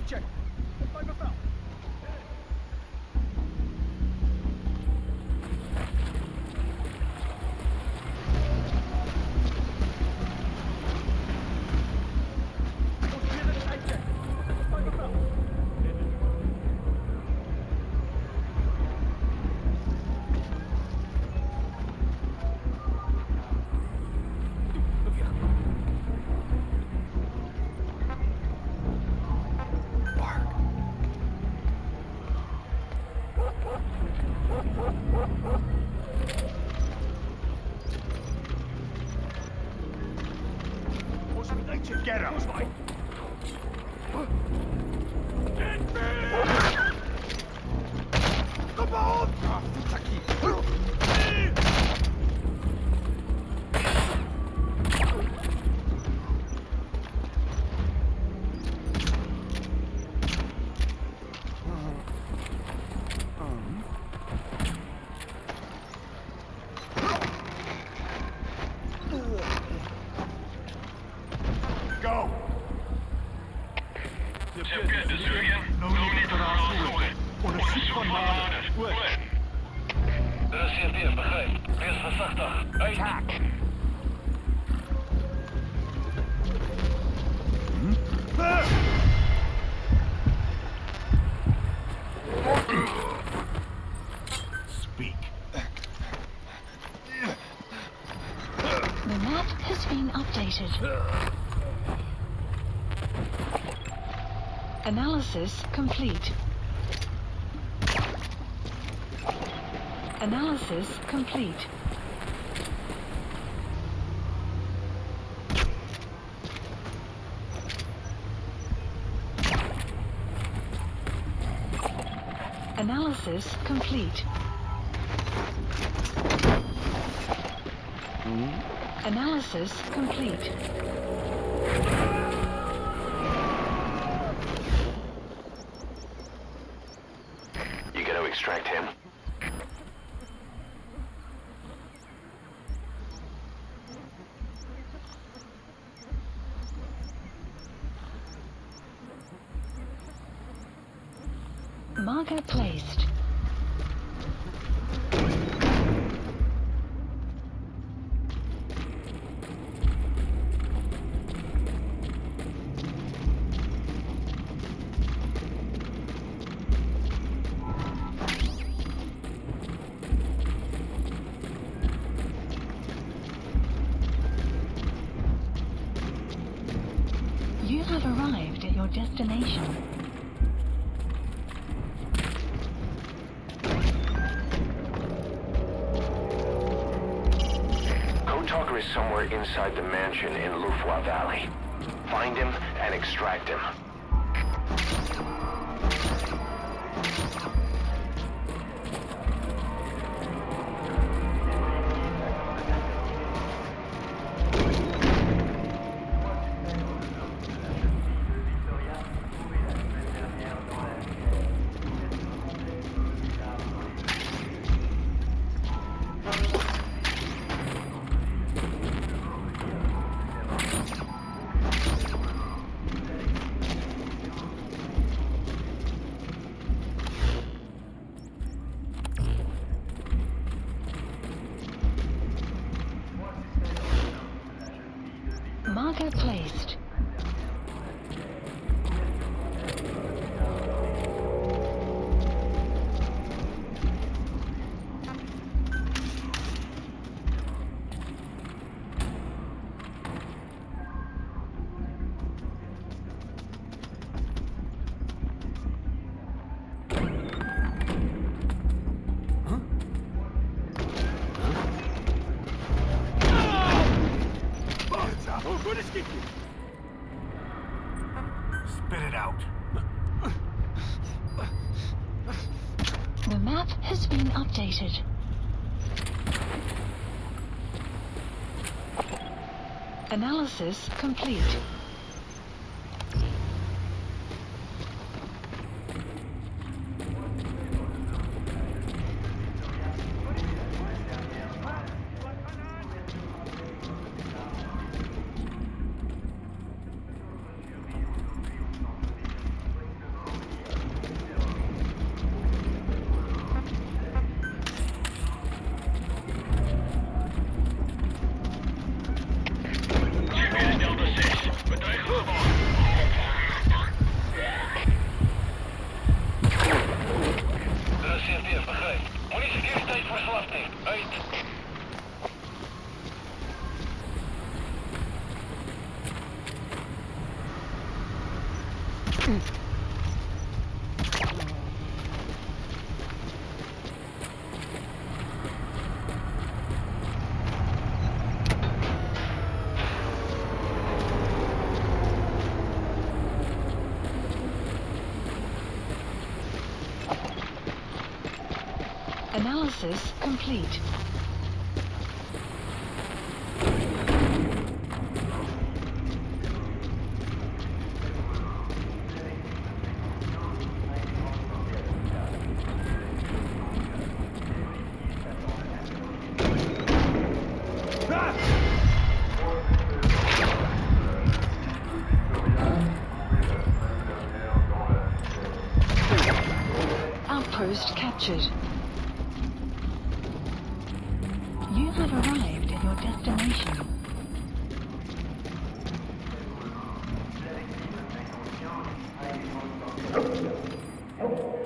check. Bij bevel. Get him! Come on! Go! Zeker, Syrien. Nog niet verhaal. Onderzoek van nader. Reserveer, begrijp. Wees voorzichtig. Attack! Speak. The map has been updated. Analysis complete. Analysis complete. Analysis complete. Analysis complete. You gotta extract him. Marker placed. You have arrived at your destination. Talker is somewhere inside the mansion in Lufwa Valley. Find him and extract him. Marker placed. Spit it out. The map has been updated. Analysis complete. Analysis complete. Outpost captured. You have arrived at your destination.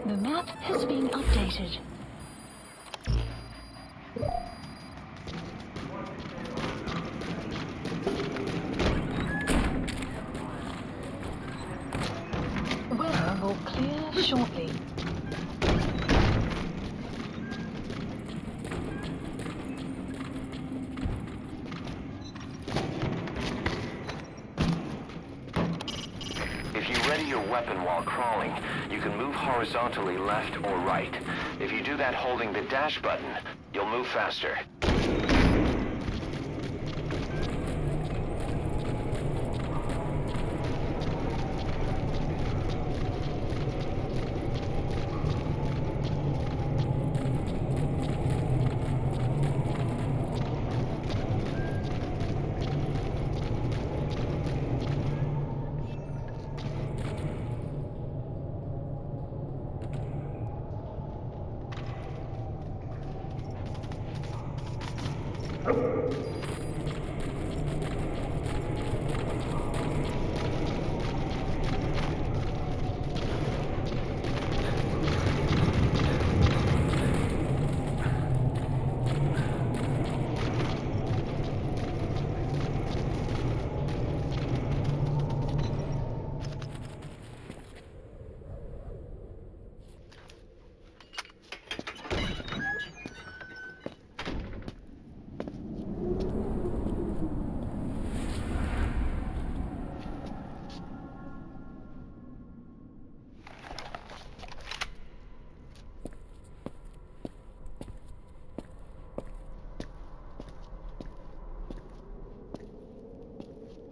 The map has been updated. Weather will clear shortly. If you ready your weapon while crawling, you can move horizontally left or right. If you do that holding the dash button, you'll move faster.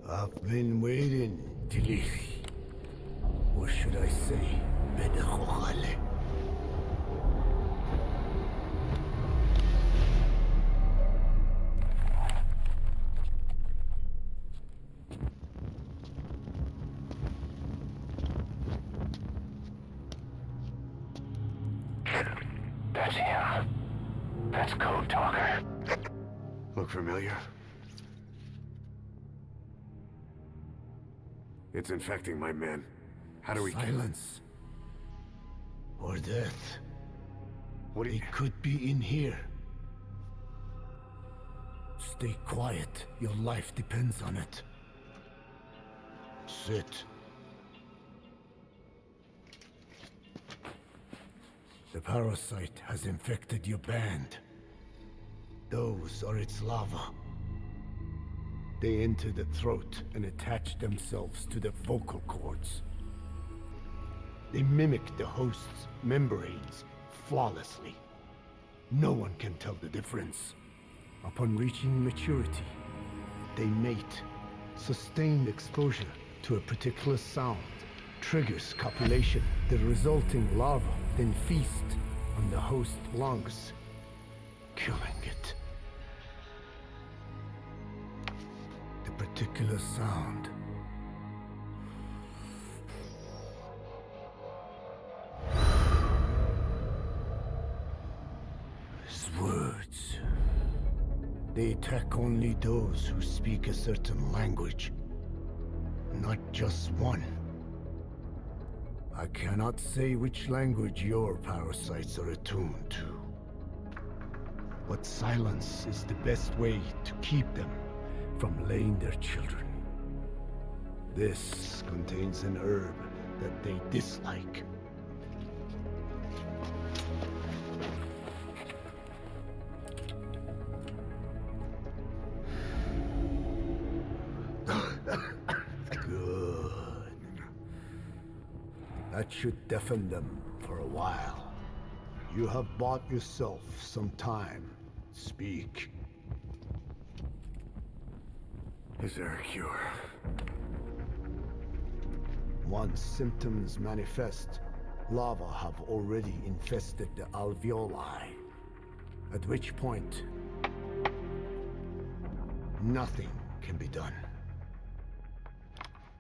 I've been waiting, Tilisi. Or should I say, Bedachokhale. That's him. That's Code Talker. Look familiar? It's infecting my men. How do we Silence. Or death. What do you... It could be in here. Stay quiet. Your life depends on it. Sit. The parasite has infected your band. Those are its larvae. They enter the throat and attach themselves to the vocal cords. They mimic the host's membranes flawlessly. No one can tell the difference. Upon reaching maturity, they mate. Sustained exposure to a particular sound triggers copulation. The resulting larva then feast on the host lungs, killing it. The particular sound is words. They attack only those who speak a certain language, not just one. I cannot say which language your parasites are attuned to. But silence is the best way to keep them from laying their children. This contains an herb that they dislike. Good. That should deafen them for a while. You have bought yourself some time. Speak. Is there a cure? Once symptoms manifest, lava have already infested the alveoli. At which point, nothing can be done.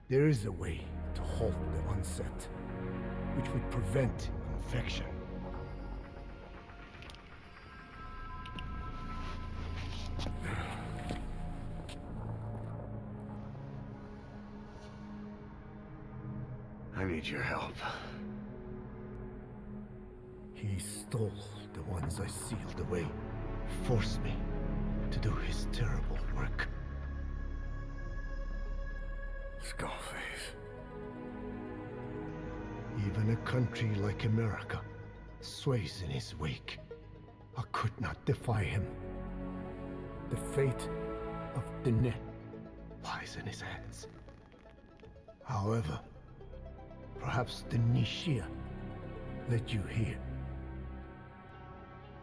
There is a way to halt the onset, which would prevent infection. I need your help. He stole the ones I sealed away, forced me to do his terrible work. Skullface. Even a country like America sways in his wake. I could not defy him. The fate of Diné lies in his hands. However, perhaps the Nishia led you here.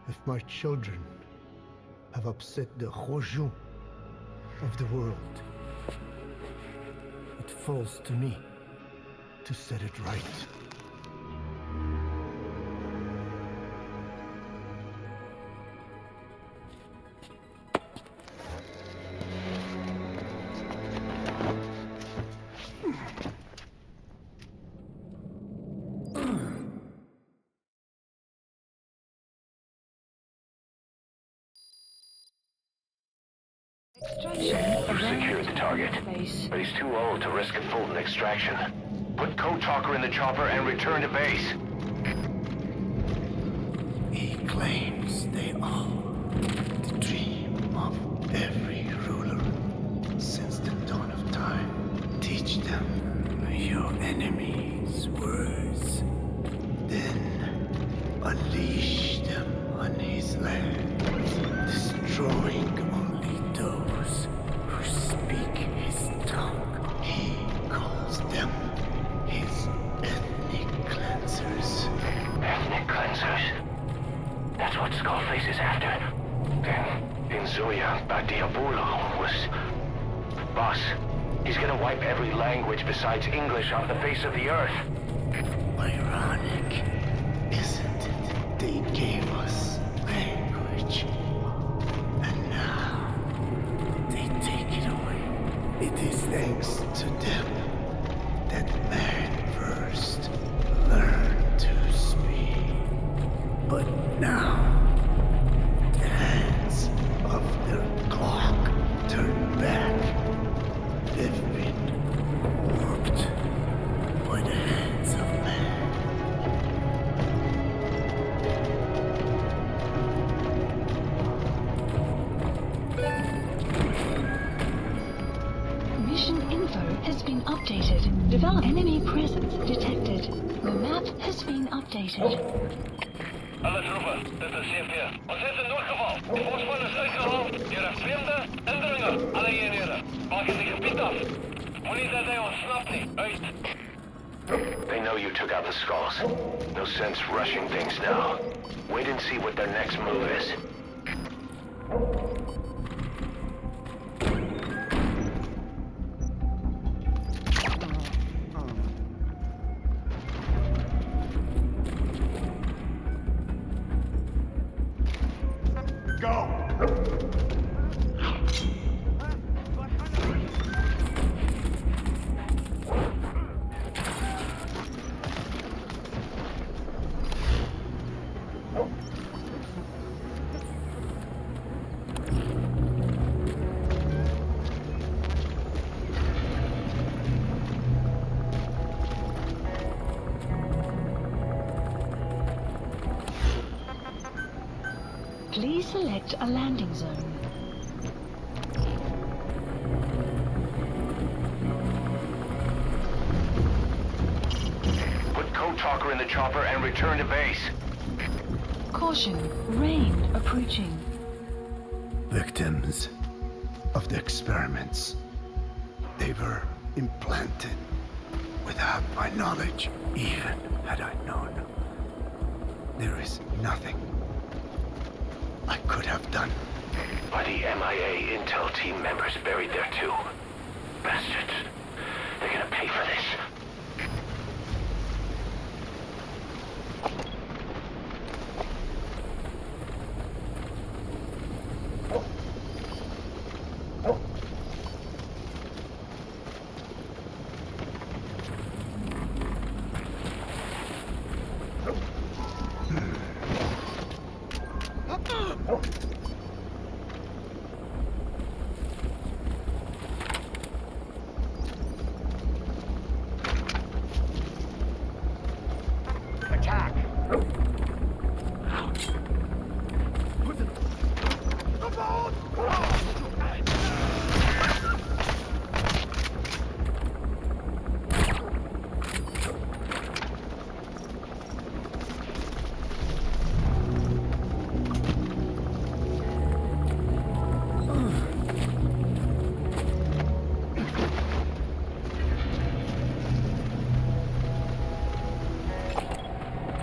If my children have upset the Rojun of the world, it falls to me to set it right. You've secured the target, but he's too old to risk a full extraction. Put Code Talker in the chopper and return to base. He claims they are the dream of every ruler since the dawn of time. Teach them your enemy's words, then unleash them on his land, destroying only those who speak his tongue. He calls them his ethnic cleansers. Ethnic cleansers? That's what Skullface is after. Then, Inzuya Badiabulu was... Boss, he's gonna wipe every language besides English off the face of the earth. Ironic, isn't it? They gave us language, and now they take it away. It is thanks to them that man first learned to speak. But now, the hands of their clock turn back. They've been warped by the hands of man. Mission info has been updated. Develop enemy presence detected. The map has been updated. Alle troepen, dit is CP. Ons heeft een noodgeval. De voorspan is uitgehaald door een vreemde indringer. Alle eenheden, maak het gebied af. Moet niet dat hij ontsnapt niet. Uit. They know you took out the skulls. No sense rushing things now. Wait and see what their next move is. Please select a landing zone. chopper and return to base. Caution, rain approaching. Victims of the experiments. They were implanted without my knowledge, even had I known. There is nothing I could have done. Are the MIA intel team members buried there too? Bastards. They're gonna pay for this. Attack!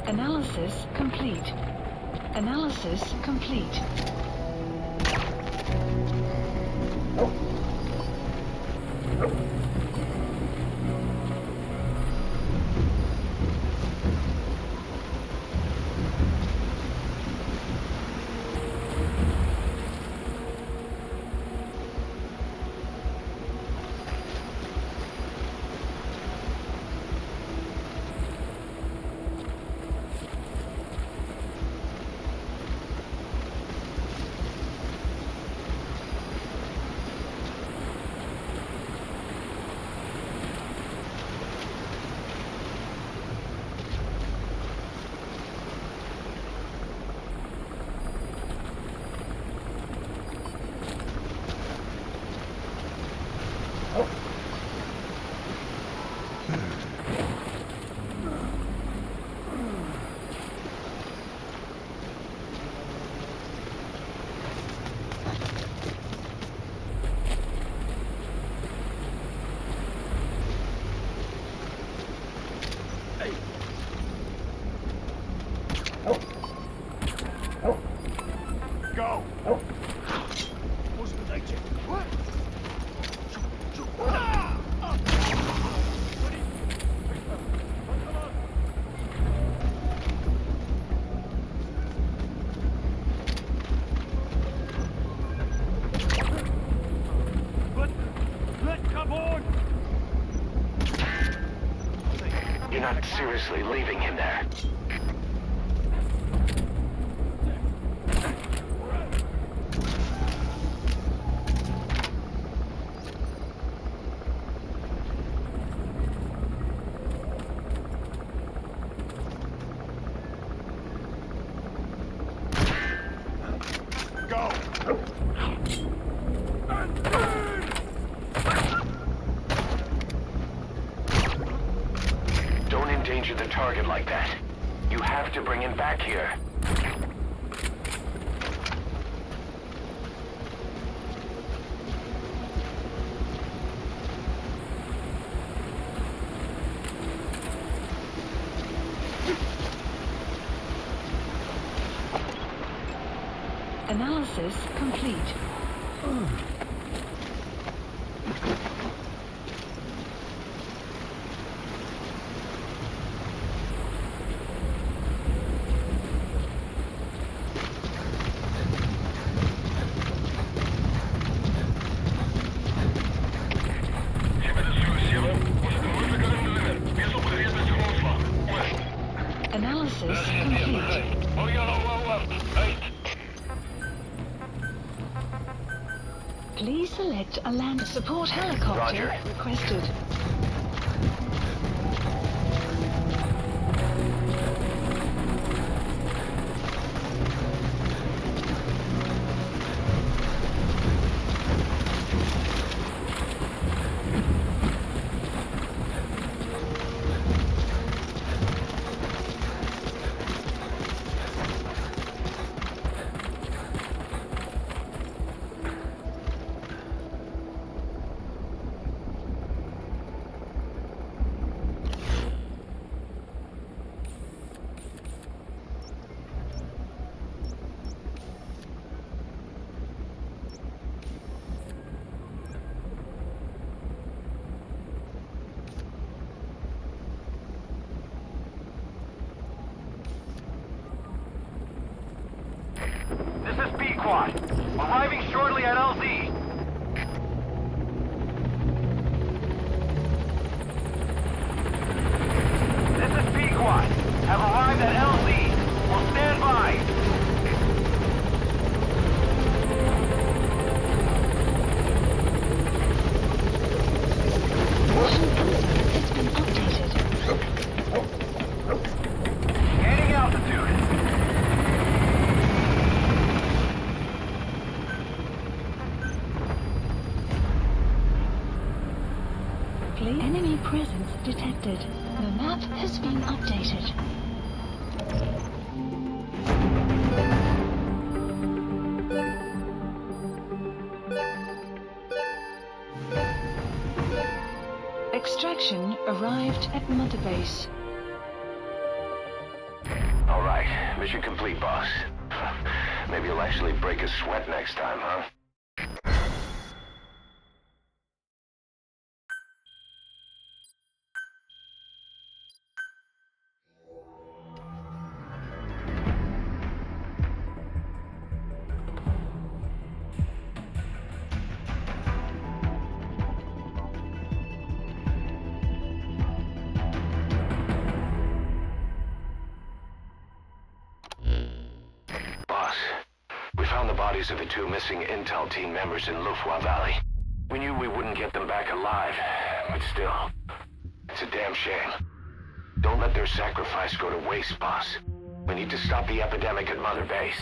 Analysis complete. Analysis complete. Go! What's the nature? What? Come on! You're not seriously leaving him there. Go! Don't endanger the target like that. You have to bring him back here. Analysis complete. Analysis complete. Please select a land support helicopter Roger. requested. Pequod. Arriving shortly at LZ. This is Pequod. Have arrived at LZ. Will stand by. It's been updated. Gaining altitude. Enemy presence detected. The map has been updated. Extraction arrived at Mother Base. All right, mission complete, boss. Maybe you'll actually break a sweat next time, huh? Boss, we found the bodies of the two missing Intel team members in Lufwa Valley. We knew we wouldn't get them back alive, but still, it's a damn shame. Don't let their sacrifice go to waste, boss. We need to stop the epidemic at Mother Base.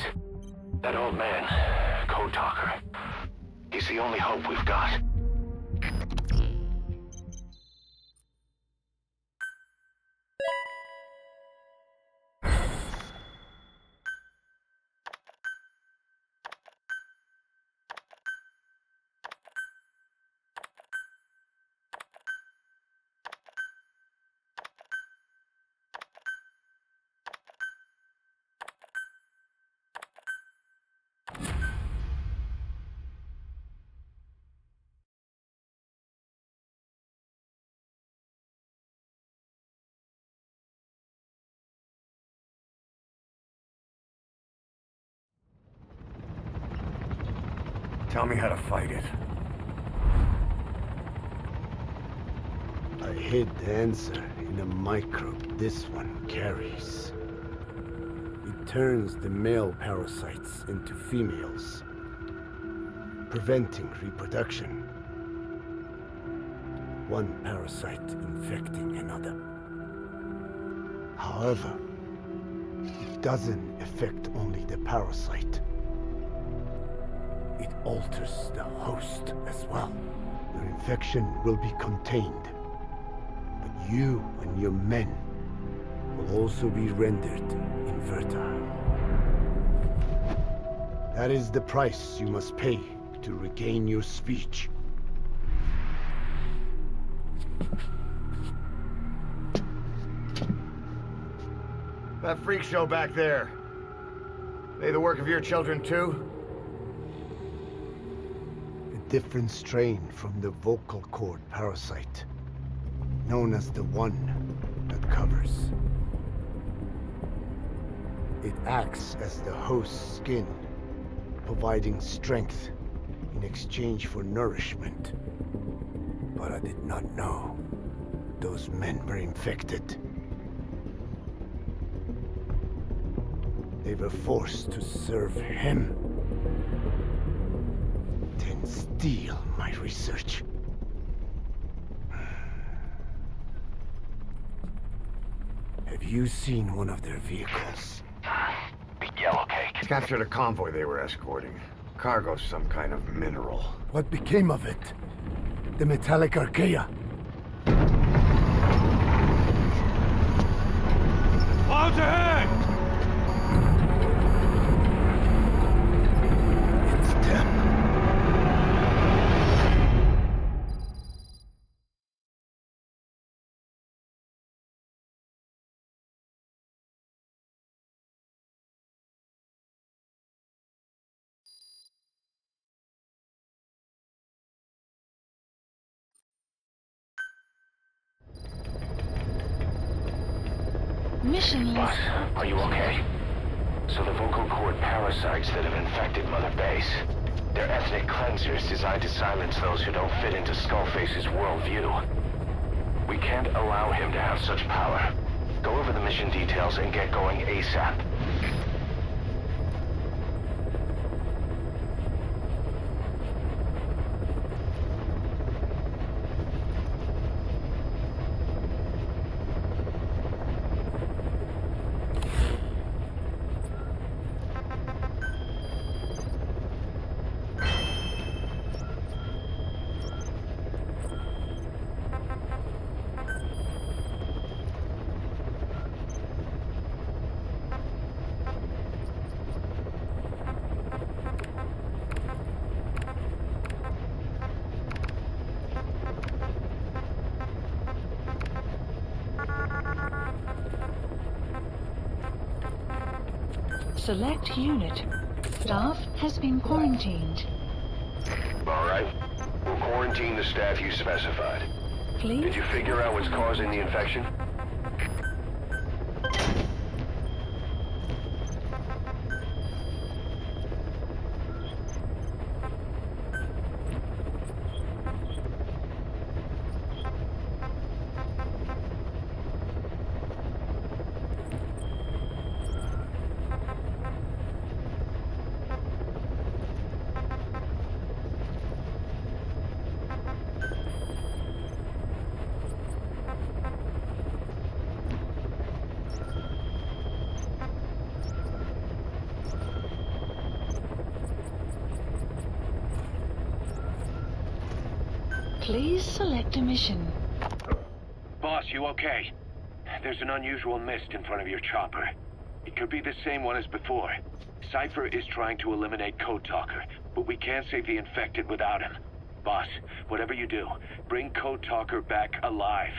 That old man, Code Talker, he's the only hope we've got. Tell me how to fight it. I hid the answer in a microbe this one carries. It turns the male parasites into females, preventing reproduction. One parasite infecting another. However, it doesn't affect only the parasite. It alters the host as well. Your infection will be contained, but you and your men will also be rendered infertile. That is the price you must pay to regain your speech. That freak show back there, they the work of your children too? A different strain from the vocal cord parasite, known as the one that covers. It acts as the host's skin, providing strength in exchange for nourishment. But I did not know those men were infected. They were forced to serve him, then steal my research. Have you seen one of their vehicles? Big yellow cake. Captured a convoy they were escorting. Cargo's some kind of mineral. What became of it? The metallic archaea? Clouds ahead! It's them. Mission Boss, are you okay? So the vocal cord parasites that have infected Mother Base. They're ethnic cleansers designed to silence those who don't fit into Skullface's worldview. We can't allow him to have such power. Go over the mission details and get going ASAP. Select unit. Staff has been quarantined. All right. We'll quarantine the staff you specified. Please. Did you figure out what's causing the infection? Please select a mission. Boss, you okay? There's an unusual mist in front of your chopper. It could be the same one as before. Cypher is trying to eliminate Code Talker, but we can't save the infected without him. Boss, whatever you do, bring Code Talker back alive.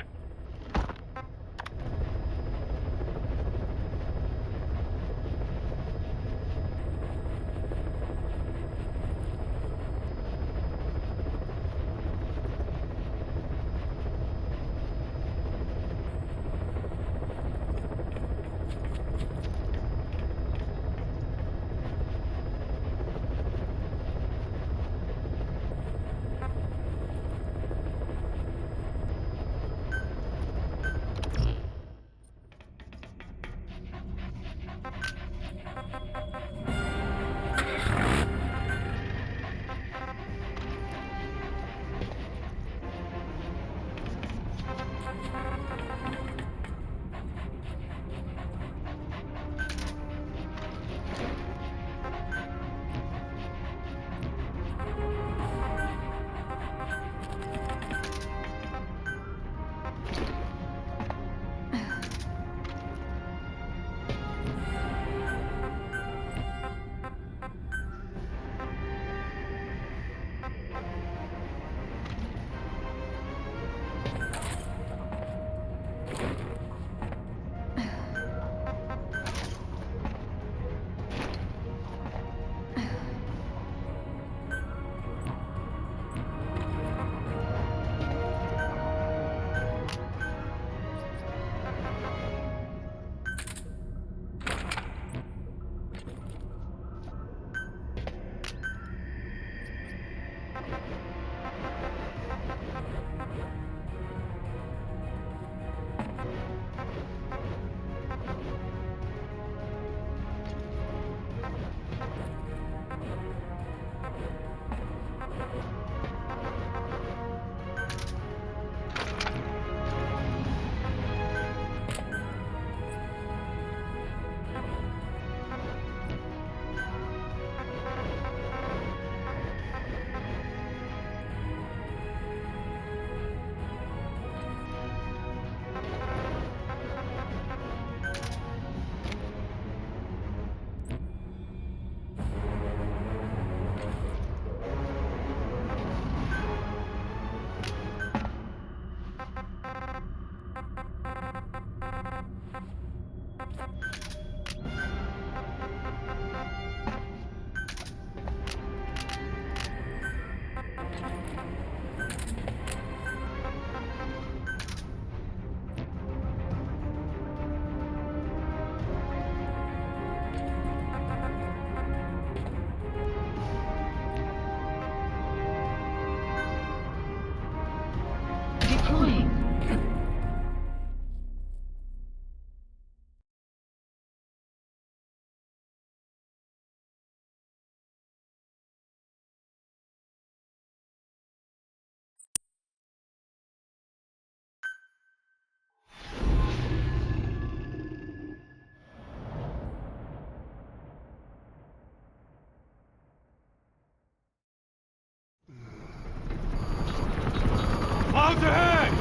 Clouds ahead!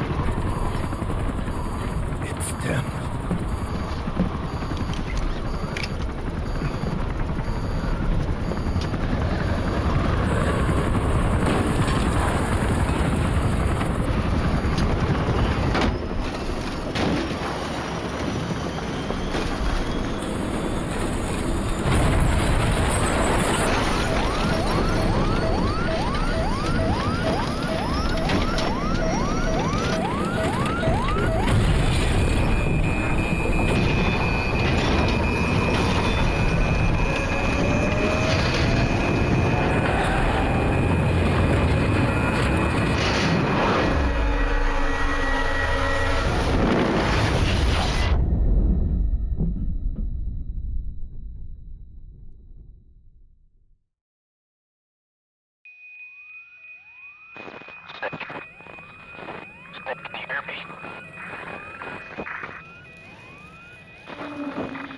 It's them.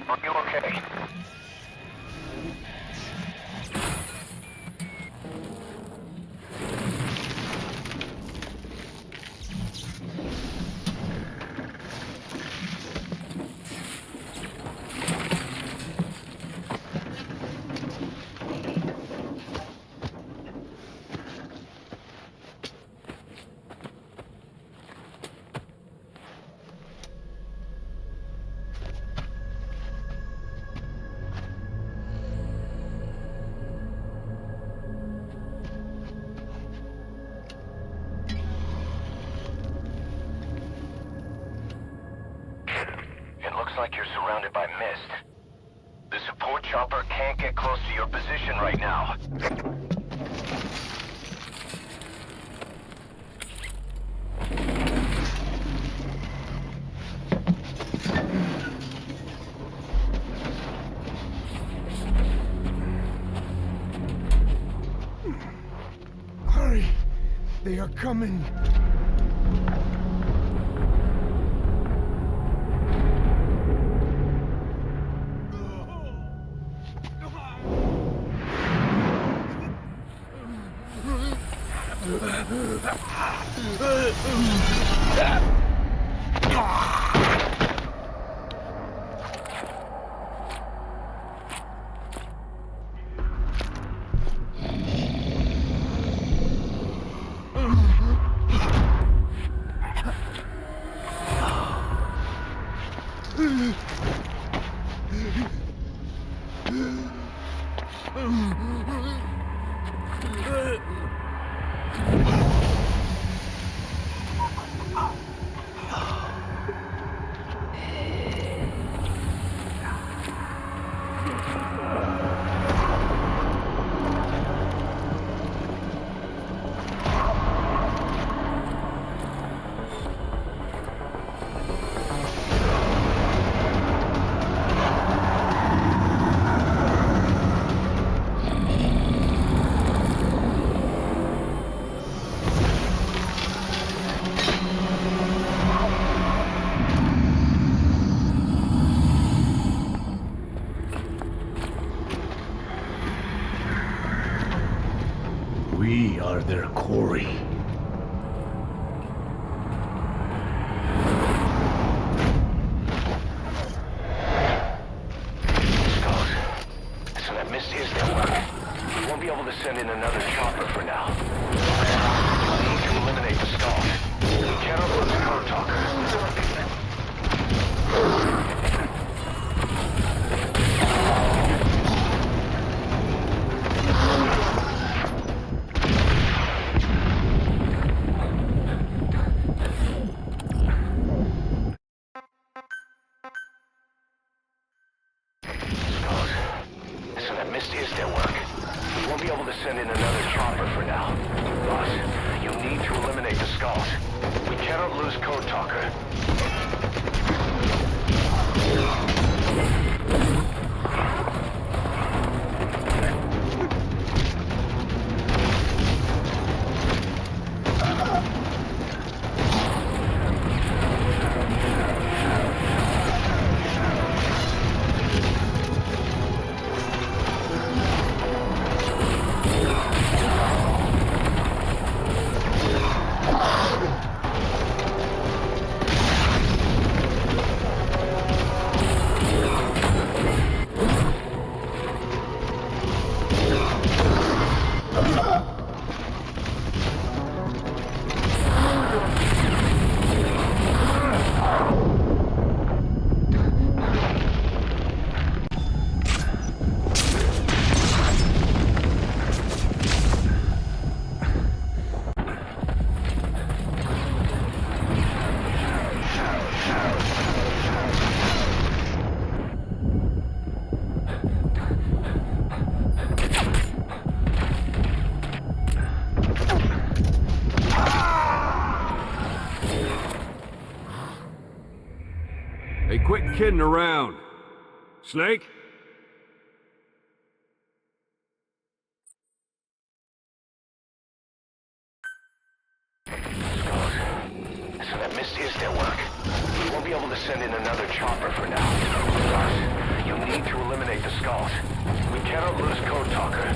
Are you okay? It looks like you're surrounded by mist. The support chopper can't get close to your position right now. Hurry! They are coming! We are their quarry. Skulls. So that mist is their work. We won't be able to send in another chopper for now. We need to eliminate the skulls. We cannot lose the code talker. So that mist is their work. We won't be able to send in another chopper for now. Boss, you need to eliminate the skulls. We cannot lose Code Talker. kidding around. Snake? So that mist is their work. We won't be able to send in another chopper for now. But you'll need to eliminate the skulls. We cannot lose Code Talker.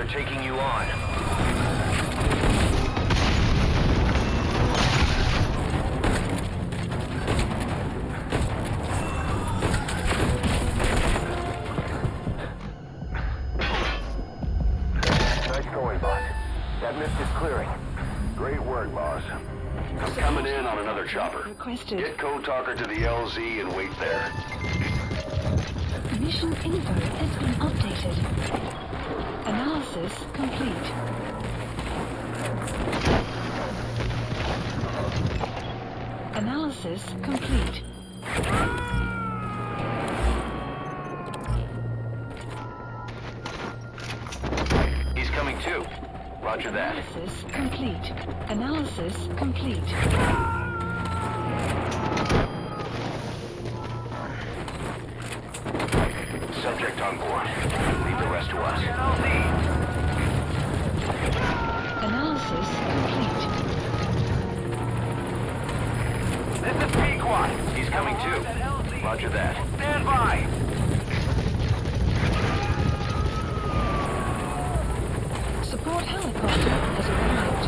Taking you on. Nice going, boss. That mist is clearing. Great work, boss. I'm coming in on another chopper. Requested. Get Code Talker to the LZ and wait there. Mission info has been updated. Analysis complete. Analysis complete. He's coming too. Roger that. Analysis complete. Analysis complete. Subject on board. Leave the rest to us. Analysis complete. This is Pequot. He's coming too. Roger that. Stand by. Support helicopter has arrived.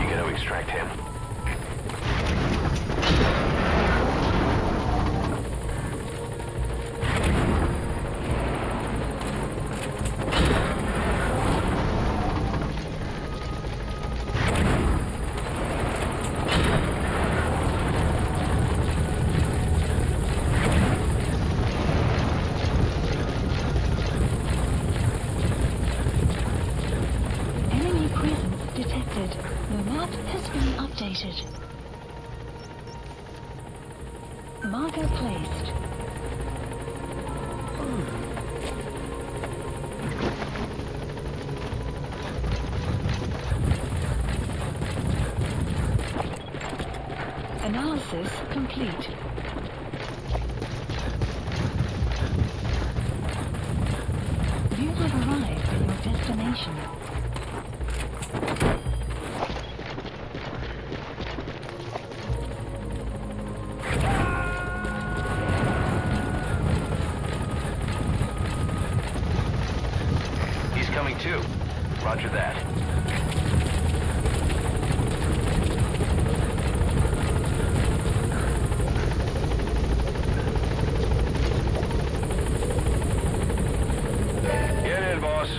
You got to extract him. Enemy presence detected. The map has been updated. Marker placed. Analysis complete. You have arrived at your destination. He's coming too. Roger that. Get in, boss.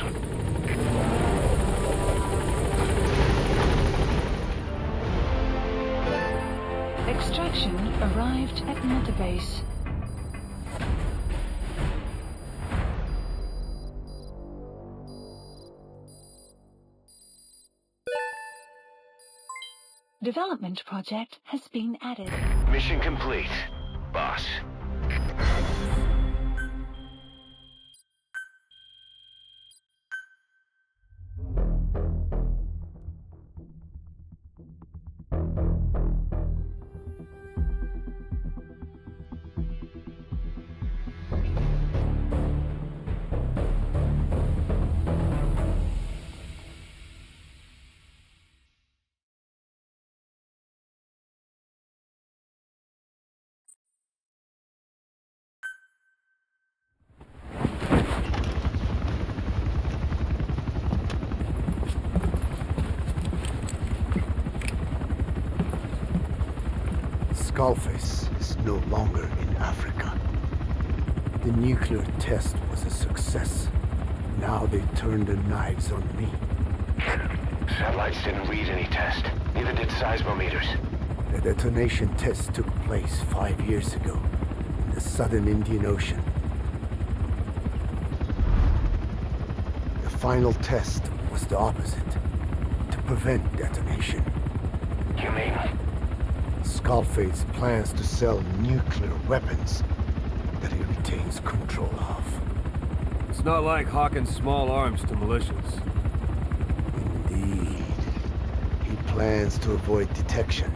Extraction arrived at Mother Base. Development project has been added. Mission complete, boss. Skullface is no longer in Africa. The nuclear test was a success. Now they turned their knives on me. Satellites didn't read any test. Neither did seismometers. The detonation test took place 5 years ago in the southern Indian Ocean. The final test was the opposite, to prevent detonation. You mean? Skullface plans to sell nuclear weapons that he retains control of. It's not like hawking small arms to militias. Indeed. He plans to avoid detection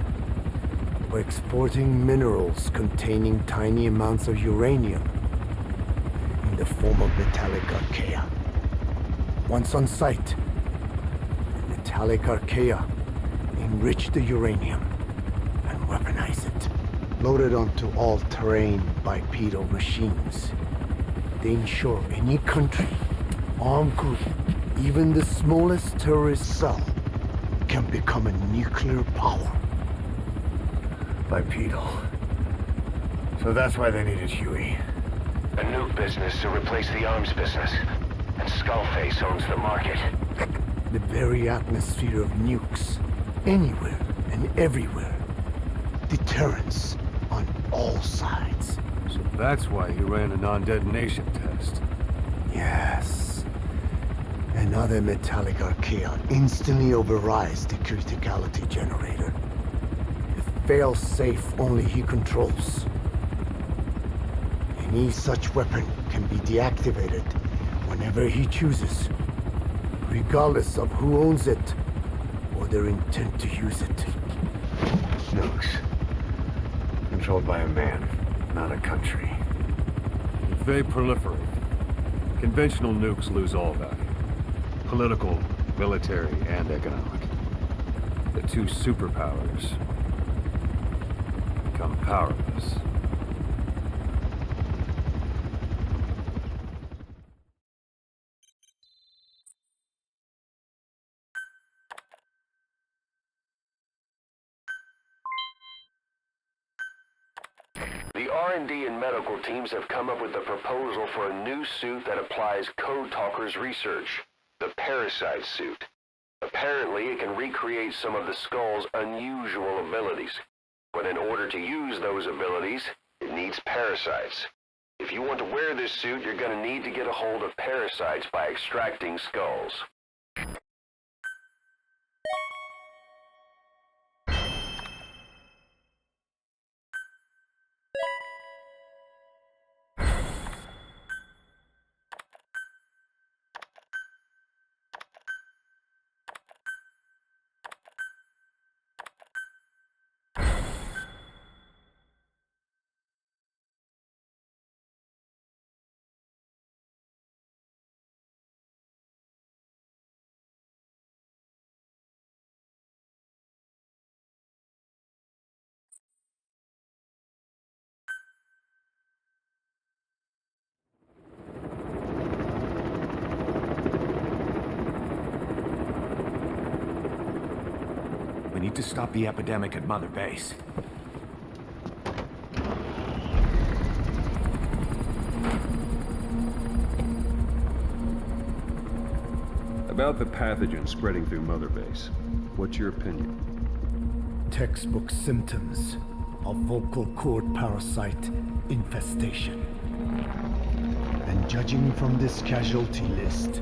by exporting minerals containing tiny amounts of uranium in the form of metallic archaea. Once on site, the metallic archaea enrich the uranium and weaponize it. Loaded onto all-terrain bipedal machines, they ensure any country, armed group, even the smallest terrorist cell, can become a nuclear power. Bipedal. So that's why they needed Huey. A nuke business to replace the arms business. And Skullface owns the market. The very atmosphere of nukes Anywhere and everywhere. Deterrence on all sides. So that's why you ran a non-detonation test. Yes. Another metallic archaea instantly overrides the criticality generator. A fail-safe only he controls. Any such weapon can be deactivated whenever he chooses, regardless of who owns it or their intent to use it. Nukes. Controlled by a man, not a country. If they proliferate, conventional nukes lose all value. Political, military, and economic. The two superpowers become powerless. The R&D and medical teams have come up with a proposal for a new suit that applies Code Talker's research, the Parasite suit. Apparently, it can recreate some of the Skull's unusual abilities. But in order to use those abilities, it needs parasites. If you want to wear this suit, you're going to need to get a hold of parasites by extracting skulls. We need to stop the epidemic at Mother Base. About the pathogen spreading through Mother Base, what's your opinion? Textbook symptoms of vocal cord parasite infestation. And judging from this casualty list,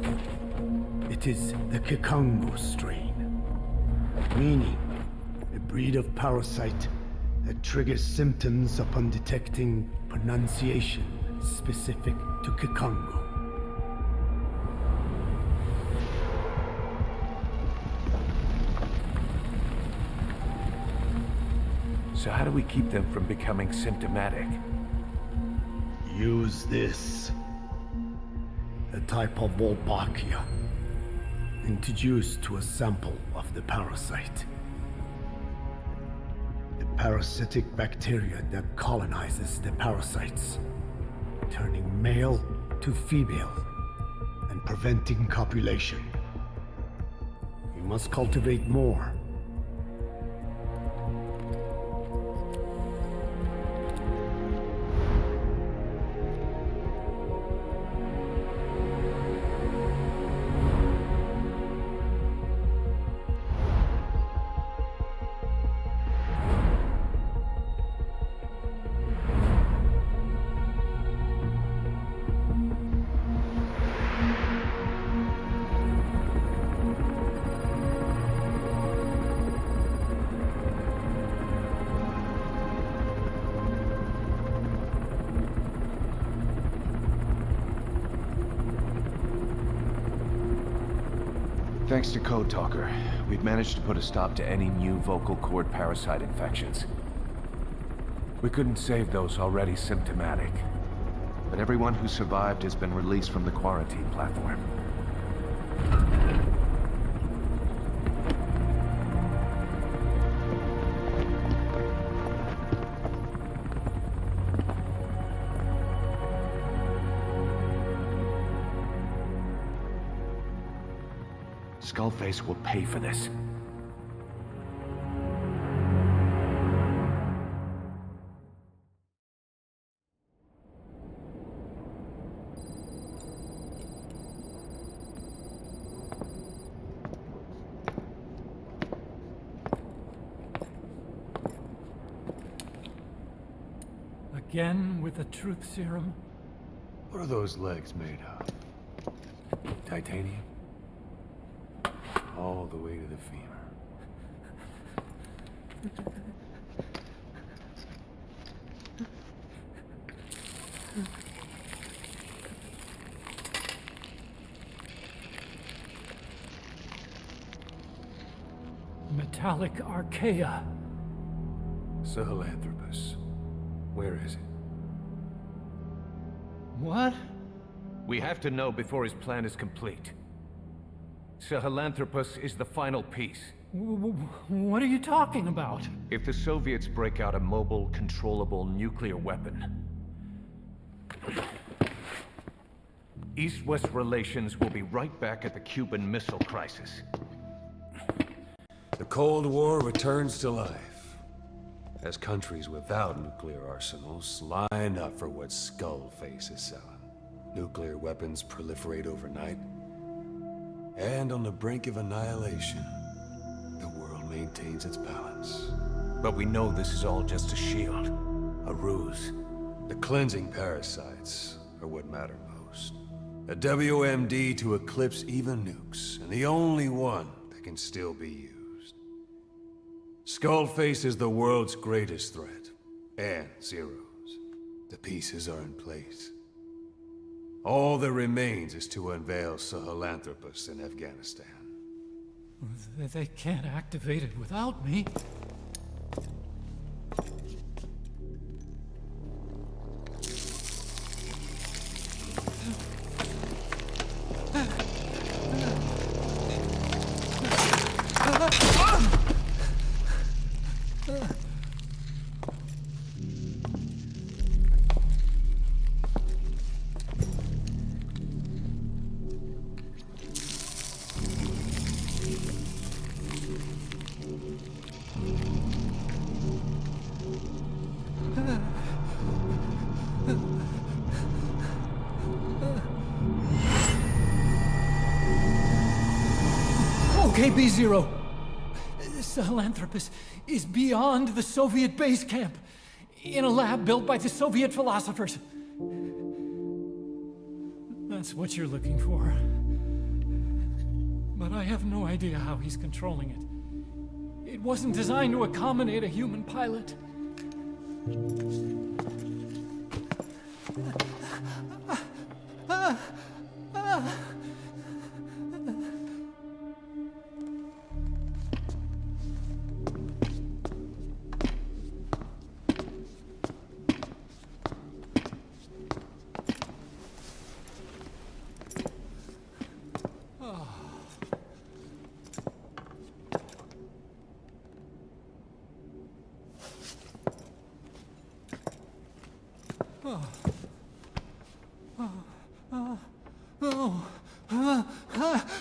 it is the Kikango strain, meaning a breed of parasite that triggers symptoms upon detecting pronunciation specific to Kikango. So how do we keep them from becoming symptomatic? Use this. A type of Wolbachia, introduced to a sample of the parasite. The parasitic bacteria that colonizes the parasites, turning male to female and preventing copulation. We must cultivate more. Thanks to Code Talker, we've managed to put a stop to any new vocal cord parasite infections. We couldn't save those already symptomatic, but everyone who survived has been released from the quarantine platform. Skullface will pay for this. again with the truth serum? What are those legs made of? Titanium? All the way to the femur. Metallic archaea. Sahelanthropus. Where is it? What? We have to know before his plan is complete. Sahelanthropus is the final piece. What are you talking about? If the Soviets break out a mobile, controllable nuclear weapon, East-West relations will be right back at the Cuban Missile Crisis. The Cold War returns to life, as countries without nuclear arsenals line up for what Skullface is selling. Nuclear weapons proliferate overnight, and on the brink of annihilation, the world maintains its balance. But we know this is all just a shield, a ruse. The cleansing parasites are what matter most. A WMD to eclipse even nukes, and the only one that can still be used. Skullface is the world's greatest threat, and Zero's. The pieces are in place. All that remains is to unveil Sahelanthropus in Afghanistan. They can't activate it without me. Okay, B-Zero. Sahelanthropus is beyond the Soviet base camp, in a lab built by the Soviet philosophers. That's what you're looking for. But I have no idea how he's controlling it. It wasn't designed to accommodate a human pilot.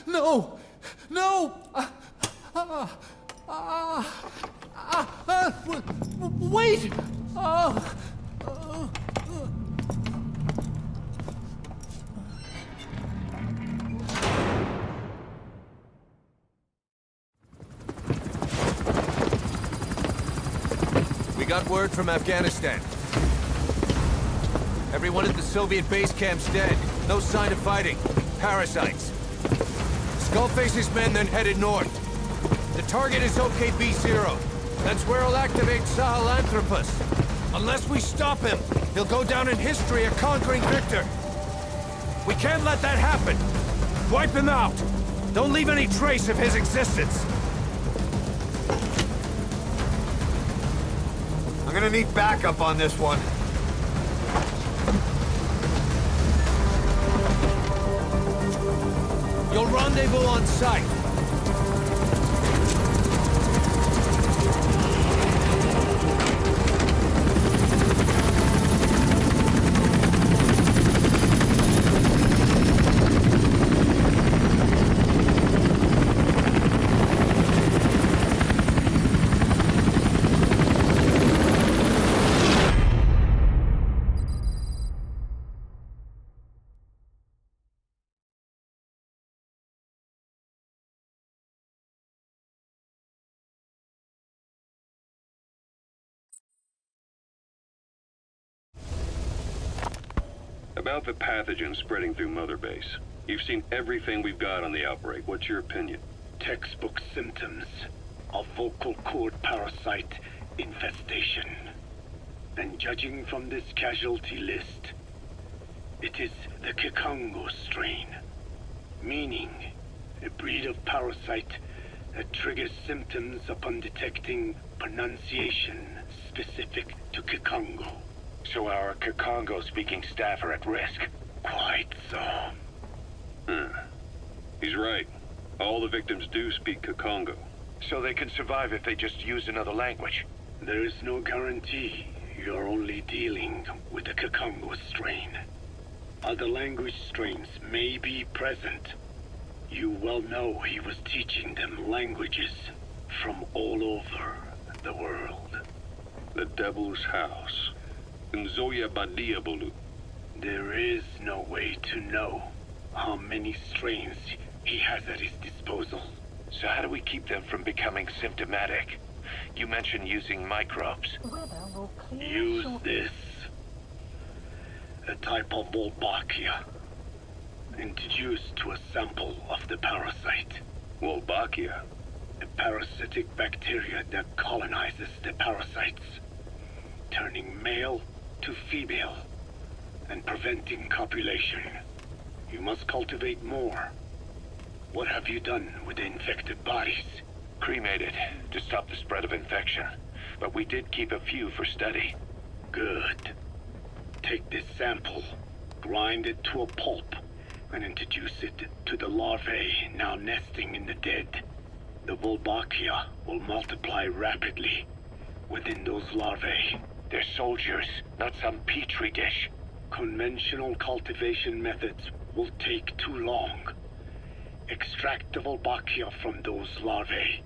No! No! Wait! We got word from Afghanistan. Everyone at the Soviet base camp's dead. No sign of fighting. Parasites. Skullface's men then headed north. The target is OKB-0. That's where he'll activate Sahelanthropus. Unless we stop him, he'll go down in history a conquering victor. We can't let that happen. Wipe him out. Don't leave any trace of his existence. I'm gonna need backup on this one. You'll rendezvous on site. About the pathogen spreading through Mother Base. You've seen everything we've got on the outbreak. What's your opinion? Textbook symptoms of vocal cord parasite infestation. And judging from this casualty list, it is the Kikongo strain, meaning a breed of parasite that triggers symptoms upon detecting pronunciation specific to Kikongo. So our Kikongo-speaking staff are at risk? Quite so. He's right. All the victims do speak Kikongo. So they can survive if they just use another language? There is no guarantee. You're only dealing with the Kikongo strain. Other language strains may be present. You well know he was teaching them languages from all over the world. The Devil's House. Nzoya Badia Bulu. There is no way to know how many strains he has at his disposal. So how do we keep them from becoming symptomatic? You mentioned using microbes. Use this. A type of Wolbachia. Introduced to a sample of the parasite. Wolbachia? A parasitic bacteria that colonizes the parasites, turning male to female and preventing copulation. You must cultivate more. What have you done with the infected bodies? Cremated to stop the spread of infection, but we did keep a few for study. Good. Take this sample, grind it to a pulp, and introduce it to the larvae now nesting in the dead. The Wolbachia will multiply rapidly within those larvae. They're soldiers, not some petri dish. Conventional cultivation methods will take too long. Extract the Wolbachia from those larvae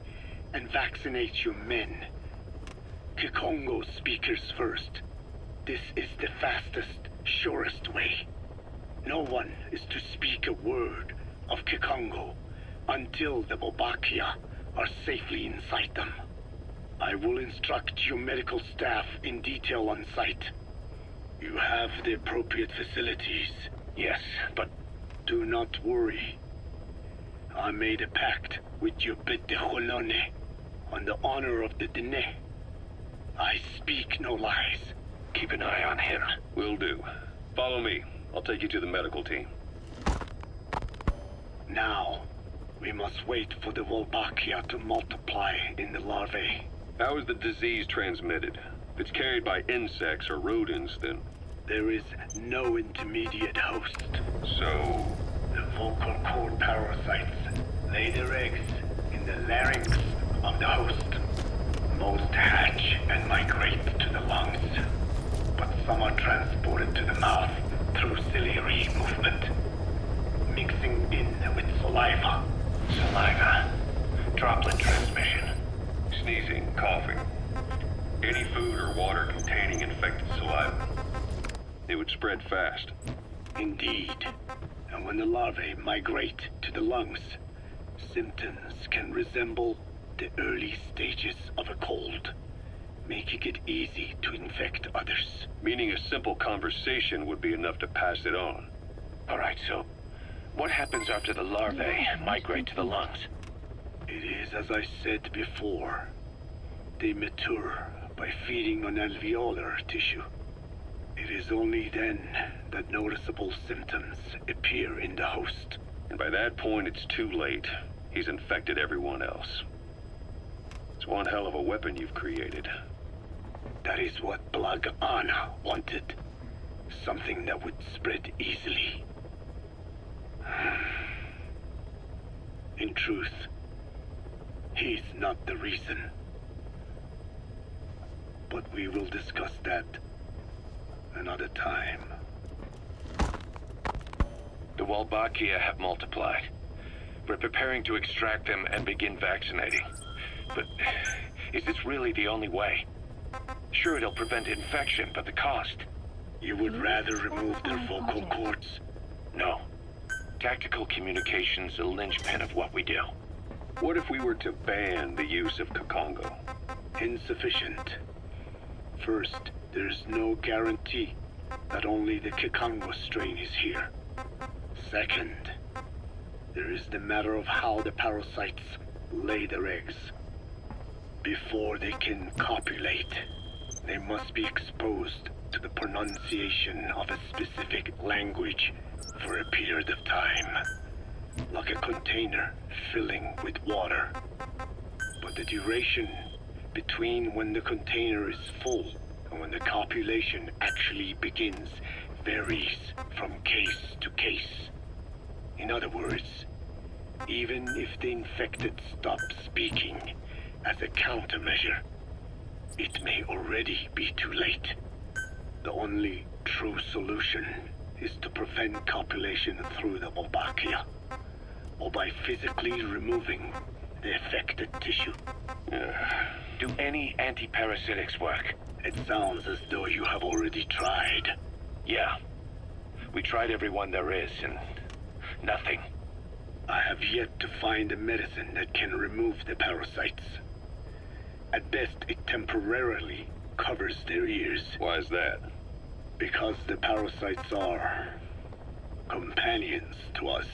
and vaccinate your men. Kikongo speakers first. This is the fastest, surest way. No one is to speak a word of Kikongo until the Wolbachia are safely inside them. I will instruct your medical staff in detail on site. You have the appropriate facilities. Yes, but... Do not worry. I made a pact with your Bit de Holone on the honor of the Dene. I speak no lies. Keep an eye on him. Will do. Follow me. I'll take you to the medical team. Now, we must wait for the Wolbachia to multiply in the larvae. How is the disease transmitted? If it's carried by insects or rodents, then... There is no intermediate host. So... The vocal cord parasites lay their eggs in the larynx of the host. Most hatch and migrate to the lungs, but some are transported to the mouth through ciliary movement, mixing in with saliva. Droplet transmission. Sneezing, coughing. Any food or water containing infected saliva. It would spread fast. Indeed. And when the larvae migrate to the lungs, symptoms can resemble the early stages of a cold, making it easy to infect others. Meaning a simple conversation would be enough to pass it on. Alright, so what happens after the larvae migrate to the lungs? It is as I said before. They mature by feeding on alveolar tissue. It is only then that noticeable symptoms appear in the host. And by that point, it's too late. He's infected everyone else. It's one hell of a weapon you've created. That is what Blag Ana wanted. Something that would spread easily. In truth, he's not the reason. But we will discuss that another time. The Wolbachia have multiplied. We're preparing to extract them and begin vaccinating. But is this really the only way? Sure, it'll prevent infection, but the cost... You would rather remove their vocal cords? No. Tactical communication's the linchpin of what we do. What if we were to ban the use of Kikongo? Insufficient. First, there's no guarantee that only the Kikongo strain is here. Second, there is the matter of how the parasites lay their eggs. Before they can copulate, they must be exposed to the pronunciation of a specific language for a period of time, like a container filling with water. But the duration between when the container is full and when the copulation actually begins varies from case to case. In other words, even if the infected stop speaking as a countermeasure, it may already be too late. The only true solution is to prevent copulation through the Wolbachia, or by physically removing the affected tissue. Do any antiparasitics work? It sounds as though you have already tried. Yeah. We tried every one there is, and nothing. I have yet to find a medicine that can remove the parasites. At best, it temporarily covers their ears. Why is that? Because the parasites are companions to us.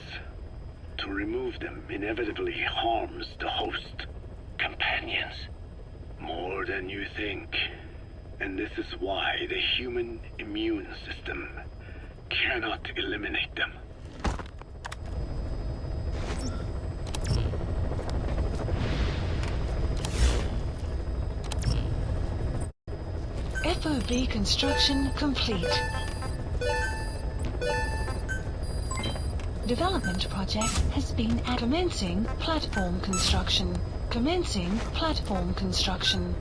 To remove them inevitably harms the host. Companions? More than you think. And this is why the human immune system cannot eliminate them. FOB construction complete. Development project has been commencing platform construction. Commencing platform construction.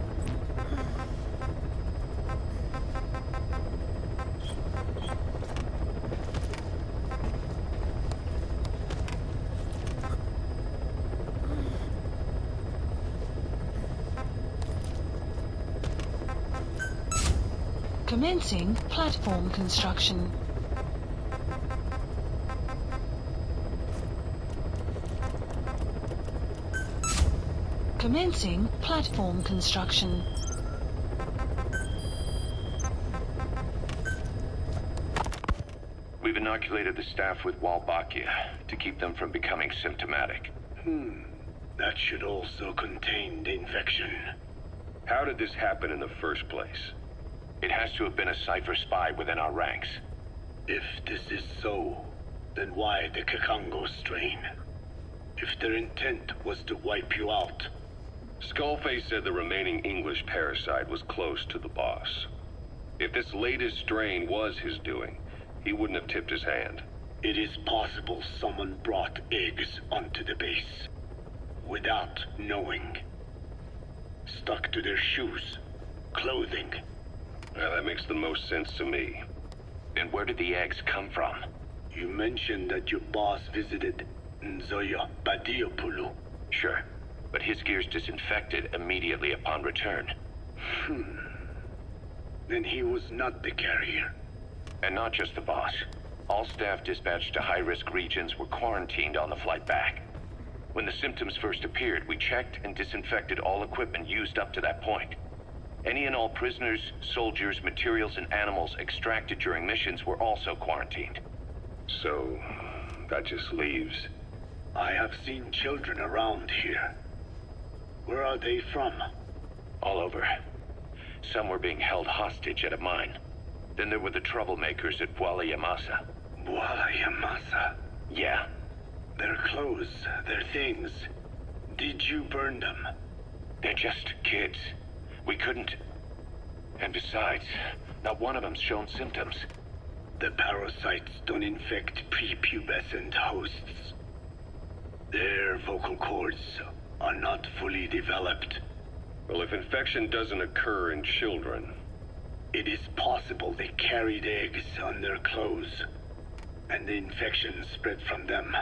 Commencing platform construction. Commencing platform construction. We've inoculated the staff with Wolbachia to keep them from becoming symptomatic. That should also contain the infection. How did this happen in the first place? It has to have been a Cypher spy within our ranks. If this is so, then why the Kikongo strain? If their intent was to wipe you out. Skullface said the remaining English parasite was close to the boss. If this latest strain was his doing, he wouldn't have tipped his hand. It is possible someone brought eggs onto the base without knowing. Stuck to their shoes, clothing. Well, that makes the most sense to me. And where did the eggs come from? You mentioned that your boss visited Nzoya Badiopulu. Sure, but his gear's disinfected immediately upon return. Then he was not the carrier. And not just the boss. All staff dispatched to high-risk regions were quarantined on the flight back. When the symptoms first appeared, we checked and disinfected all equipment used up to that point. Any and all prisoners, soldiers, materials, and animals extracted during missions were also quarantined. So, that just leaves... I have seen children around here. Where are they from? All over. Some were being held hostage at a mine. Then there were the troublemakers at Bwala Yamasa. Bwala Yamasa? Yeah. Their clothes, their things. Did you burn them? They're just kids. We couldn't. And besides, not one of them's shown symptoms. The parasites don't infect prepubescent hosts. Their vocal cords are not fully developed. Well, if infection doesn't occur in children... It is possible they carried eggs on their clothes, and the infection spread from them.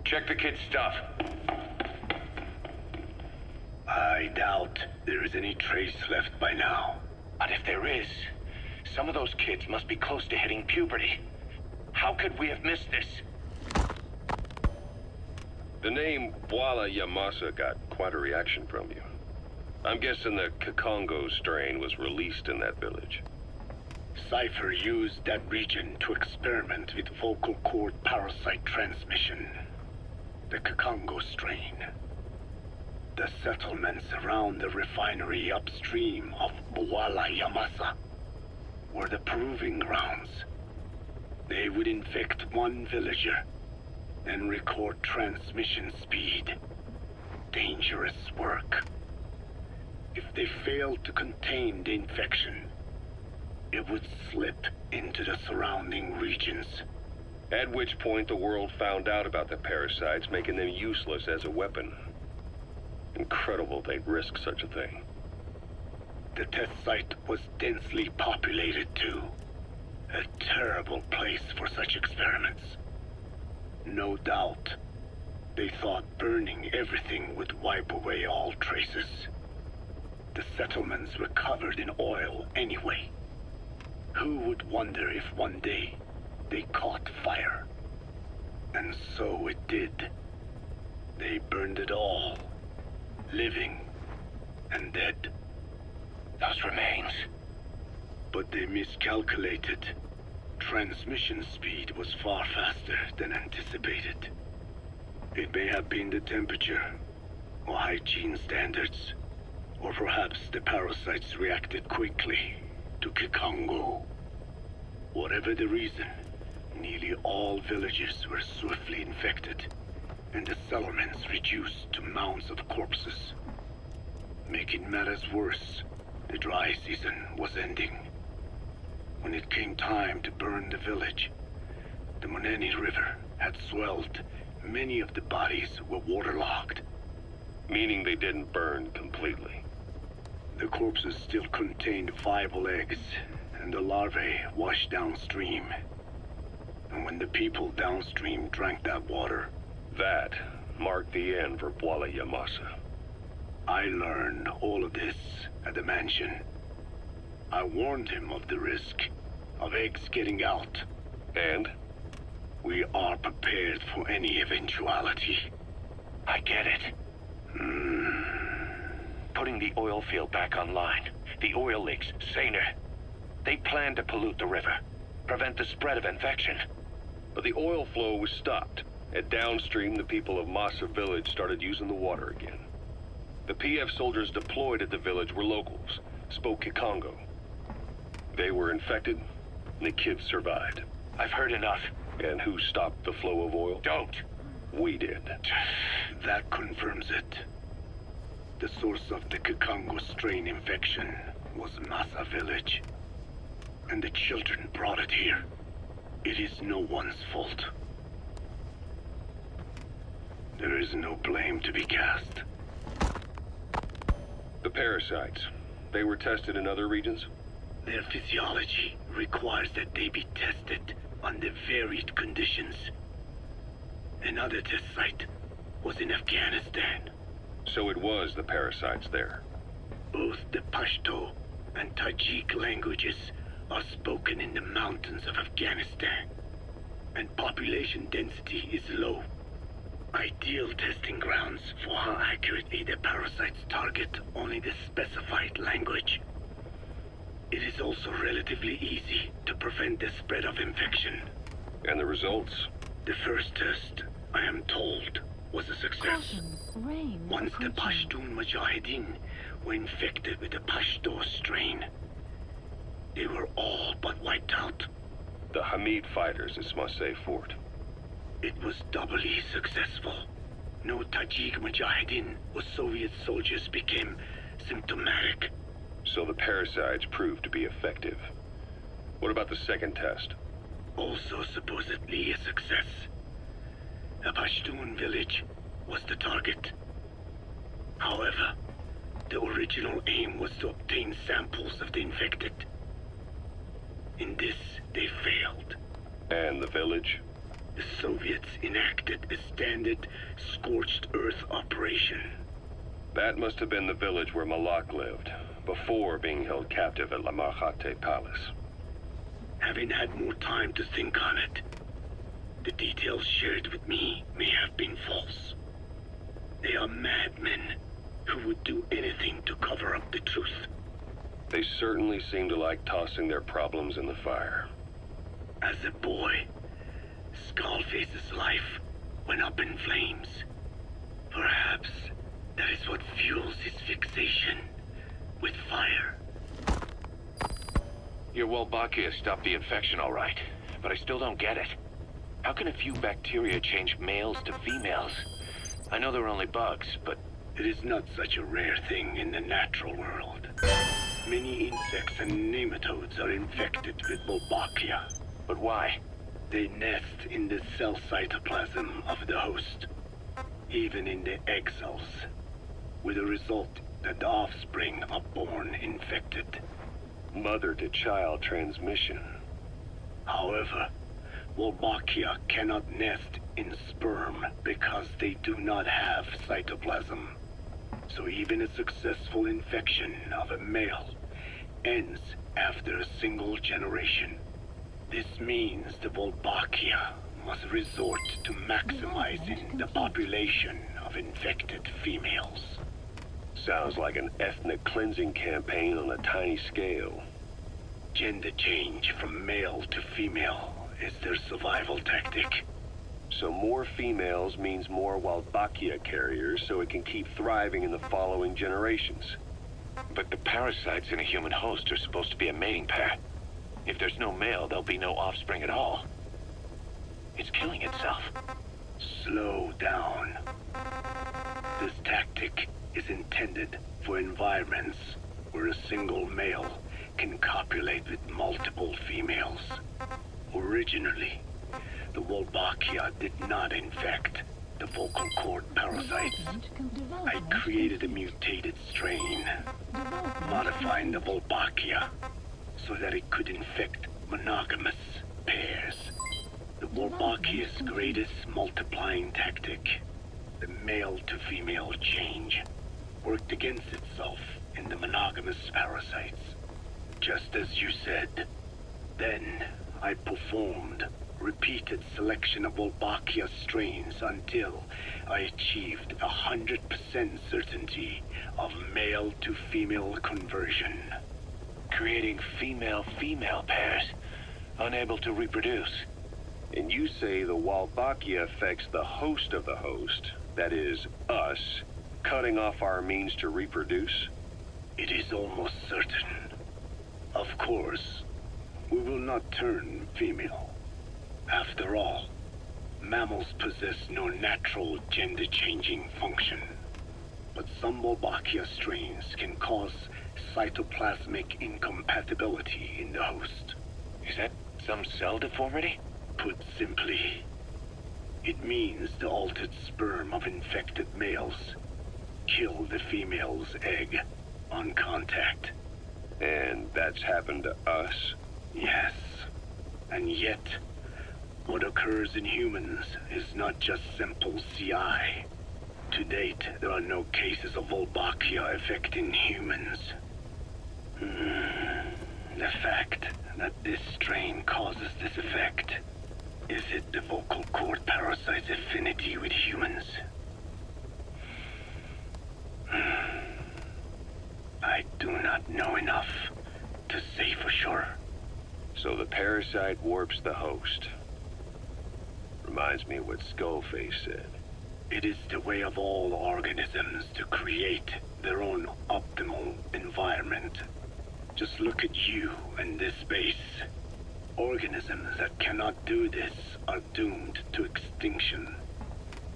Check the kid's stuff. I doubt there is any trace left by now. But if there is, some of those kids must be close to hitting puberty. How could we have missed this? The name Bwala Yamasa got quite a reaction from you. I'm guessing the Kikongo strain was released in that village. Cypher used that region to experiment with vocal cord parasite transmission, the Kikongo strain. The settlements around the refinery upstream of Bwala Yamasa were the proving grounds. They would infect one villager, then record transmission speed. Dangerous work. If they failed to contain the infection, it would slip into the surrounding regions. At which point the world found out about the parasites, making them useless as a weapon. Incredible they'd risk such a thing. The test site was densely populated too. A terrible place for such experiments. No doubt, they thought burning everything would wipe away all traces. The settlements were covered in oil anyway. Who would wonder if one day they caught fire? And so it did. They burned it all, living and dead. Those remains. But they miscalculated. Transmission speed was far faster than anticipated. It may have been the temperature, or hygiene standards, or perhaps the parasites reacted quickly to Kikongo. Whatever the reason, nearly all villages were swiftly infected, and the settlements reduced to mounds of corpses. Making matters worse, the dry season was ending. When it came time to burn the village, the Moneni River had swelled. Many of the bodies were waterlogged. Meaning they didn't burn completely. The corpses still contained viable eggs, and the larvae washed downstream. And when the people downstream drank that water... That marked the end for Bwala Yamasa. I learned all of this at the mansion. I warned him of the risk of eggs getting out. And? We are prepared for any eventuality. I get it. Putting the oil field back online. The oil leaks, saner. They plan to pollute the river, prevent the spread of infection. But the oil flow was stopped, and downstream the people of Masa village started using the water again. The PF soldiers deployed at the village were locals, spoke Kikongo. They were infected, and the kids survived. I've heard enough. And who stopped the flow of oil? Don't! We did. That confirms it. The source of the Kikongo strain infection was Masa village. And the children brought it here. It is no one's fault. There is no blame to be cast. The parasites, they were tested in other regions? Their physiology requires that they be tested under varied conditions. Another test site was in Afghanistan. So it was the parasites there. Both the Pashto and Tajik languages are spoken in the mountains of Afghanistan, and population density is low. Ideal testing grounds for how accurately the parasites target only the specified language. It is also relatively easy to prevent the spread of infection. And the results? The first test, I am told, was a success. Once the Pashtun Mujahideen were infected with the Pashto strain, they were all but wiped out. The Hamid fighters at Smasei Fort. It was doubly successful. No Tajik Mujahideen or Soviet soldiers became symptomatic. So the parasites proved to be effective. What about the second test? Also supposedly a success. A Pashtun village was the target. However, the original aim was to obtain samples of the infected. In this, they failed. And the village? The Soviets enacted a standard scorched earth operation. That must have been the village where Malak lived, before being held captive at La Marjate Palace. Having had more time to think on it, the details shared with me may have been false. They are madmen who would do anything to cover up the truth. They certainly seem to like tossing their problems in the fire. As a boy, Skullface's life went up in flames. Perhaps that is what fuels his fixation with fire. Your Wolbachia stopped the infection all right, but I still don't get it. How can a few bacteria change males to females? I know they're only bugs, but... It is not such a rare thing in the natural world. Many insects and nematodes are infected with Wolbachia. But why? They nest in the cell cytoplasm of the host, even in the egg cells, with the result that the offspring are born infected. Mother-to-child transmission. However, Wolbachia cannot nest in sperm because they do not have cytoplasm. So even a successful infection of a male ends after a single generation. This means the Wolbachia must resort to maximizing the population of infected females. Sounds like an ethnic cleansing campaign on a tiny scale. Gender change from male to female is their survival tactic. So more females means more Wolbachia carriers, so it can keep thriving in the following generations. But the parasites in a human host are supposed to be a mating pair. If there's no male, there'll be no offspring at all. It's killing itself. Slow down. This tactic is intended for environments where a single male can copulate with multiple females. Originally, the Wolbachia did not infect the vocal cord parasites. I created a mutated strain, modifying the Wolbachia so that it could infect monogamous pairs. The Wolbachia's greatest multiplying tactic, the male-to-female change, worked against itself in the monogamous parasites. Just as you said. Then, I performed repeated selection of Wolbachia strains until I achieved 100% certainty of male-to-female conversion. Creating female-female pairs, unable to reproduce. And you say the Wolbachia affects the host of the host, that is, us, cutting off our means to reproduce? It is almost certain. Of course, we will not turn female. After all, mammals possess no natural gender-changing function. But some Wolbachia strains can cause cytoplasmic incompatibility in the host. Is that some cell deformity? Put simply, it means the altered sperm of infected males kill the female's egg on contact. And that's happened to us? Yes. And yet, what occurs in humans is not just simple CI. To date, there are no cases of Wolbachia affecting humans. The fact that this strain causes this effect, is it the vocal cord parasite's affinity with humans? I do not know enough to say for sure. So the parasite warps the host. Reminds me of what Skullface said. It is the way of all organisms to create their own optimal environment. Just look at you and this base. Organisms that cannot do this are doomed to extinction.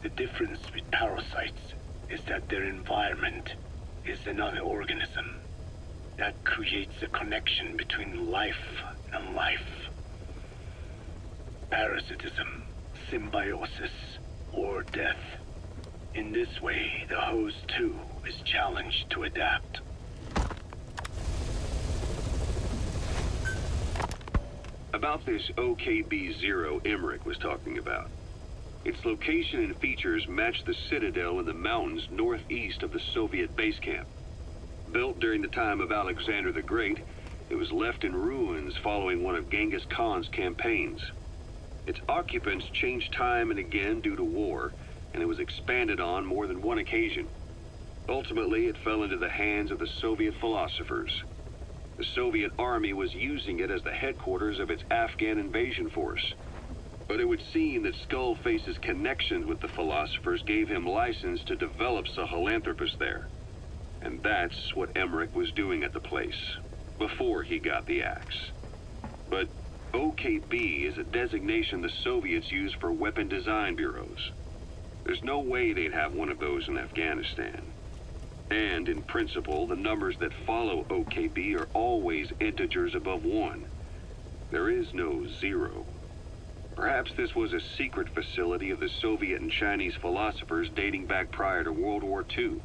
The difference with parasites is that their environment is another organism. That creates a connection between life and life. Parasitism, symbiosis, or death. In this way, the host too is challenged to adapt. About this OKB-0 Emmerich was talking about. Its location and features match the citadel in the mountains northeast of the Soviet base camp. Built during the time of Alexander the Great, it was left in ruins following one of Genghis Khan's campaigns. Its occupants changed time and again due to war, and it was expanded on more than one occasion. Ultimately, it fell into the hands of the Soviet philosophers. The Soviet army was using it as the headquarters of its Afghan invasion force. But it would seem that Skullface's connections with the philosophers gave him license to develop Sahelanthropus there. And that's what Emmerich was doing at the place, before he got the axe. But OKB is a designation the Soviets use for weapon design bureaus. There's no way they'd have one of those in Afghanistan. And in principle, the numbers that follow OKB are always integers above 1. There is no 0. Perhaps this was a secret facility of the Soviet and Chinese philosophers dating back prior to World War II.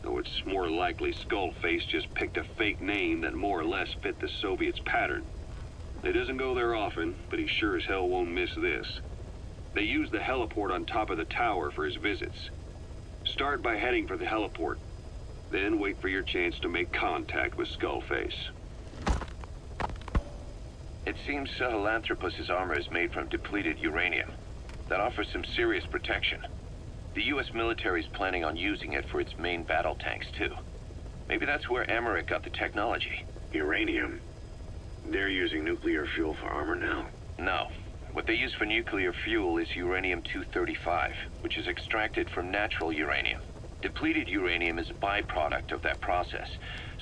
Though it's more likely Skullface just picked a fake name that more or less fit the Soviets' pattern. He doesn't go there often, but he sure as hell won't miss this. They use the heliport on top of the tower for his visits. Start by heading for the heliport. Then wait for your chance to make contact with Skullface. It seems Sahelanthropus' armor is made from depleted uranium. That offers some serious protection. The U.S. military is planning on using it for its main battle tanks, too. Maybe that's where Emmerich got the technology. Uranium? They're using nuclear fuel for armor now? No. What they use for nuclear fuel is uranium-235, which is extracted from natural uranium. Depleted uranium is a byproduct of that process.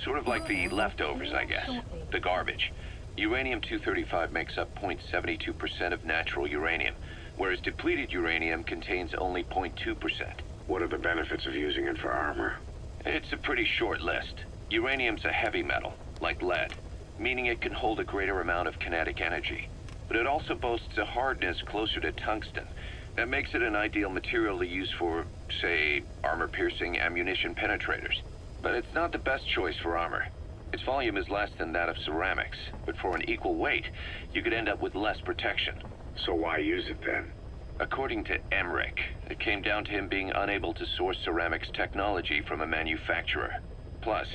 Sort of like the leftovers, I guess. The garbage. Uranium-235 makes up 0.72% of natural uranium, whereas depleted uranium contains only 0.2%. What are the benefits of using it for armor? It's a pretty short list. Uranium's a heavy metal, like lead, meaning it can hold a greater amount of kinetic energy. But it also boasts a hardness closer to tungsten. That makes it an ideal material to use for, say, armor-piercing ammunition penetrators. But it's not the best choice for armor. Its volume is less than that of ceramics, but for an equal weight, you could end up with less protection. So why use it then? According to Emmerich, it came down to him being unable to source ceramics technology from a manufacturer. Plus,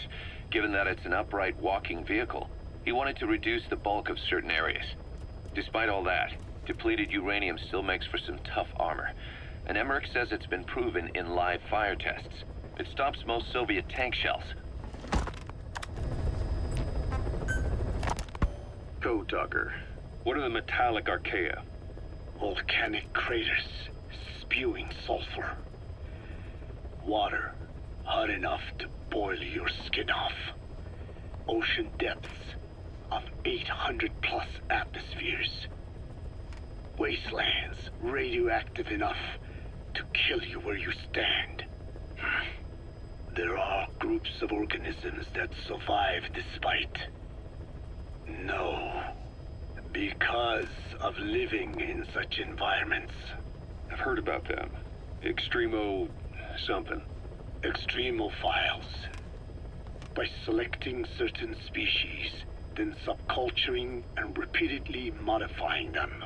given that it's an upright walking vehicle, he wanted to reduce the bulk of certain areas. Despite all that, depleted uranium still makes for some tough armor, and Emmerich says it's been proven in live fire tests. It stops most Soviet tank shells. Code Talker, what are the metallic archaea? Volcanic craters spewing sulfur. Water hot enough to boil your skin off. Ocean depths of 800 plus atmospheres. Wastelands radioactive enough to kill you where you stand. There are groups of organisms that survive despite. No. Because of living in such environments. I've heard about them. Extremo... something. Extremophiles. By selecting certain species, then subculturing and repeatedly modifying them,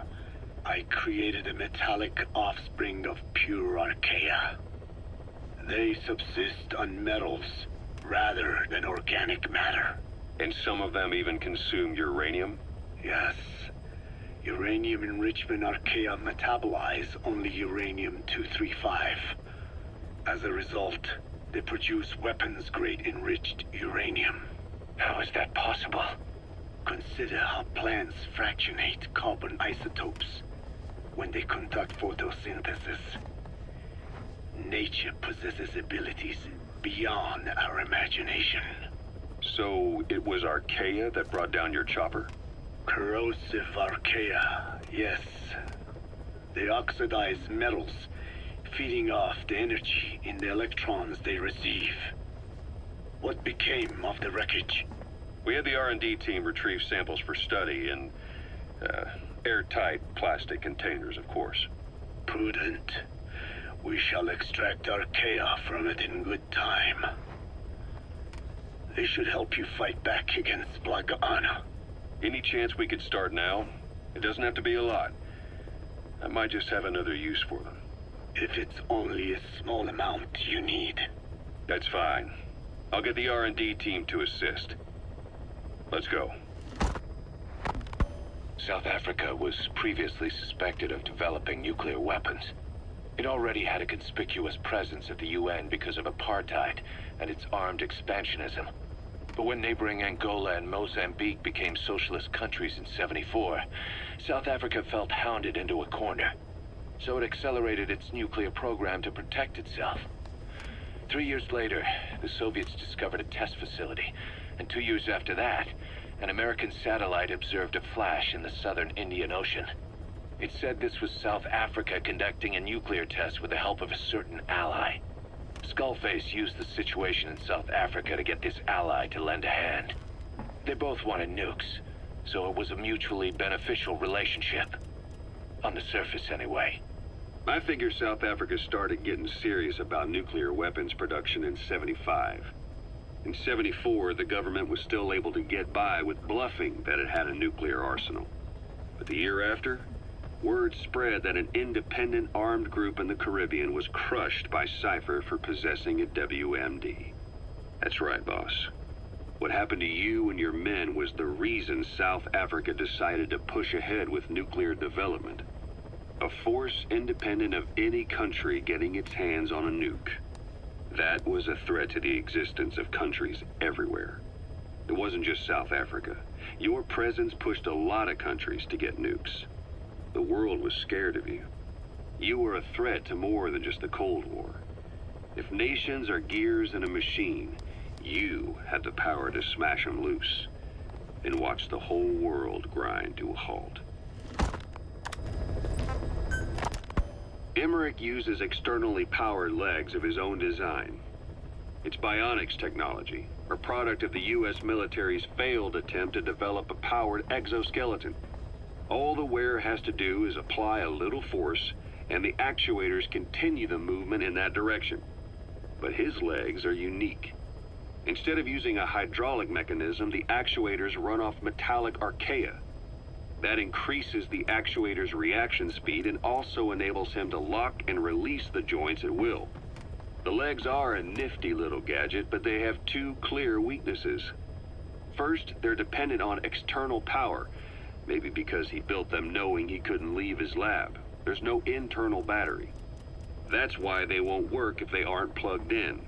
I created a metallic offspring of pure archaea. They subsist on metals rather than organic matter. And some of them even consume uranium? Yes. Uranium enrichment archaea metabolize only uranium-235. As a result, they produce weapons-grade enriched uranium. How is that possible? Consider how plants fractionate carbon isotopes when they conduct photosynthesis. Nature possesses abilities beyond our imagination. So it was archaea that brought down your chopper? Corrosive archaea, yes. They oxidize metals, feeding off the energy in the electrons they receive. What became of the wreckage? We had the R&D team retrieve samples for study in airtight plastic containers, of course. Prudent. We shall extract archaea from it in good time. They should help you fight back against Blagana. Any chance we could start now? It doesn't have to be a lot. I might just have another use for them. If it's only a small amount you need. That's fine. I'll get the R&D team to assist. Let's go. South Africa was previously suspected of developing nuclear weapons. It already had a conspicuous presence at the UN because of apartheid and its armed expansionism. But when neighboring Angola and Mozambique became socialist countries in '74, South Africa felt hounded into a corner. So it accelerated its nuclear program to protect itself. 3 years later, the Soviets discovered a test facility, and 2 years after that, an American satellite observed a flash in the southern Indian Ocean. It said this was South Africa conducting a nuclear test with the help of a certain ally. Skullface used the situation in South Africa to get this ally to lend a hand. They both wanted nukes, so it was a mutually beneficial relationship. On the surface, anyway. I figure South Africa started getting serious about nuclear weapons production in '75. In '74, the government was still able to get by with bluffing that it had a nuclear arsenal. But the year after, word spread that an independent armed group in the Caribbean was crushed by Cypher for possessing a WMD. That's right, boss. What happened to you and your men was the reason South Africa decided to push ahead with nuclear development. A force independent of any country getting its hands on a nuke. That was a threat to the existence of countries everywhere. It wasn't just South Africa. Your presence pushed a lot of countries to get nukes. The world was scared of you. You were a threat to more than just the Cold War. If nations are gears in a machine, you had the power to smash them loose and watch the whole world grind to a halt. Emmerich uses externally powered legs of his own design. It's bionics technology, a product of the U.S. military's failed attempt to develop a powered exoskeleton. All the wearer has to do is apply a little force, and the actuators continue the movement in that direction. But his legs are unique. Instead of using a hydraulic mechanism, the actuators run off metallic archaea. That increases the actuator's reaction speed and also enables him to lock and release the joints at will. The legs are a nifty little gadget, but they have two clear weaknesses. First, they're dependent on external power, maybe because he built them knowing he couldn't leave his lab. There's no internal battery. That's why they won't work if they aren't plugged in.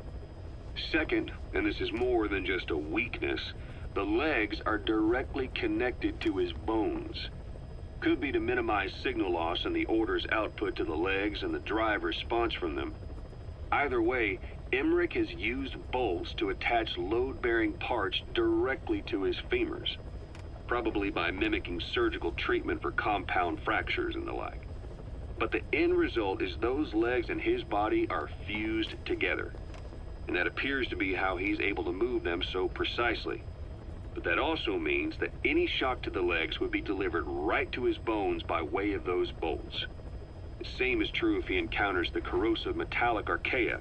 Second, and this is more than just a weakness, the legs are directly connected to his bones. Could be to minimize signal loss and the order's output to the legs and the drive response from them. Either way, Emmerich has used bolts to attach load-bearing parts directly to his femurs, probably by mimicking surgical treatment for compound fractures and the like. But the end result is those legs and his body are fused together, and that appears to be how he's able to move them so precisely. But that also means that any shock to the legs would be delivered right to his bones by way of those bolts. The same is true if he encounters the corrosive metallic archaea.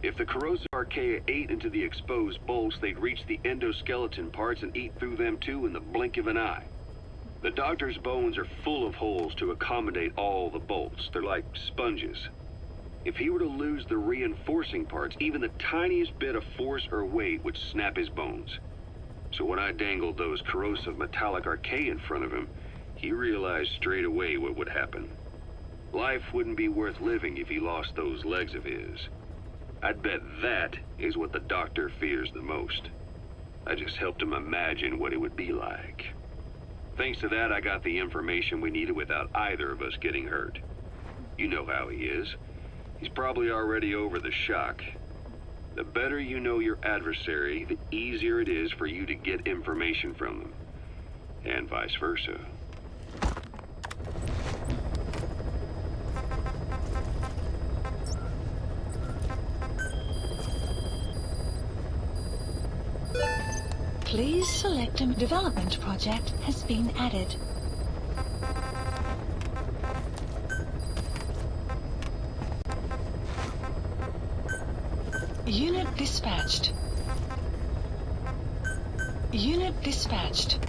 If the corrosive archaea ate into the exposed bolts, they'd reach the endoskeleton parts and eat through them too in the blink of an eye. The doctor's bones are full of holes to accommodate all the bolts. They're like sponges. If he were to lose the reinforcing parts, even the tiniest bit of force or weight would snap his bones. So when I dangled those corrosive metallic archaea in front of him, he realized straight away what would happen. Life wouldn't be worth living if he lost those legs of his. I'd bet that is what the doctor fears the most. I just helped him imagine what it would be like. Thanks to that, I got the information we needed without either of us getting hurt. You know how he is. He's probably already over the shock. The better you know your adversary, the easier it is for you to get information from them. And vice versa. Please select a development project has been added. Unit dispatched. Unit dispatched.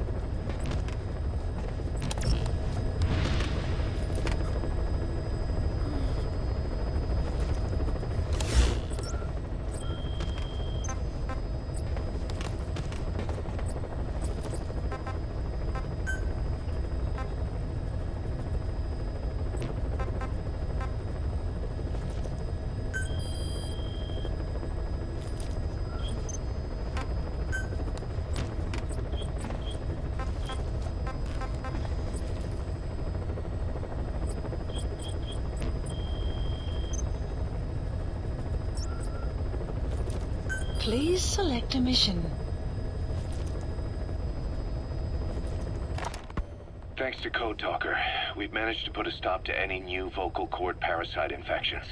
Please select a mission. Thanks to Code Talker, we've managed to put a stop to any new vocal cord parasite infections.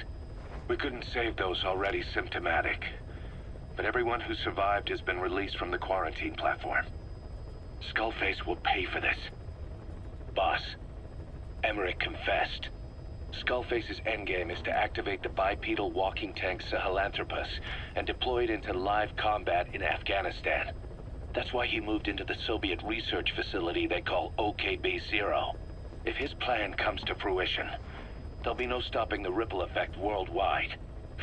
We couldn't save those already symptomatic, but everyone who survived has been released from the quarantine platform. Skullface will pay for this. Boss, Emmerich confessed. Skullface's endgame is to activate the bipedal walking tank Sahelanthropus and deploy it into live combat in Afghanistan. That's why he moved into the Soviet research facility they call OKB-0. If his plan comes to fruition, there'll be no stopping the ripple effect worldwide.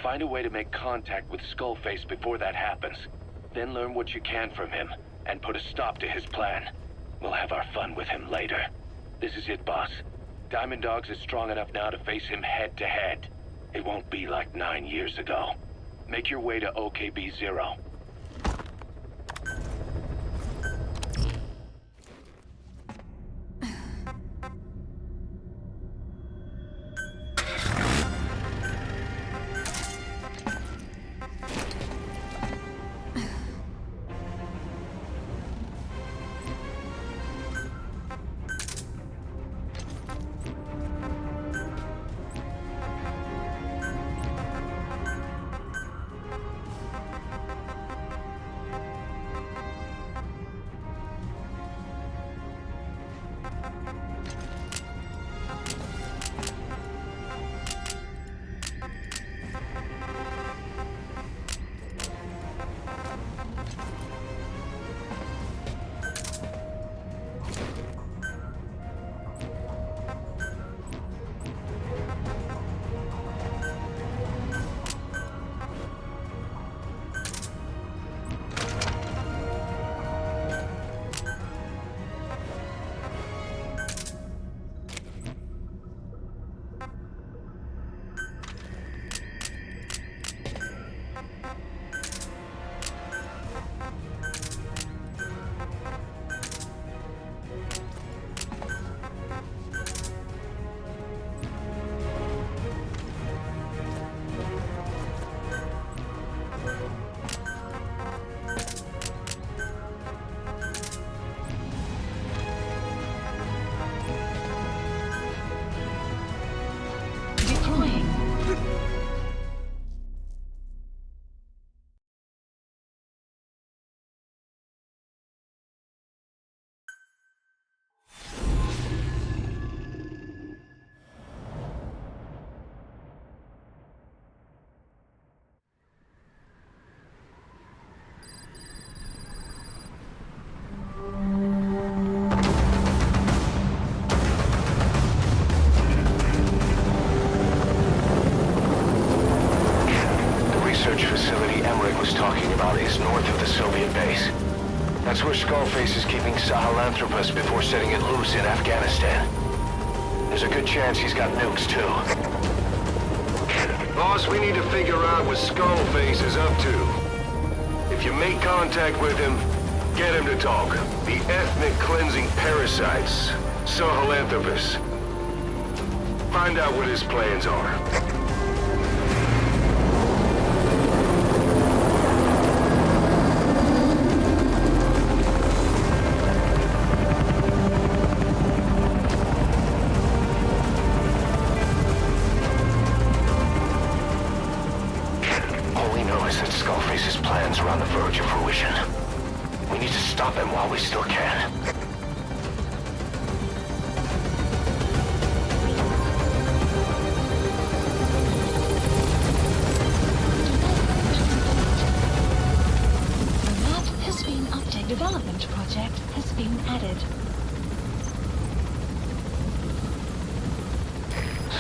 Find a way to make contact with Skullface before that happens. Then learn what you can from him and put a stop to his plan. We'll have our fun with him later. This is it, boss. Diamond Dogs is strong enough now to face him head-to-head. It won't be like 9 years ago. Make your way to OKB-0. That's where Skullface is keeping Sahelanthropus before setting it loose in Afghanistan. There's a good chance he's got nukes, too. Boss, we need to figure out what Skullface is up to. If you make contact with him, get him to talk. The ethnic cleansing parasites, Sahelanthropus. Find out what his plans are. Skullface's plans are on the verge of fruition. We need to stop him while we still can. The map has been updated. Development project has been added.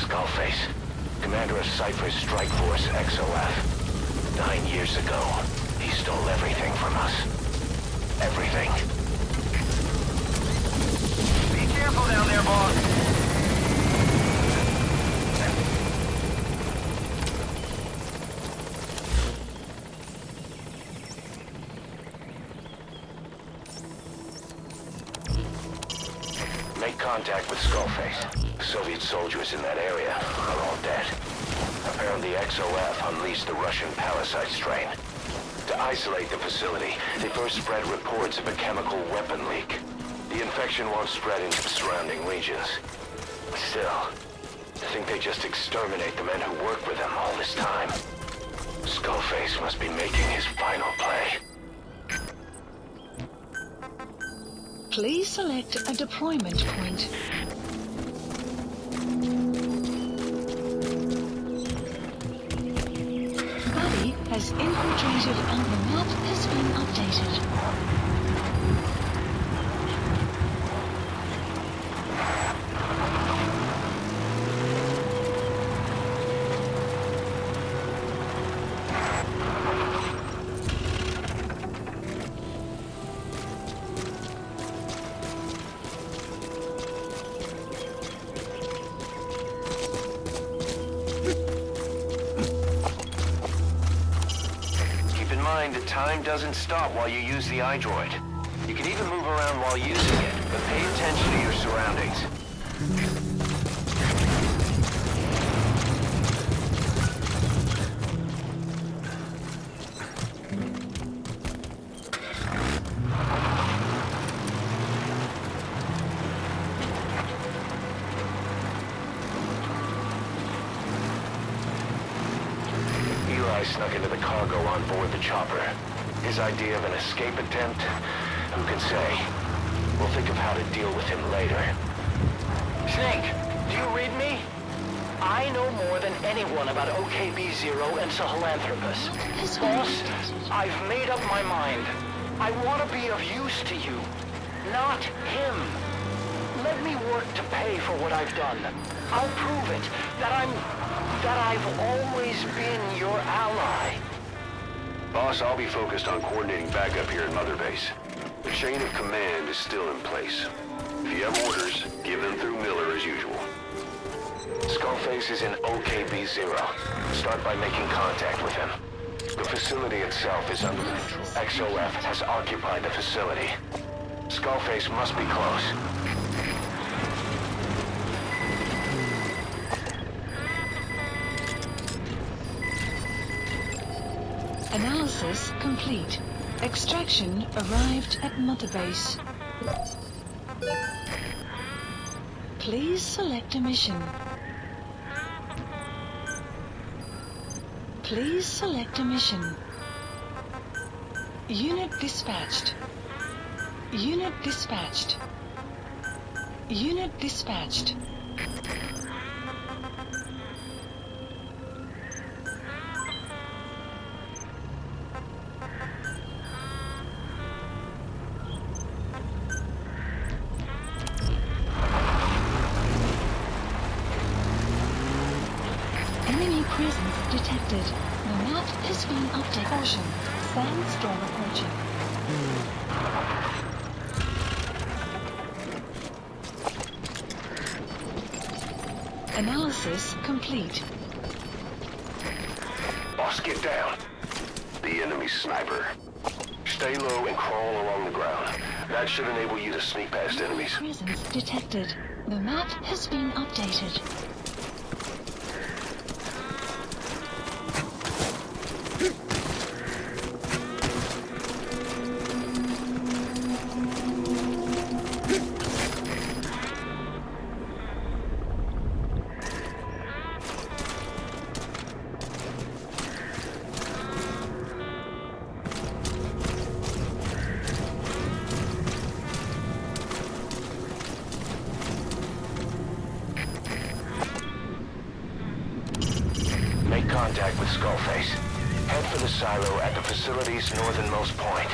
Skullface, commander of Cypher's Strike Force XOF. 9 years ago, he stole everything from us. Everything. Be careful down there, boss. Make contact with Skullface. The Soviet soldiers in that area are all dead. Apparently XOF unleashed the Russian parasite strain. To isolate the facility, they first spread reports of a chemical weapon leak. The infection won't spread into the surrounding regions. Still, to think they just exterminate the men who work with them all this time. Skullface must be making his final play. Please select a deployment point. Buddy has infiltrated and the map has been updated. The time doesn't stop while you use the iDroid. You can even move around while using it, but pay attention to your surroundings. Eli snuck into the cargo on board the chopper. His idea of an escape attempt? Who can say? We'll think of how to deal with him later. Snake, do you read me? I know more than anyone about OKB-0 and Sahelanthropus. Boss, I've made up my mind. I want to be of use to you, not him. Let me work to pay for what I've done. I'll prove it, that I've always been your ally. Boss, I'll be focused on coordinating backup here at Mother Base. The chain of command is still in place. If you have orders, give them through Miller as usual. Skullface is in OKB-0. Start by making contact with him. The facility itself is under control. XOF has occupied the facility. Skullface must be close. Analysis complete. Extraction arrived at Mother Base. Please select a mission. Please select a mission. Unit dispatched. Unit dispatched. Unit dispatched. Enemy presence detected. The map has been updated. Caution. Sandstorm approaching. Analysis complete. Boss, get down. The enemy sniper. Stay low and crawl along the ground. That should enable you to sneak past enemies. Presence detected. The map has been updated. Make contact with Skullface. Head for the silo at the facility's northernmost point.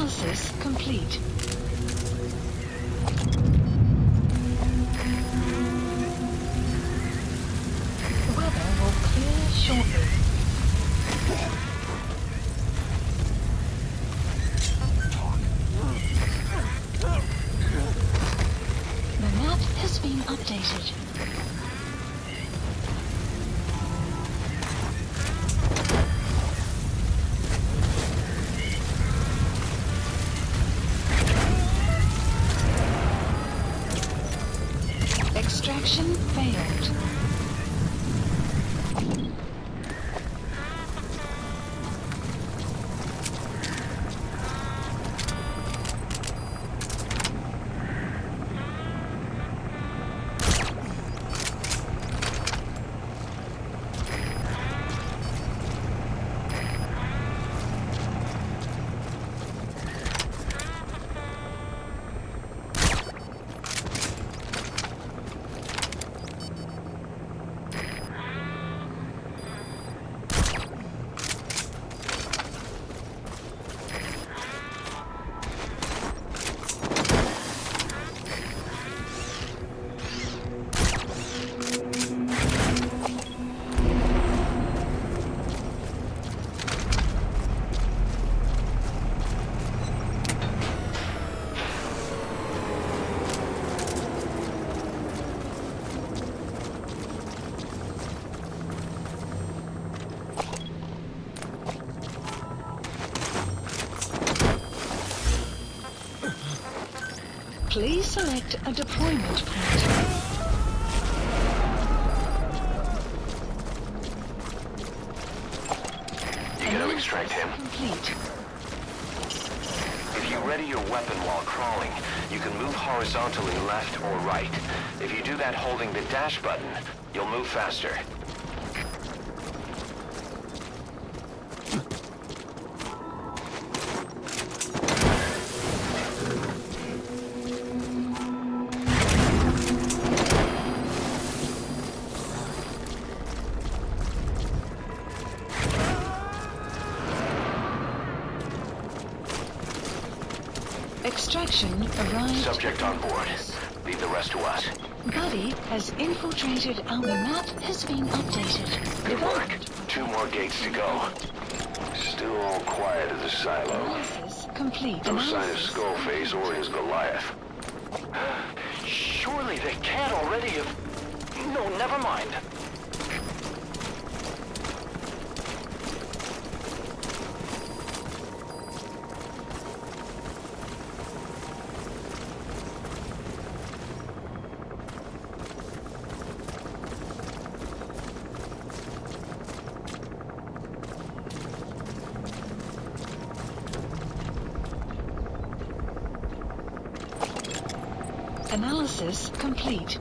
Analysis complete. The weather will clear shortly. The map has been updated. Extraction failed. Please select a deployment point. You gonna extract him? Complete. If you ready your weapon while crawling, you can move horizontally left or right. If you do that holding the dash button, you'll move faster. Extraction arrived. Subject on board. Leave the rest to us. Buddy has infiltrated our map has been updated. Good work. 2 more gates to go. Still all quiet at the silo. Analysis complete. No sign of Skullface or his Goliath. Surely they can't already have... No, never mind. Analysis complete.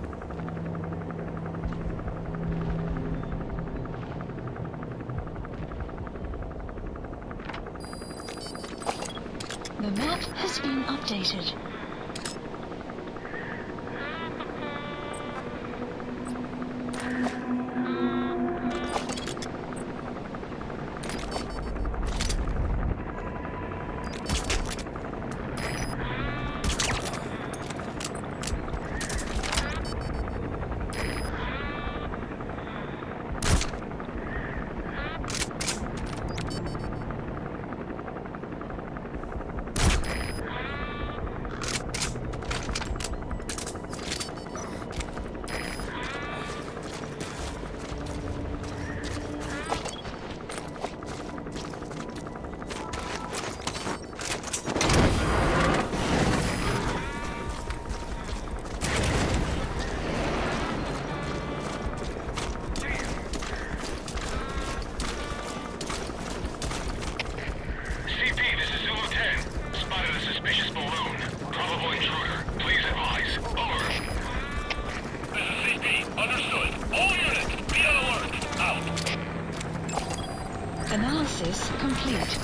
The map has been updated. Analysis complete.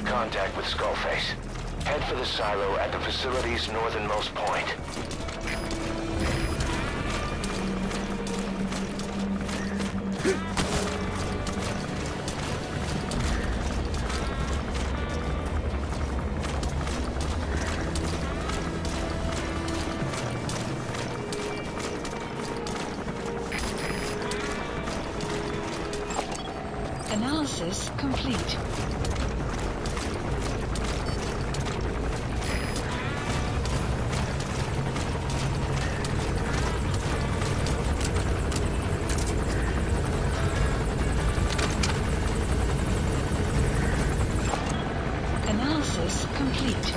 contact with Skullface. Head for the silo at the facility's northernmost point. Analysis complete. Analysis complete.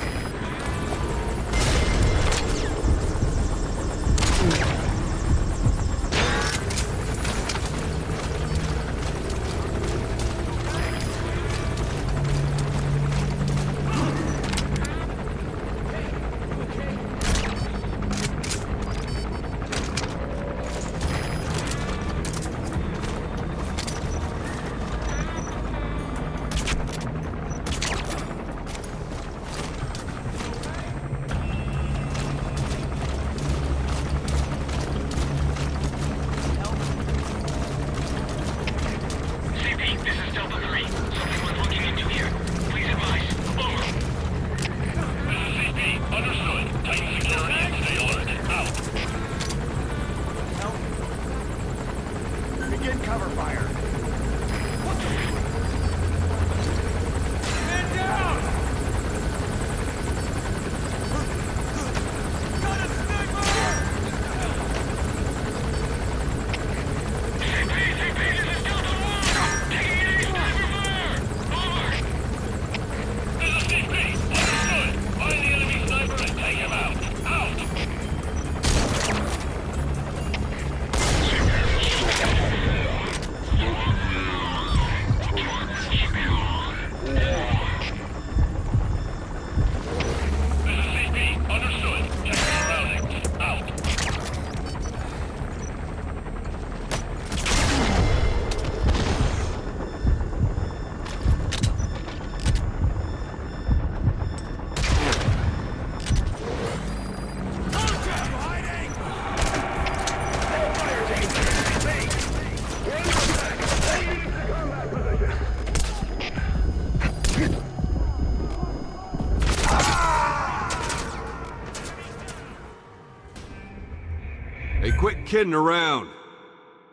Hey, quit kidding around.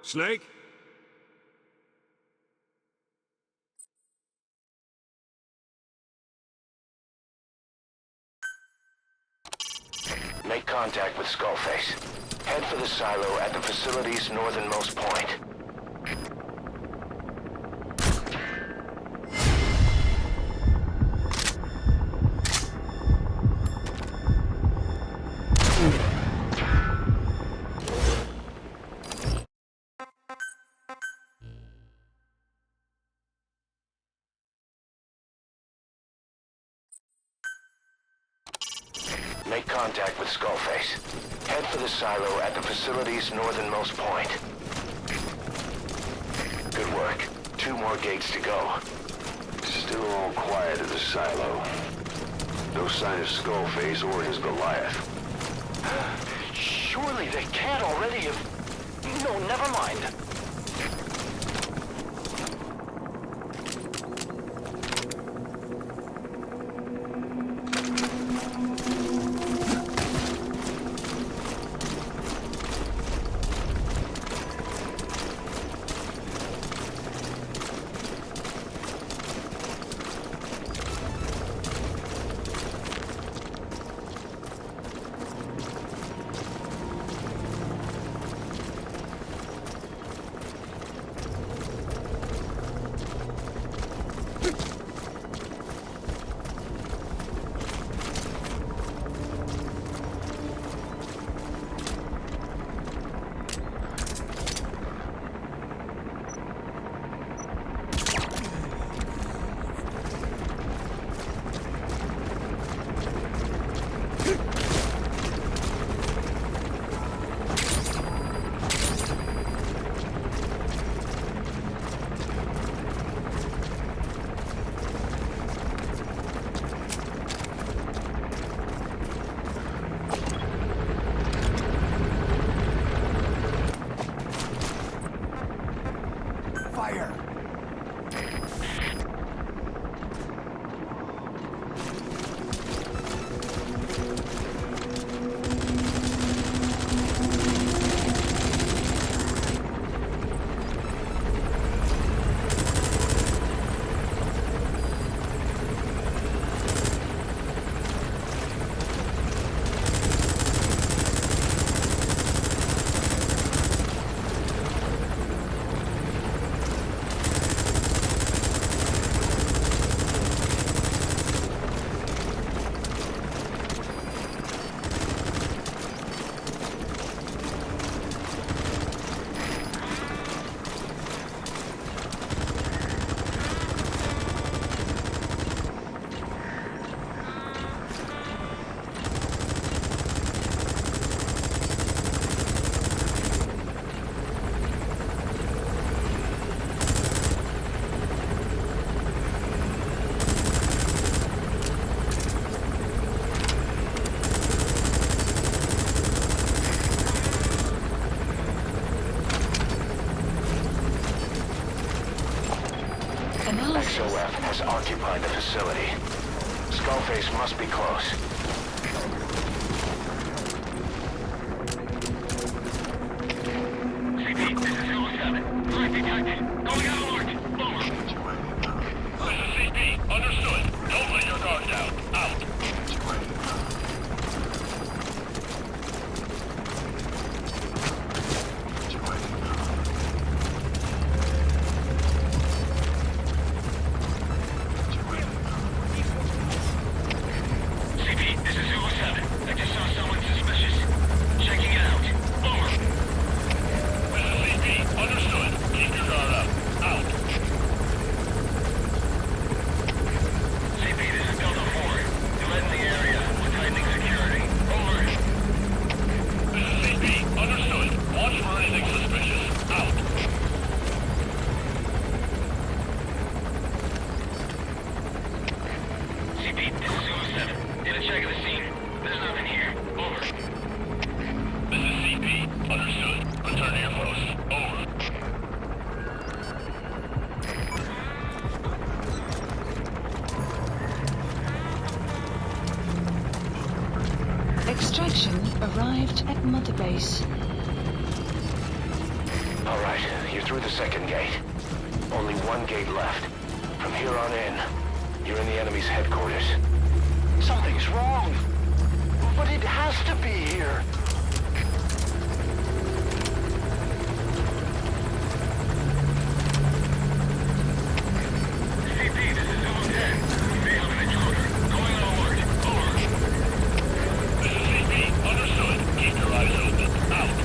Snake? Make contact with Skullface. Head for the silo at the facility's northernmost point. Make contact with Skullface. Head for the silo at the facility's northernmost point. Good work. 2 more gates to go. Still all quiet at the silo. No sign of Skullface or his Goliath. Surely they can't already have... No, never mind. fire! XOF has occupied the facility. Skullface must be close. CP, this is 07. Threat detected. Going out alert. Over. This is CP. Understood. Don't let your guard down. Out. Extraction arrived at Mother Base. All right, you're through the second gate. Only one gate left. From here on in, you're in the enemy's headquarters. Something's wrong. But it has to be here. CP, this is 010. We may have an intruder. Going on alert. Over. This is CP. Understood. Keep your eyes open. Out.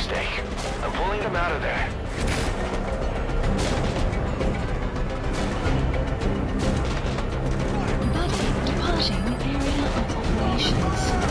mistake. I'm pulling them out of there. Buddy departing area of operations.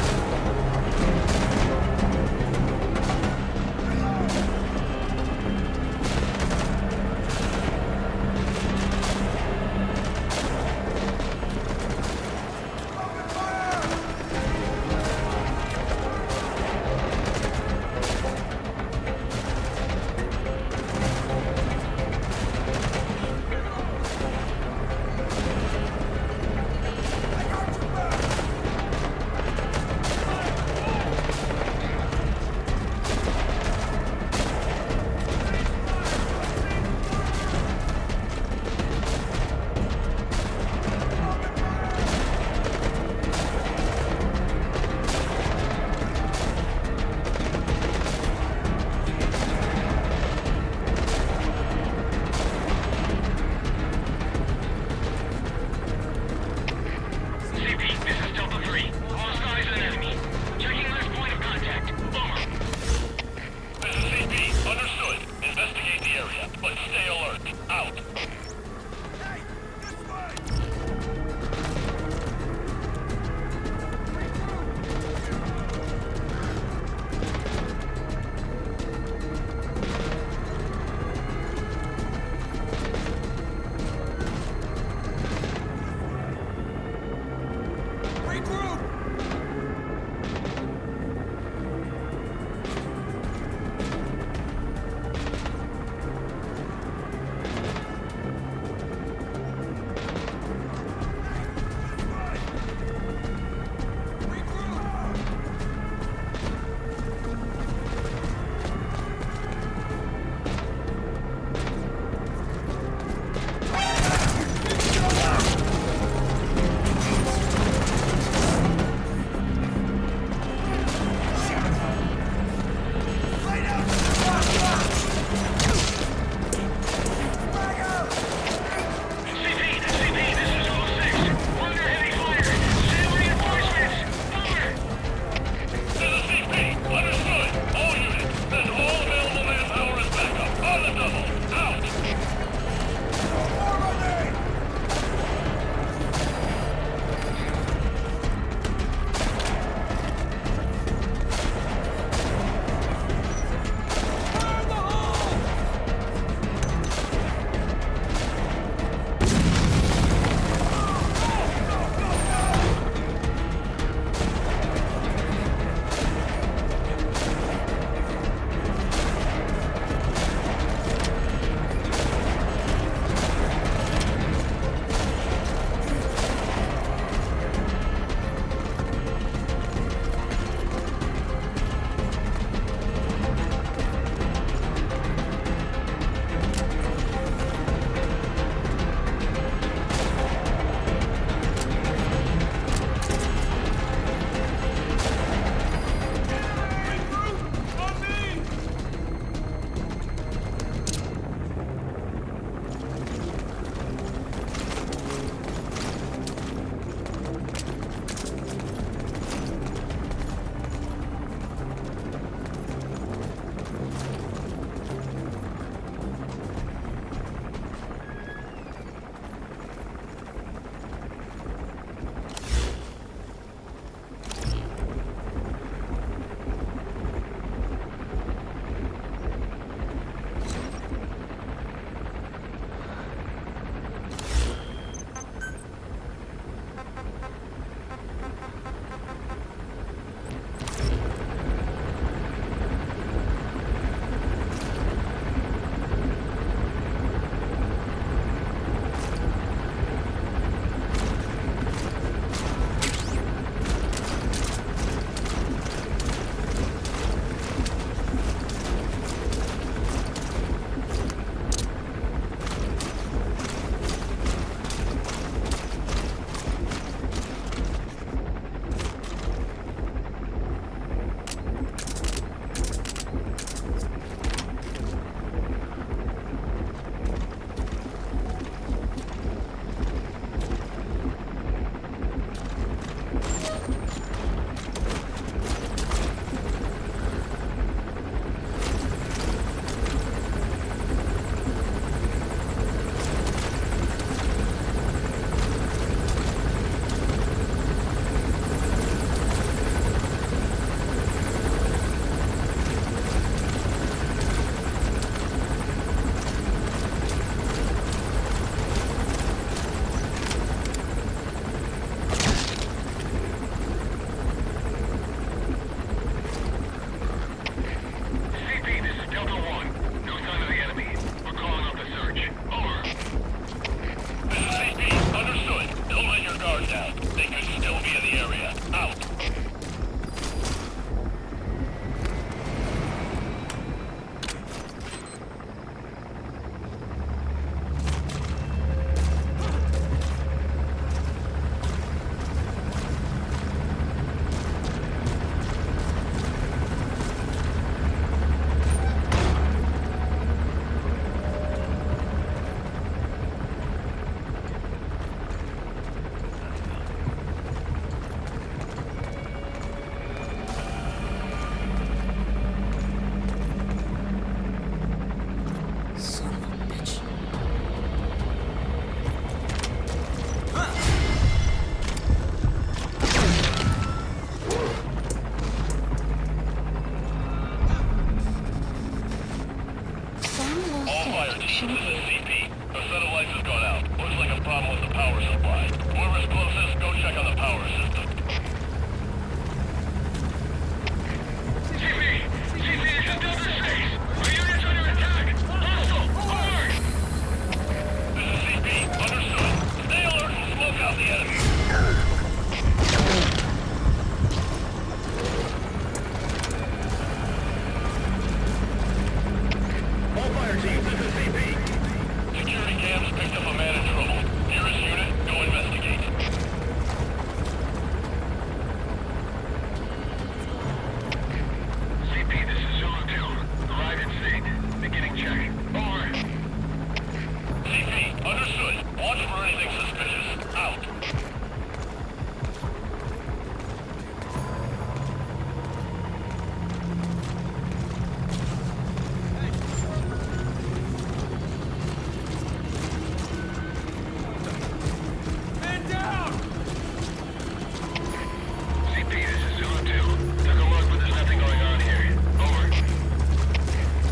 CP, this is Zulu 2. Took a look, but there's nothing going on here. Over.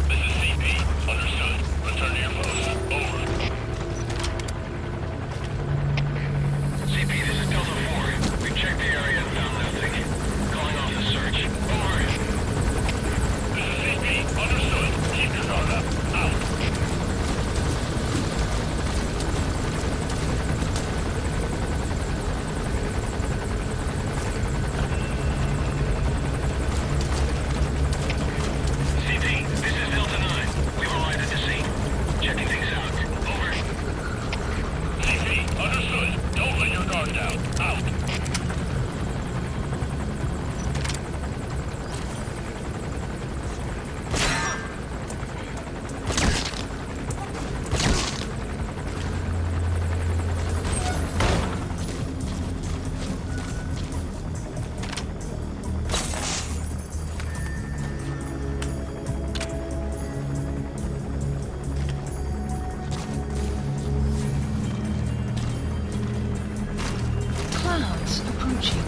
This is CP. Understood. Return to your post. Over. CP, this is Delta 4. We've checked the area and found nothing. Calling off the search. Over. This is CP. Understood. Keep your guard up. Out. CP, this is Delta 9. We've arrived at the scene. Checking things out. Over. CP, understood. Don't let your guard down. Out. Clouds approaching.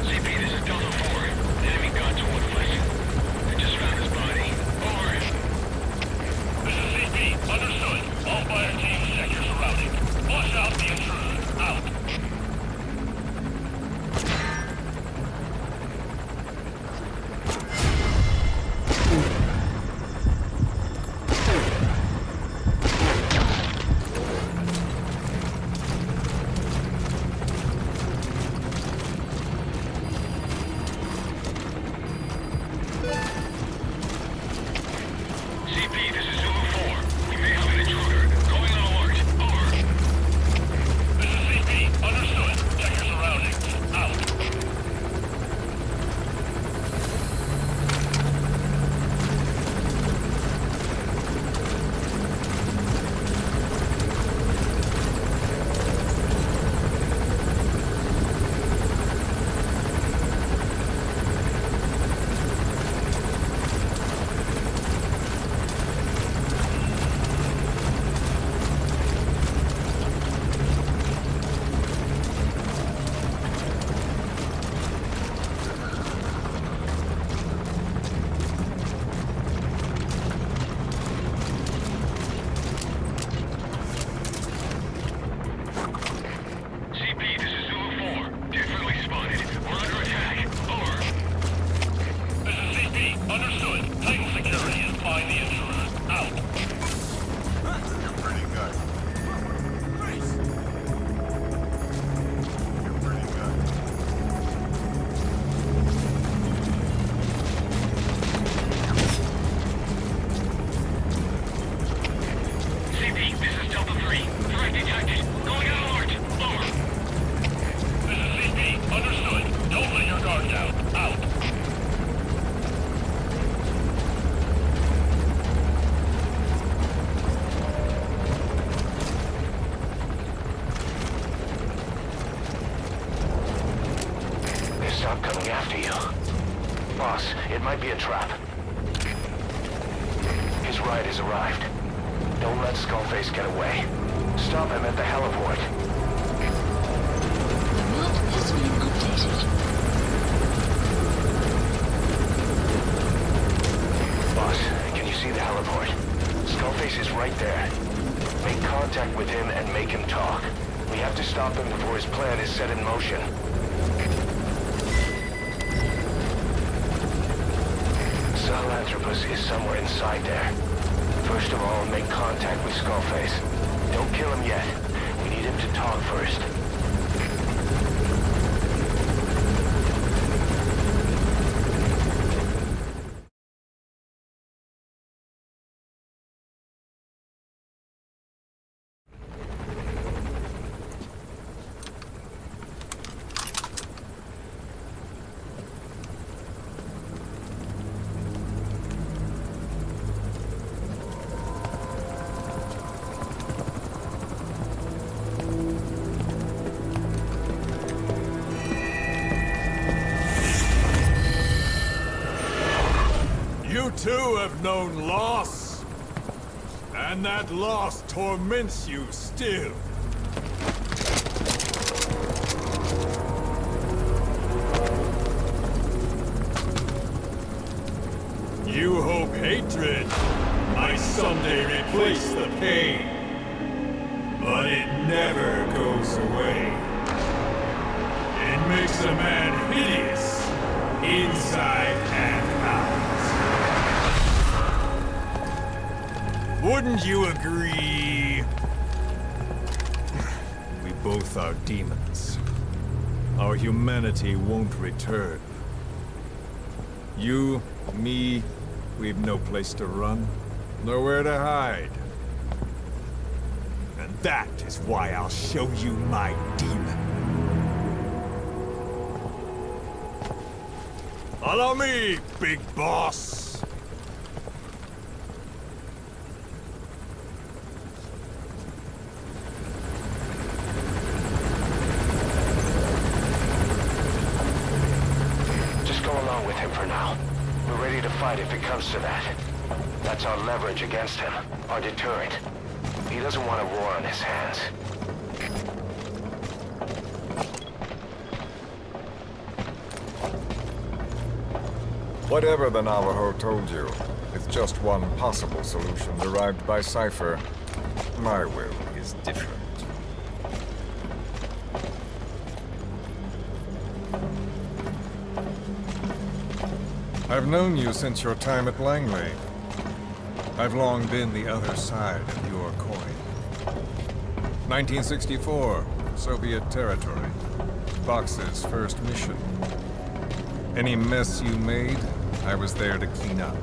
CP, this is Delta 4. The enemy got toward us. We just found his body. Over. This is CP. Understood. All fire teams, check your surroundings. Flush out the intruder. Out. CP, this is Zulu 4. We may have an intruder. Going on alert. Over. This is CP. Understood. Check your surroundings. Out. CP, this is Zulu 4. Definitely spotted. We're under attack. Over. This is CP. Understood. Tighten security and find the intruder. Out. You're pretty good. You're pretty good. CP, this is Delta 3. Threat detected. Going on alert. Over. This is CP. Understood. Don't let your guard down. Out. They stopped coming after you. Boss, it might be a trap. His ride has arrived. Don't let Skullface get away. Stop him at the heliport. The map has been updated. Boss, can you see the heliport? Skullface is right there. Make contact with him and make him talk. We have to stop him before his plan is set in motion. Sahelanthropus is somewhere inside there. First of all, make contact with Skullface. Don't kill him yet. We need him to talk first. too have known loss. And that loss torments you still. You hope hatred might someday replace the pain. But it never goes away. It makes a man hideous, inside and out. Wouldn't you agree? We both are demons. Our humanity won't return. You, me, we've no place to run, nowhere to hide. And that is why I'll show you my demon. Follow me, big boss! Just go along with him for now. We're ready to fight if it comes to that. That's our leverage against him, our deterrent. He doesn't want a war on his hands. Whatever the Navajo told you, it's just one possible solution derived by Cypher. My will is different. I've known you since your time at Langley. I've long been the other side of your coin. 1964, Soviet territory. Vox's first mission. Any mess you made, I was there to clean up.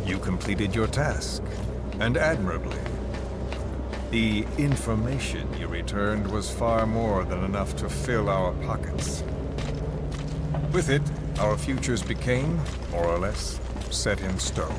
You completed your task, and admirably. The information you returned was far more than enough to fill our pockets. With it, our futures became, more or less, set in stone.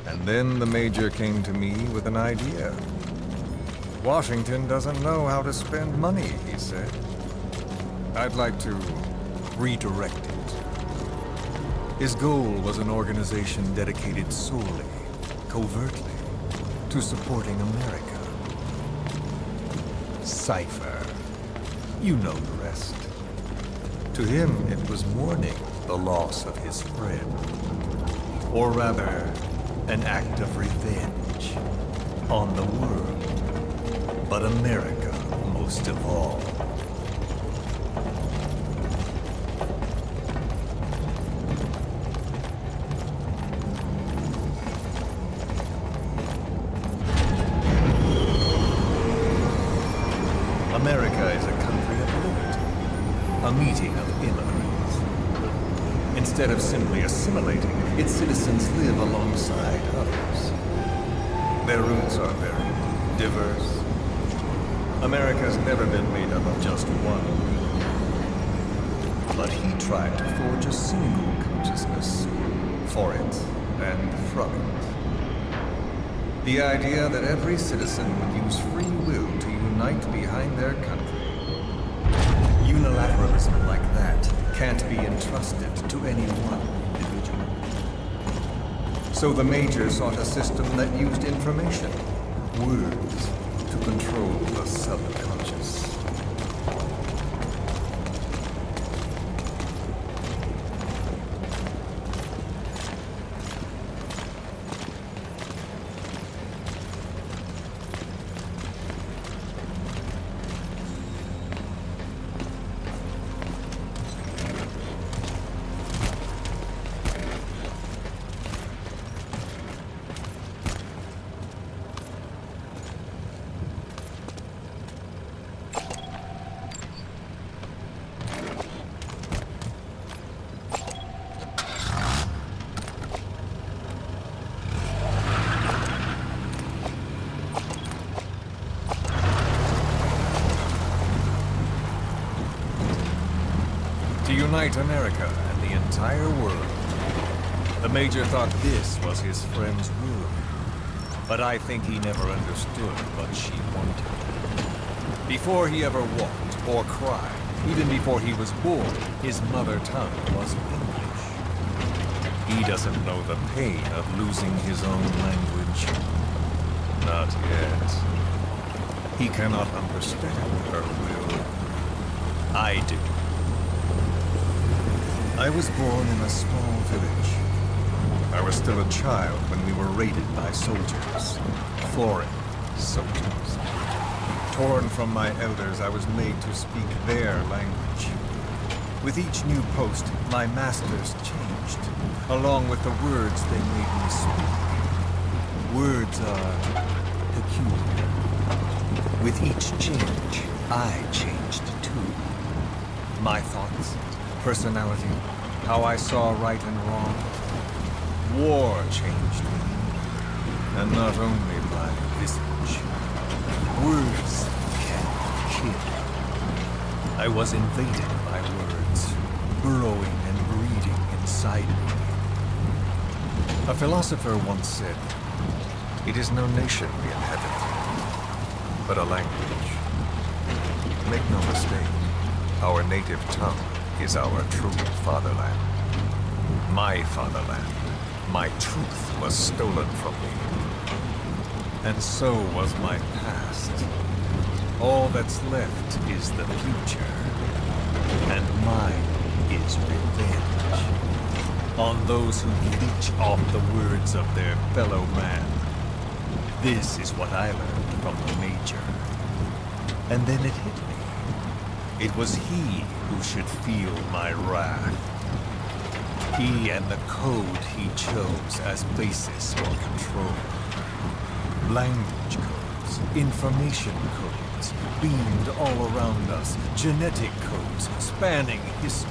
And then the Major came to me with an idea. Washington doesn't know how to spend money, he said. I'd like to redirect it. His goal was an organization dedicated solely, covertly, to supporting America. Cypher. You know the rest. To him, it was mourning the loss of his friend. Or rather, an act of revenge on the world, but America most of all. America is a country of liberty, a meeting of immigrants. Instead of simply assimilating, its citizens live alongside others. Their roots are very diverse. America's never been made up of just one. But he tried to forge a single consciousness for it and from it. The idea that every citizen would use free will to unite behind their country. Unilateralism like that can't be entrusted to any one individual. So the Major sought a system that used information, words, to control the subconscious. To unite America and the entire world, The Major thought this was his friend's will. But I think he never understood what she wanted. Before he ever walked or cried, even before he was born, his mother tongue was English. He doesn't know the pain of losing his own language. Not yet. He cannot understand her will. I do. I was born in a small village. I was still a child when we were raided by soldiers. Foreign soldiers. Torn from my elders, I was made to speak their language. With each new post, my masters changed, along with the words they made me speak. Words are peculiar. With each change, I changed too. My thoughts, personality, how I saw right and wrong. War changed me. And not only my visage. Words can kill. I was invaded by words, burrowing and breeding inside me. A philosopher once said, "It is no nation we inhabit, but a language." Make no mistake, our native tongue is our true fatherland. My fatherland. My truth was stolen from me. And so was my past. All that's left is the future. And mine is revenge. On those who leech off the words of their fellow man. This is what I learned from the Major. And then it hit me. It was he who should feel my wrath. He and the code he chose as basis for control. Language codes, information codes, beamed all around us, genetic codes spanning history.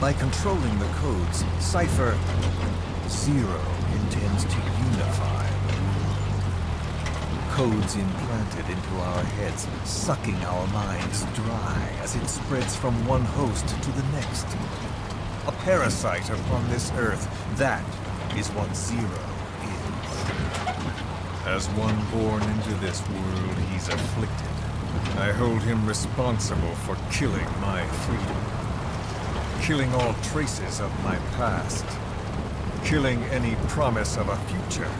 By controlling the codes, Cypher Zero intends to unify the world. Codes implanted into our heads, sucking our minds dry as it spreads from one host to the next. A parasite upon this earth, that is what Zero is. As one born into this world, he's afflicted. I hold him responsible for killing my freedom. Killing all traces of my past. Killing any promise of a future.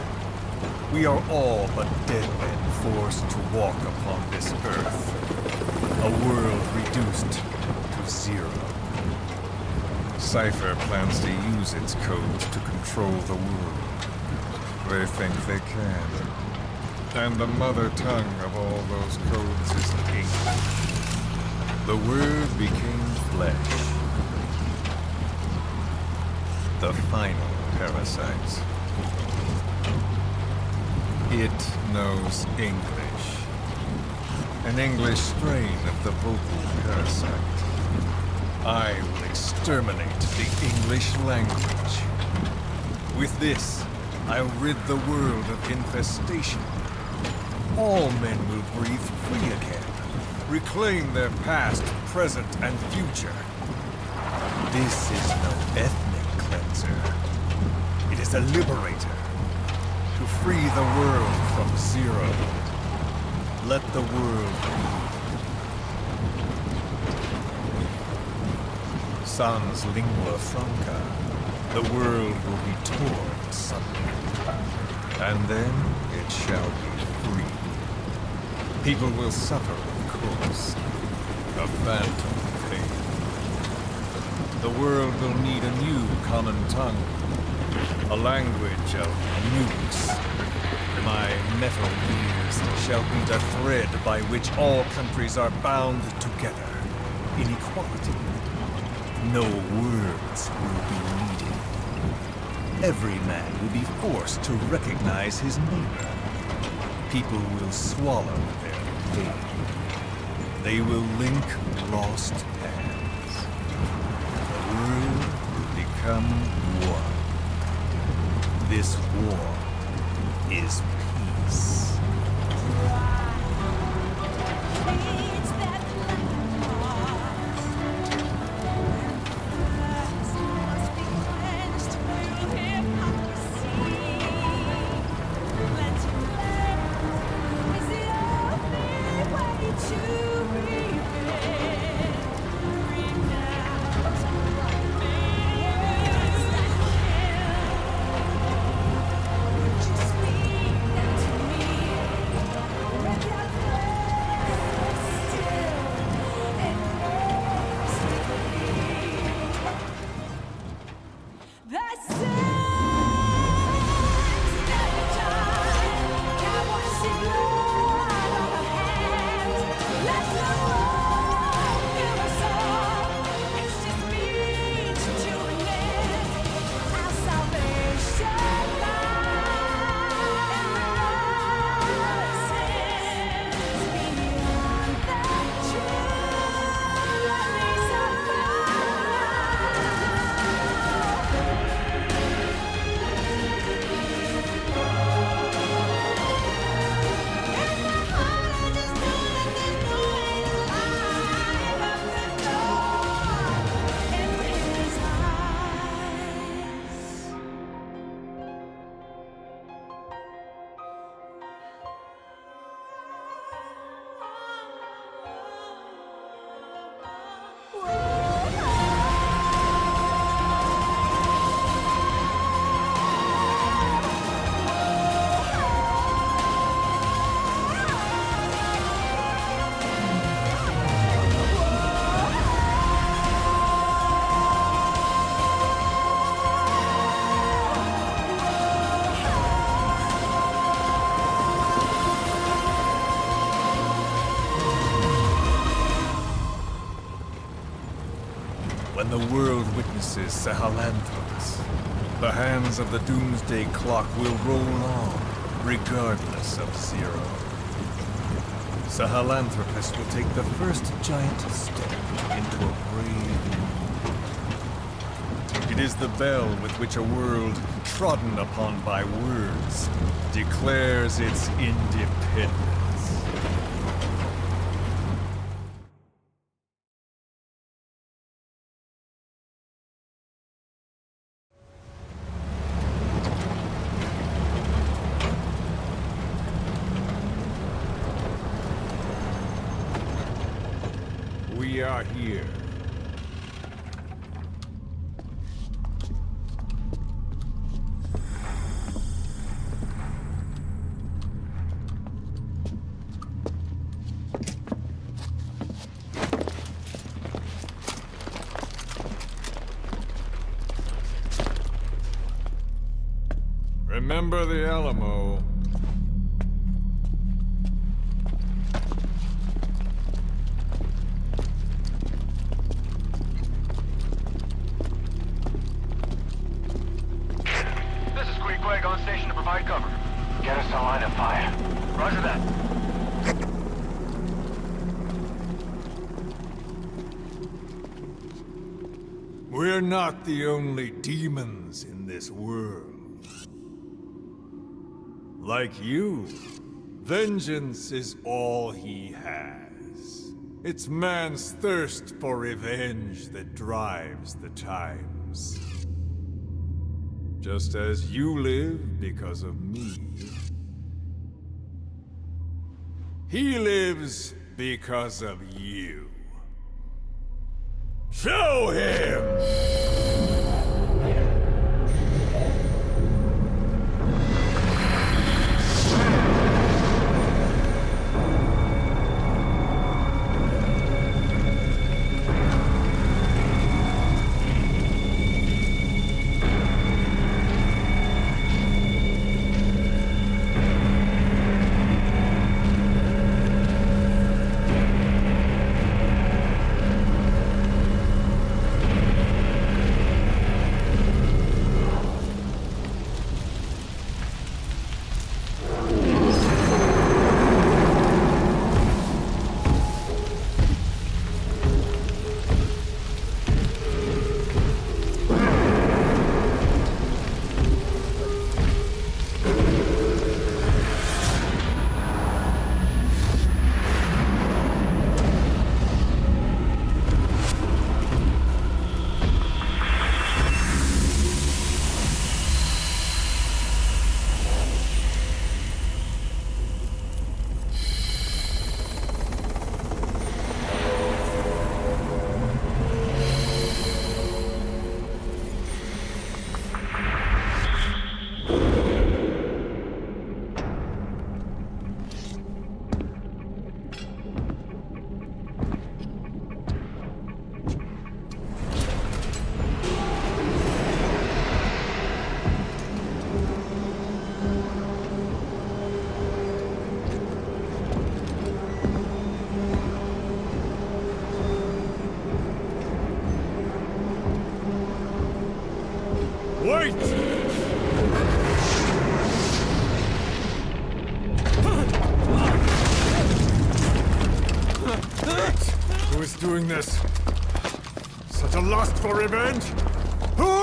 We are all but dead men forced to walk upon this earth. A world reduced to zero. Cypher plans to use its codes to control the world. They think they can. And the mother tongue of all those codes is English. The word became flesh. The final parasites. It knows English. An English strain of the vocal parasite. I will exterminate the English language. With this, I'll rid the world of infestation. All men will breathe free again, reclaim their past, present, and future. This is no ethnic cleanser. It is a liberator. To free the world from Zero. Let the world be. Sans lingua franca, the world will be torn asunder. And then it shall be free. People will suffer, of course. A phantom pain. The world will need a new common tongue. A language of nukes. My metal years shall be the thread by which all countries are bound together. In equality. No words will be needed. Every man will be forced to recognize his neighbor. People will swallow their pain. They will link lost hands. The world will become one. This war is peace. when the world witnesses Sahelanthropus, the hands of the Doomsday Clock will roll on, regardless of Zero. Sahelanthropus will take the first giant step into a brave new world. It is the bell with which a world trodden upon by words declares its independence. We are here. Remember the Alamo. On station to provide cover. Get us a line of fire. Roger that. We're not the only demons in this world. Like you, vengeance is all he has. It's man's thirst for revenge that drives the times. Just as you live because of me, he lives because of you. Show him! Wait! Who is doing this? Such a lust for revenge? Who?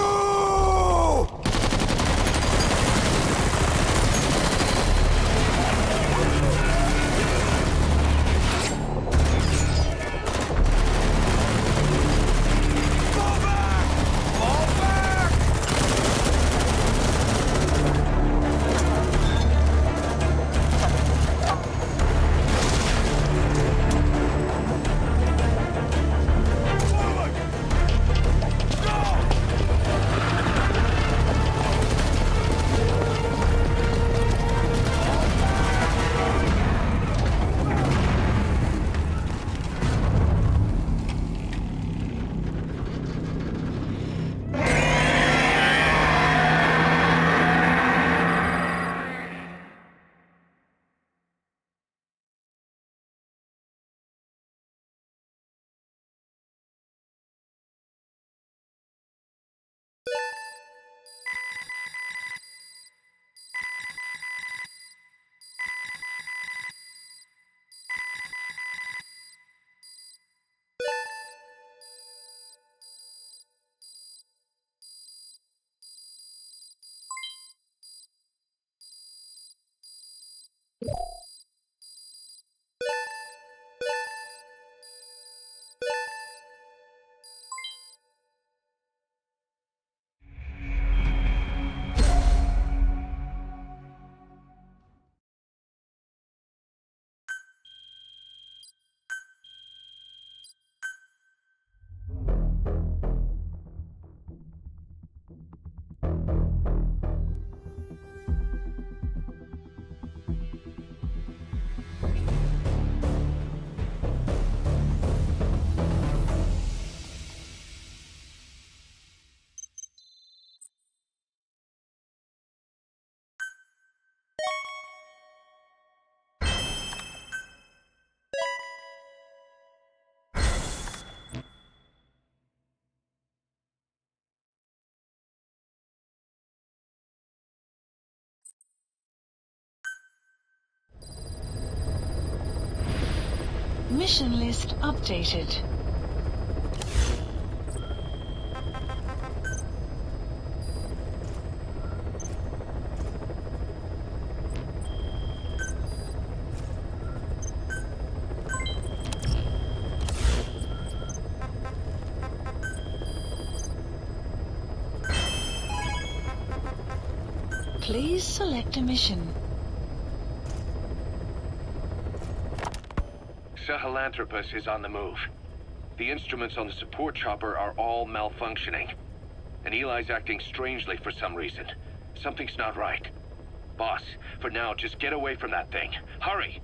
Mission list updated. Please select a mission. Sahelanthropus is on the move. The instruments on the support chopper are all malfunctioning. And Eli's acting strangely for some reason. Something's not right. Boss, for now, just get away from that thing. Hurry!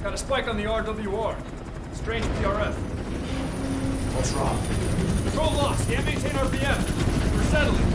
Got a spike on the RWR. Strange PRF. What's wrong? Control lost. Can't maintain RPM. We're settling.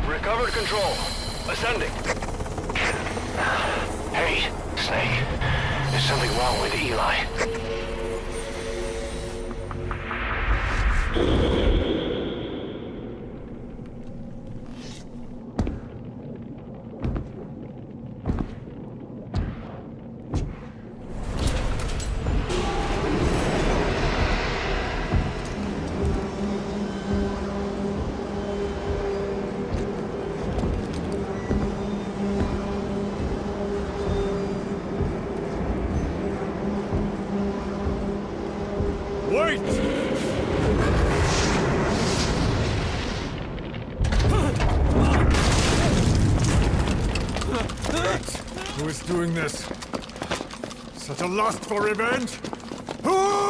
Recovered control. Ascending. Hey, Snake. There's something wrong with Eli. madness! Such a lust for revenge! Ooh!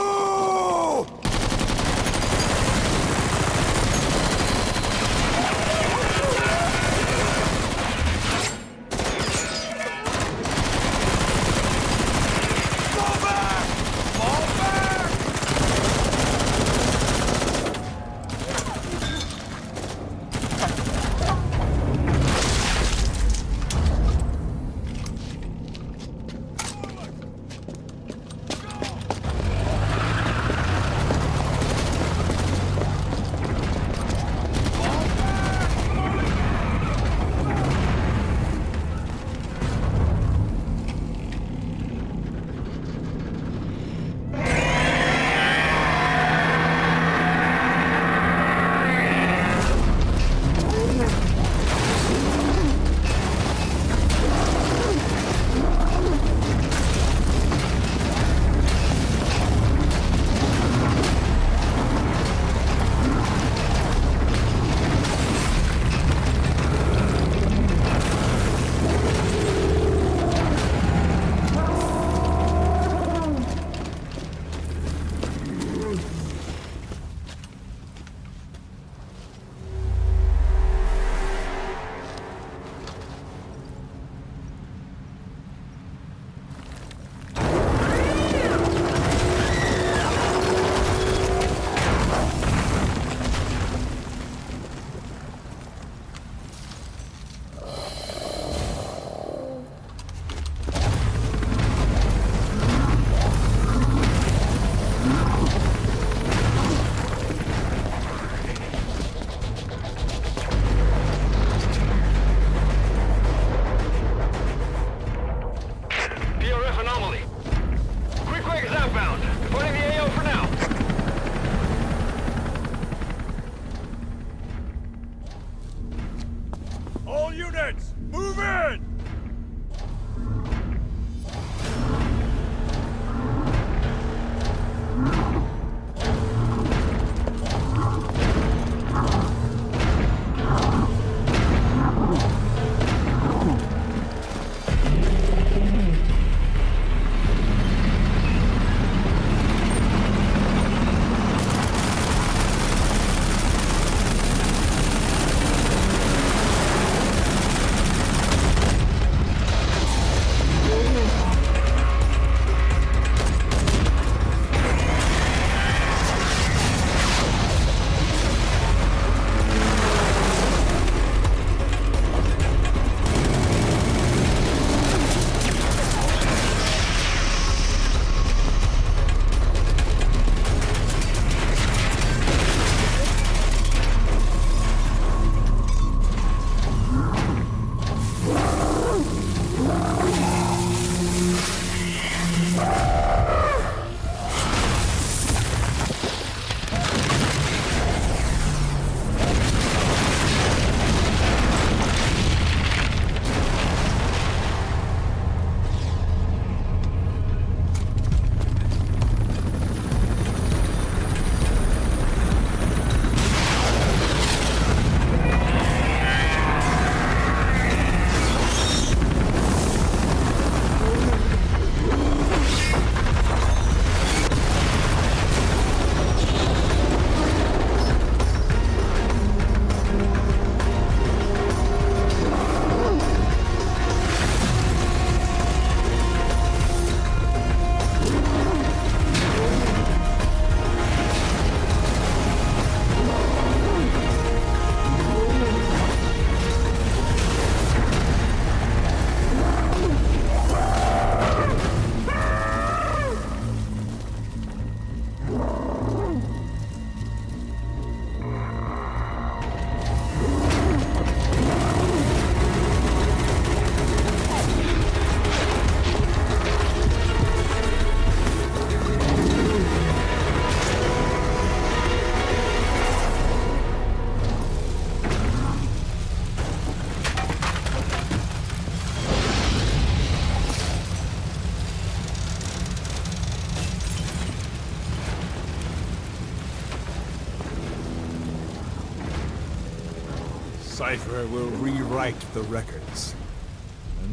Cypher will rewrite the records.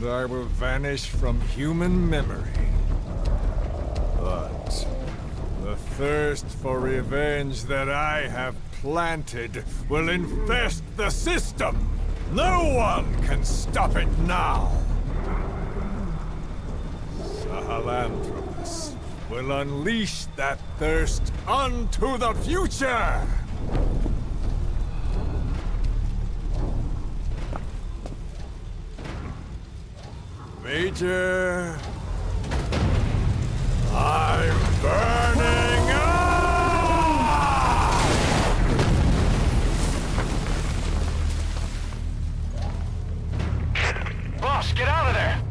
and I will vanish from human memory. But the thirst for revenge that I have planted will infest the system. No one can stop it now. Sahelanthropus will unleash that thirst unto the future! Major... I'm burning up! Boss, get out of there!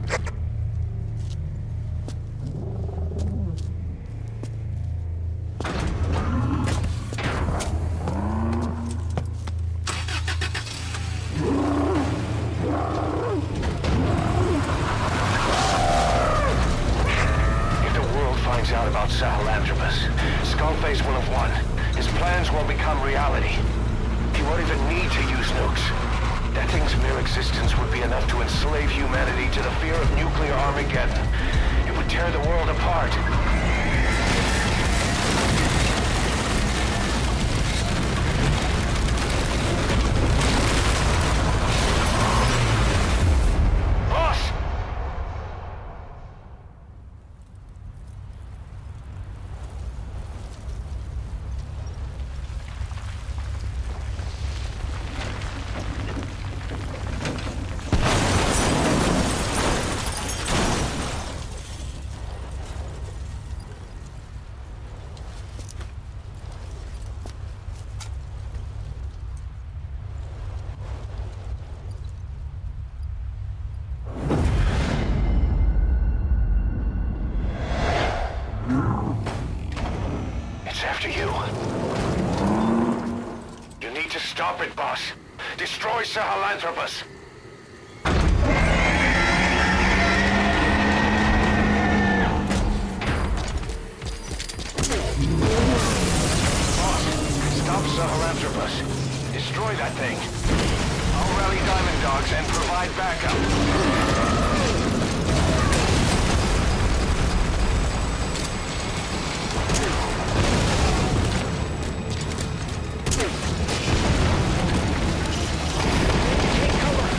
Out about Sahelanthropus, Skullface will have won. His plans will become reality. He won't even need to use nukes. That thing's mere existence would be enough to enslave humanity to the fear of nuclear Armageddon. It would tear the world apart. Stop it, boss. Destroy Sahelanthropus. Boss, stop Sahelanthropus. Destroy that thing. I'll rally Diamond Dogs and provide backup. Take cover!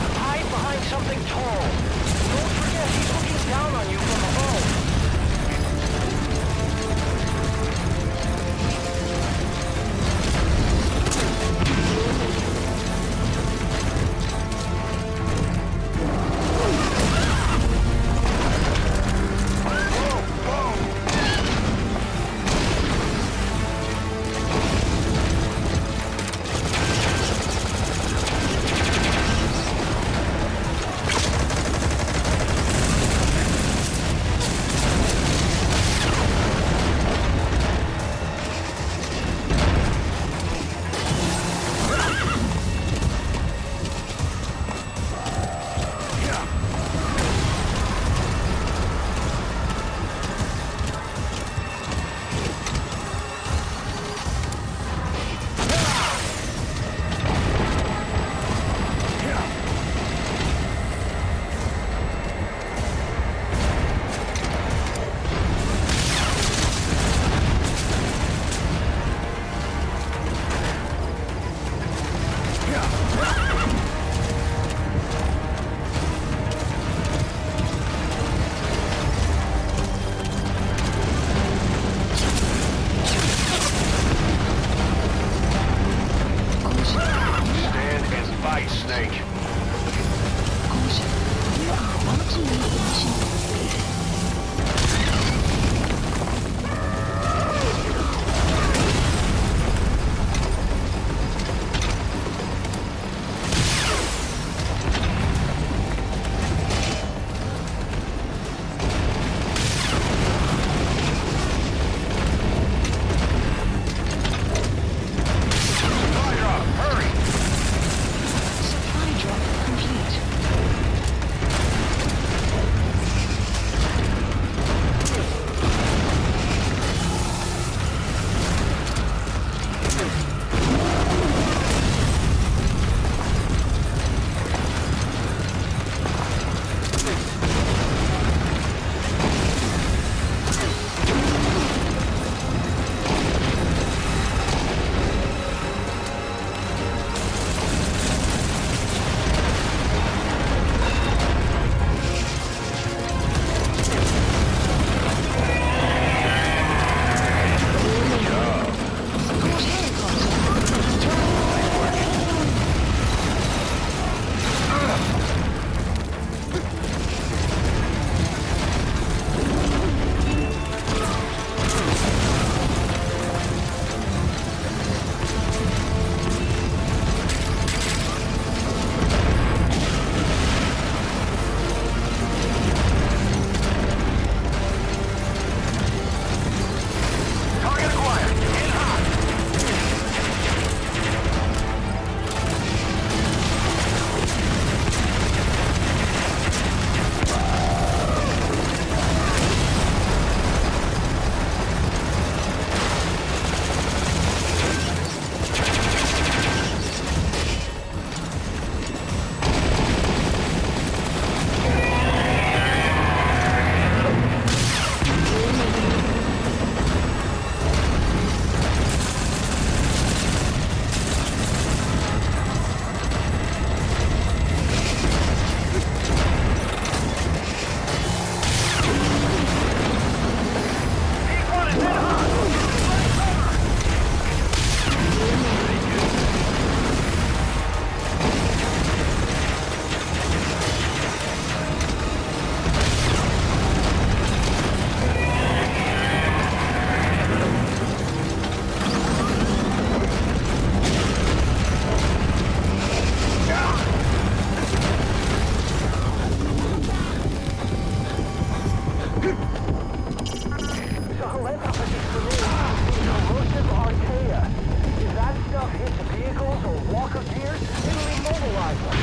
Sahelanthropus is creating corrosive archaea. If that stuff hits vehicles or walker gears, it'll immobilize them.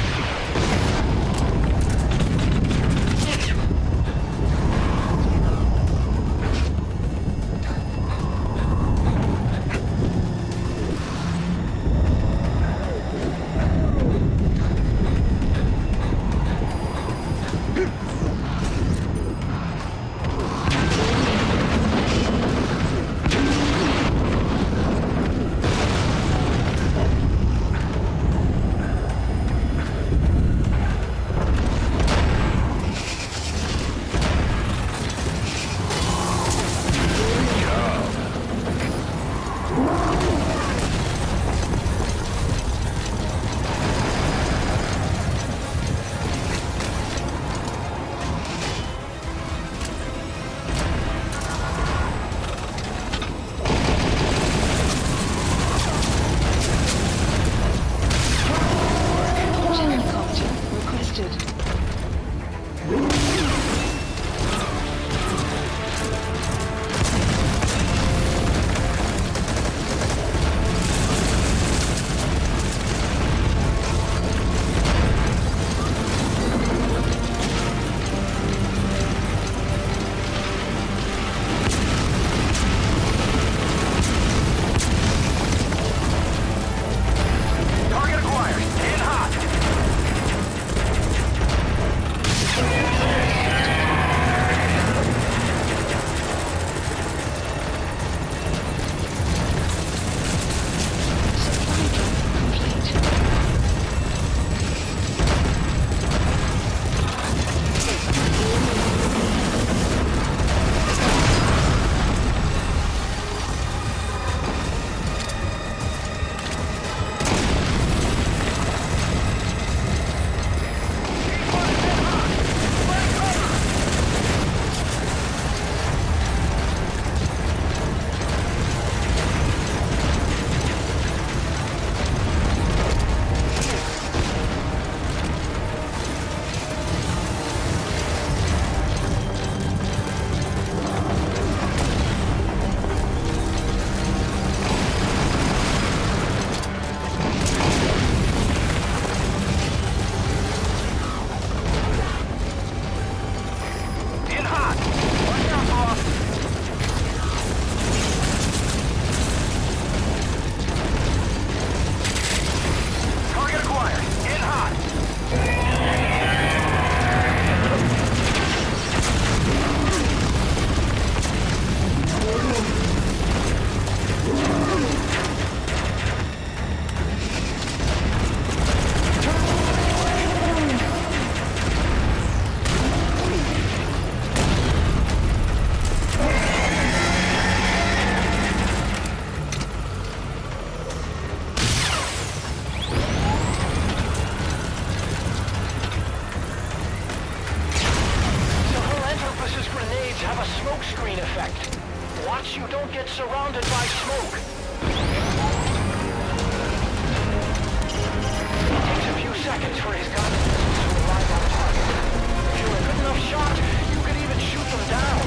Watch you don't get surrounded by smoke. It takes a few seconds for his guns to arrive on target. If you're a good enough shot, you could even shoot them down.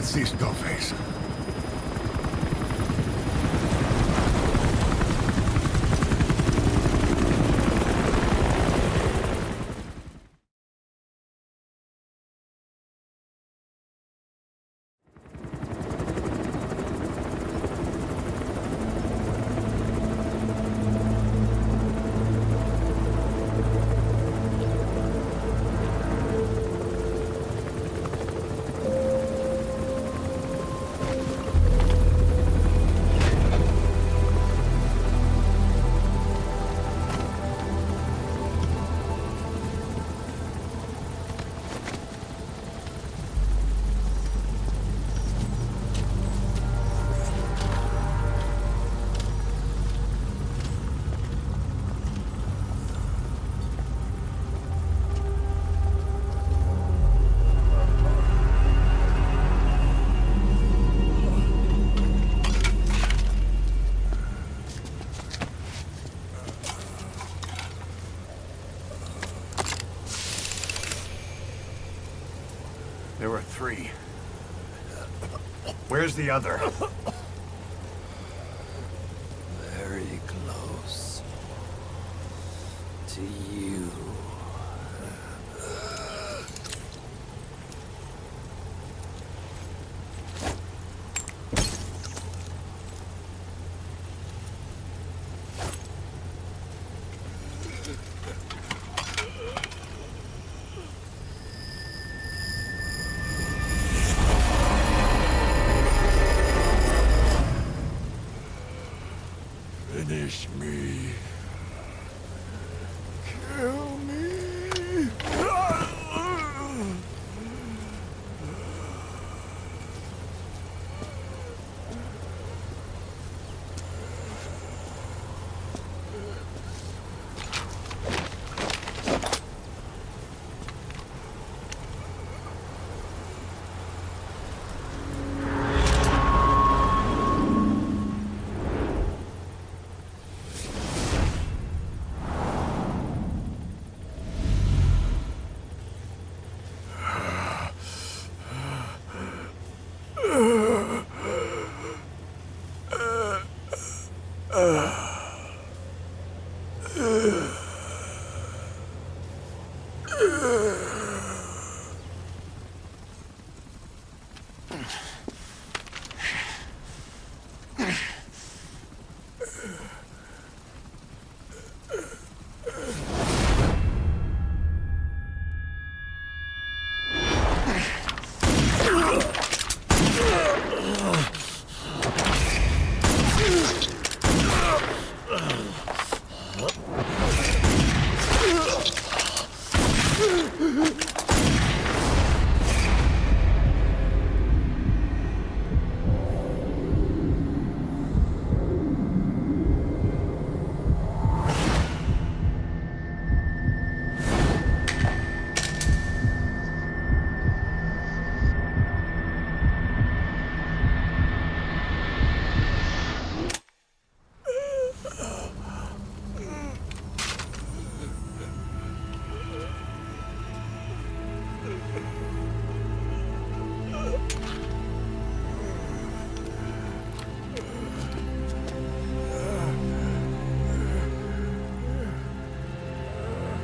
Let's see Skullface. There were 3. Where's the other? Very close to you. Finish me. Kill me.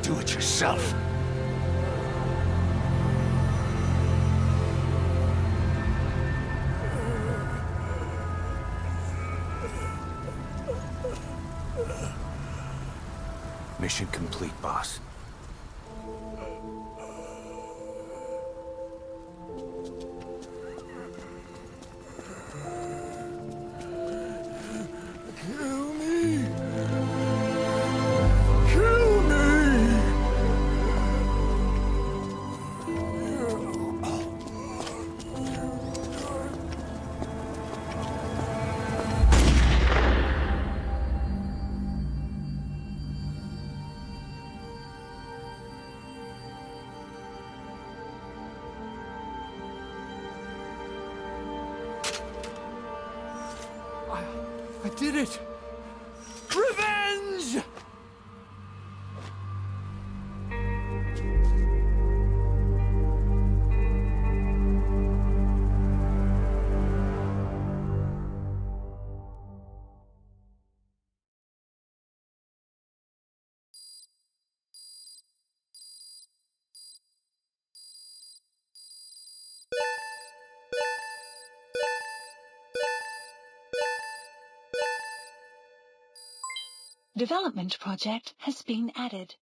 Do it yourself. Mission complete, boss. Kill me. Kill me. I did it! Revenge! Development project has been added.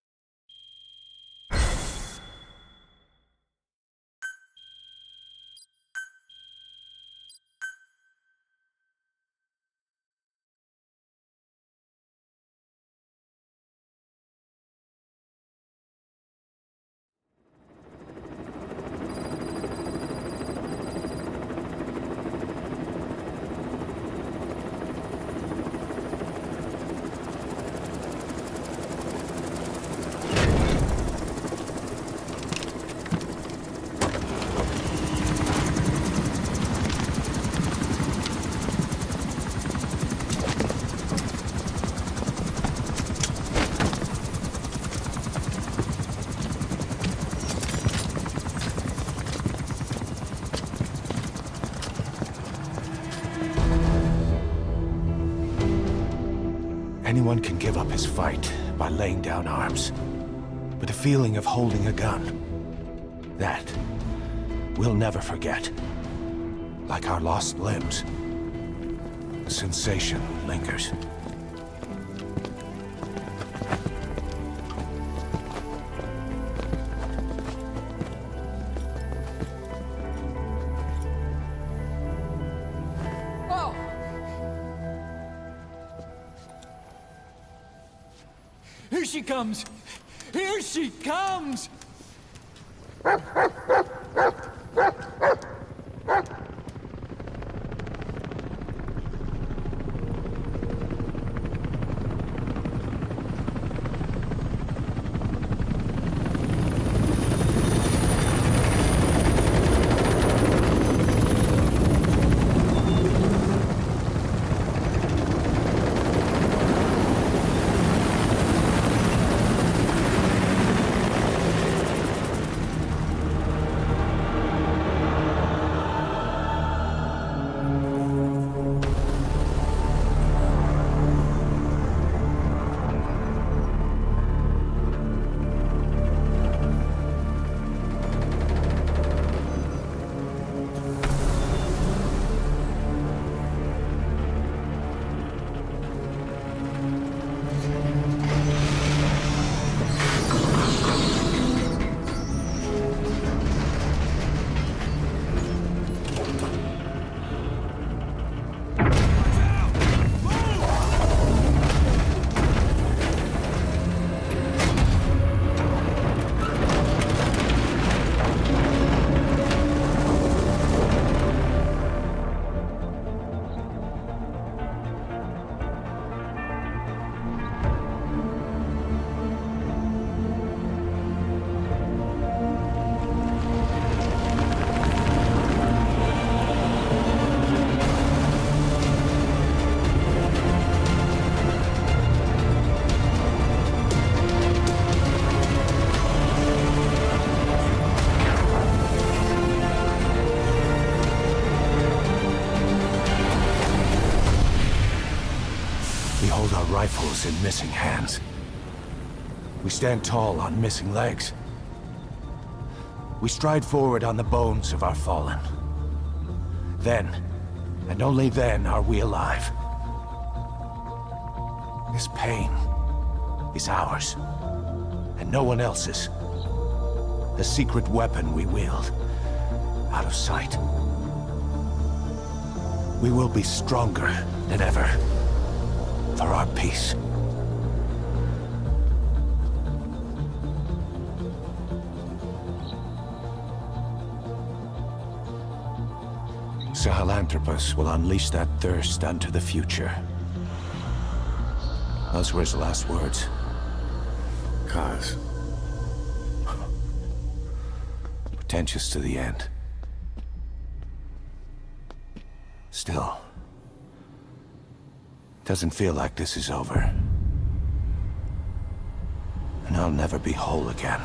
Anyone can give up his fight by laying down arms. But the feeling of holding a gun, that we'll never forget. Like our lost limbs, the sensation lingers. Here she comes! Here she comes! Rifles in missing hands. We stand tall on missing legs. We stride forward on the bones of our fallen. Then, and only then, are we alive. This pain is ours, and no one else's. The secret weapon we wield, out of sight. We will be stronger than ever. For our peace. Sahelanthropus will unleash that thirst unto the future. Those were his last words. Kaz. Pretentious to the end. Still. Doesn't feel like this is over. And I'll never be whole again.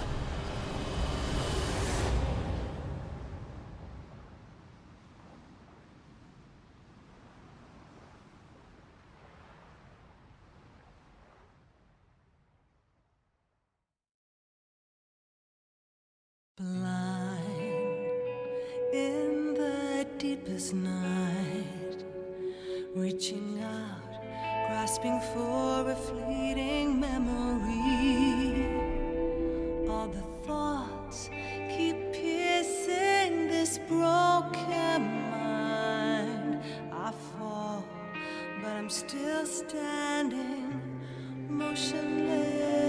Blind in the deepest night, reaching out, grasping for a fleeting memory. All the thoughts keep piercing this broken mind. I fall, but I'm still standing, motionless.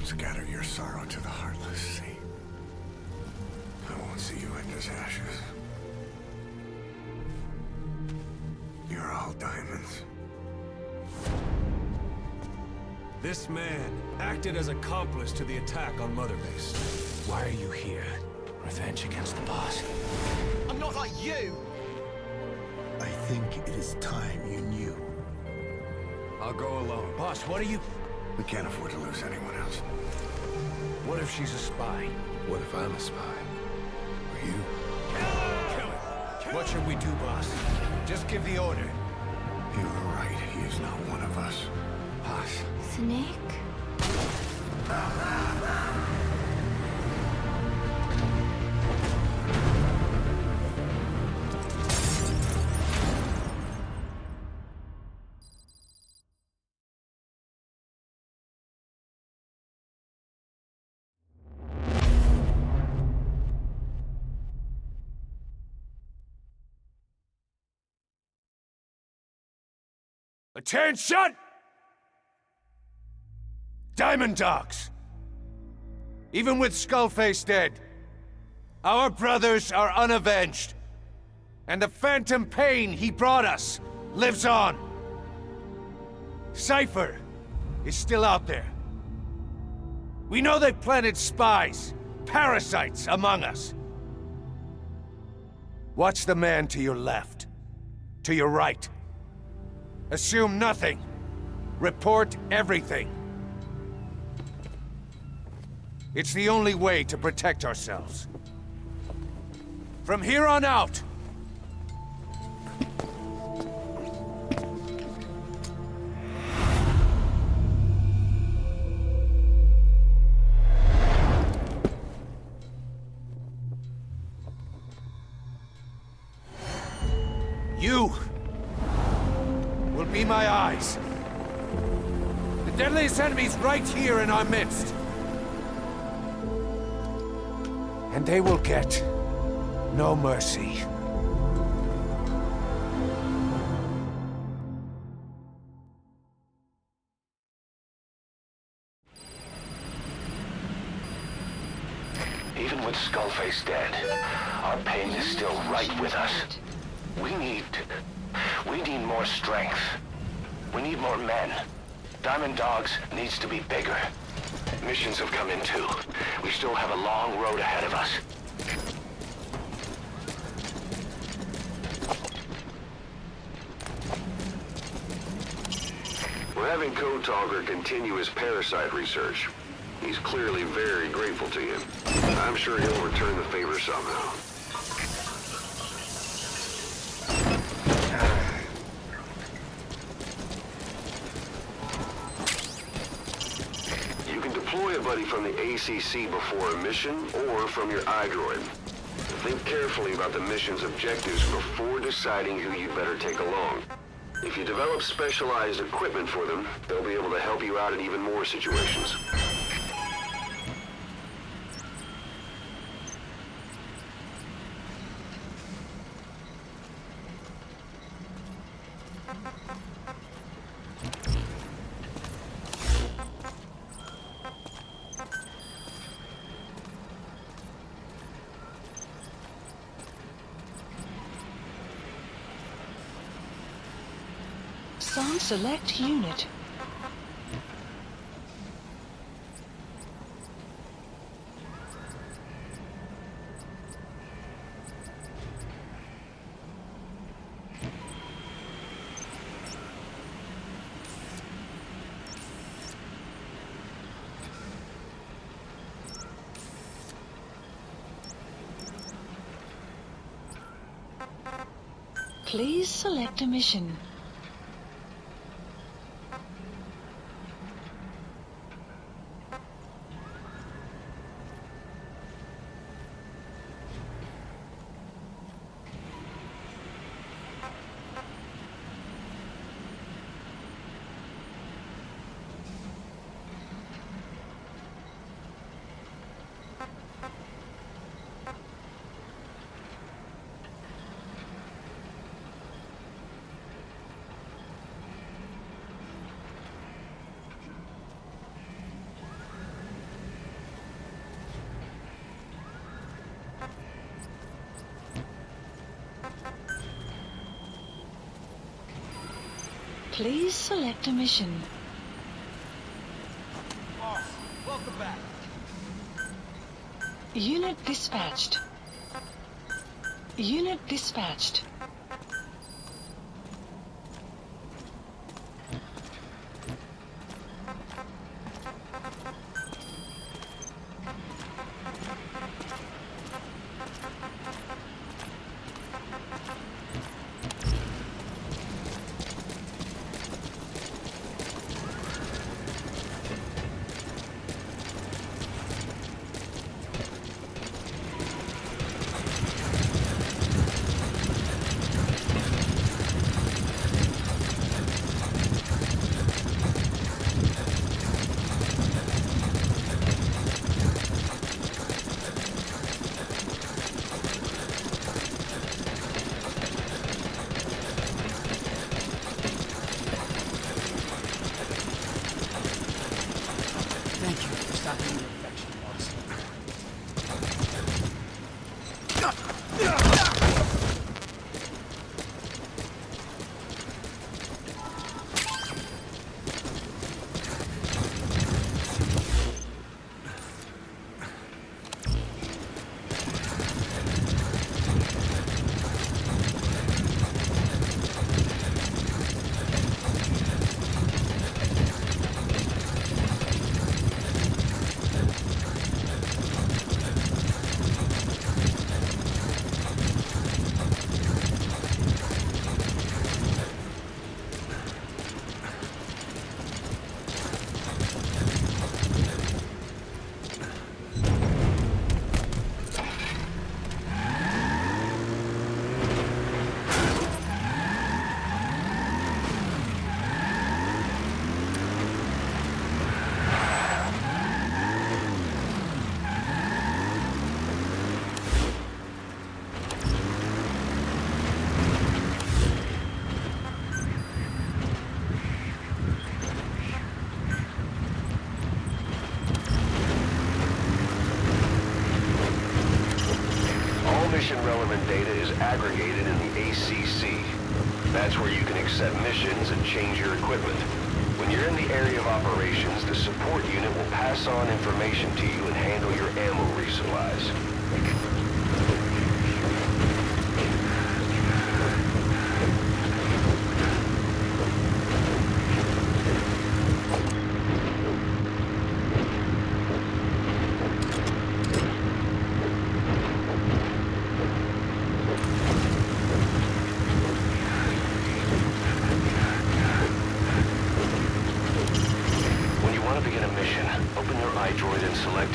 Scatter your sorrow to the heartless sea. I won't see you in as ashes. You're all diamonds. This man acted as accomplice to the attack on Mother Base. Why are you here? Revenge against the boss? I'm not like you! I think it is time you knew. I'll go alone. Boss, what are you... We can't afford to lose anyone else. What if she's a spy? What if I'm a spy? Or you? Kill her! What should we do, boss? Just give the order. You were right. He is not one of us. Boss. Snake? Attention! Diamond Dogs! Even with Skullface dead, our brothers are unavenged. And the phantom pain he brought us lives on. Cypher is still out there. We know they've planted spies, parasites among us. Watch the man to your left, to your right. Assume nothing. Report everything. It's the only way to protect ourselves. From here on out, you will be my eyes. The deadliest enemy's right here in our midst. And they will get no mercy. Even with Skullface dead, our pain is still right with us. We need more strength. We need more men. Diamond Dogs needs to be bigger. Missions have come in too. We still have a long road ahead of us. We're having Code Talker continue his parasite research. He's clearly very grateful to you. I'm sure he'll return the favor somehow. You can deploy a buddy from the ACC before a mission or from your iDroid. Think carefully about the mission's objectives before deciding who you'd better take along. If you develop specialized equipment for them, they'll be able to help you out in even more situations. Some select unit. Please select a mission. Please select a mission. Boss, welcome back. Unit dispatched. Unit dispatched. Thank you for stopping the infection, boss. Mission-relevant data is aggregated in the ACC. That's where you can accept missions and change your equipment. When you're in the area of operations, the support unit will pass on information to you and handle your ammo resupplies.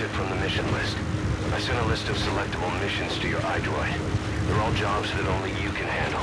it from the mission list. I sent a list of selectable missions to your iDroid. They're all jobs that only you can handle.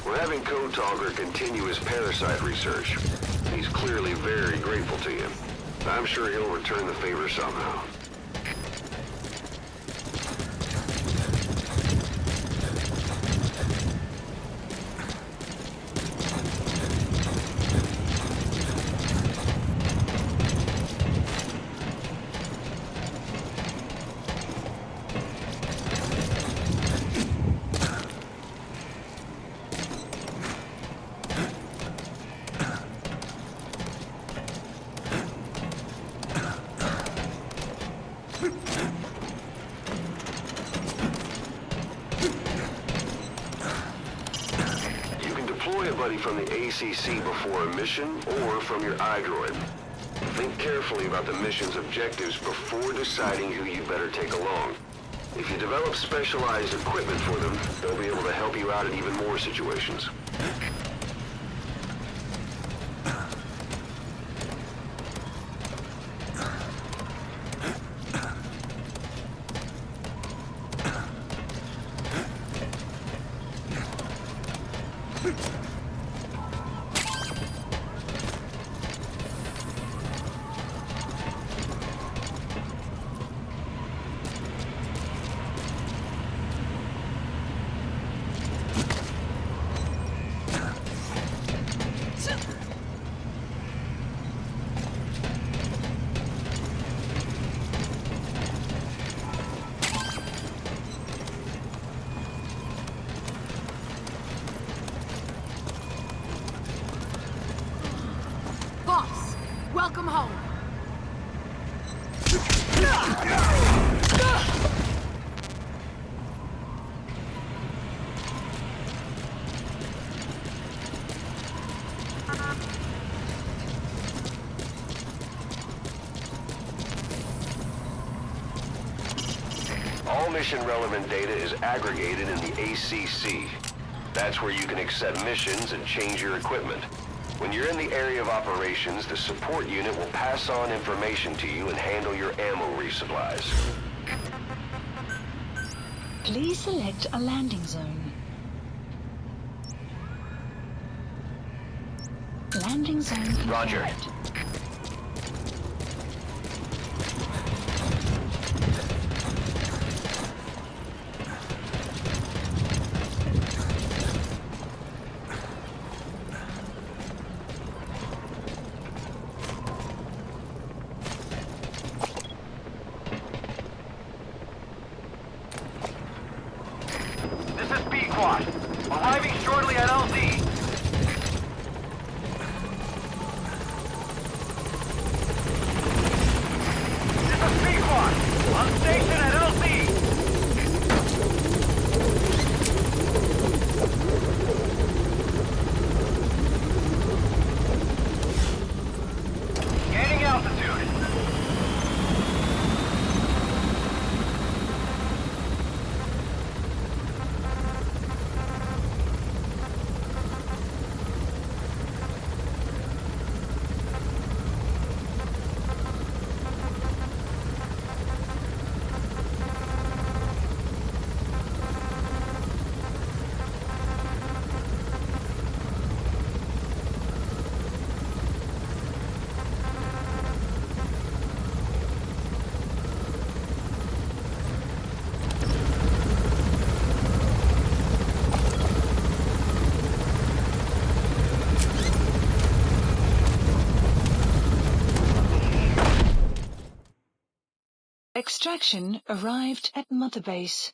We're having Code Talker continue his parasite research. He's clearly very grateful to you. I'm sure he'll return the favor somehow. From the ACC before a mission or from your iDroid. Think carefully about the mission's objectives before deciding who you better take along. If you develop specialized equipment for them, they'll be able to help you out in even more situations. Welcome home. All mission-relevant data is aggregated in the ACC. That's where you can accept missions and change your equipment. When you're in the area of operations, the support unit will pass on information to you and handle your ammo resupplies. Please select a landing zone. Landing zone confirmed. Roger. This is Pequod. Arriving shortly at LZ. This is Pequod. On station at LZ. Gaining altitude. Extraction arrived at Mother Base.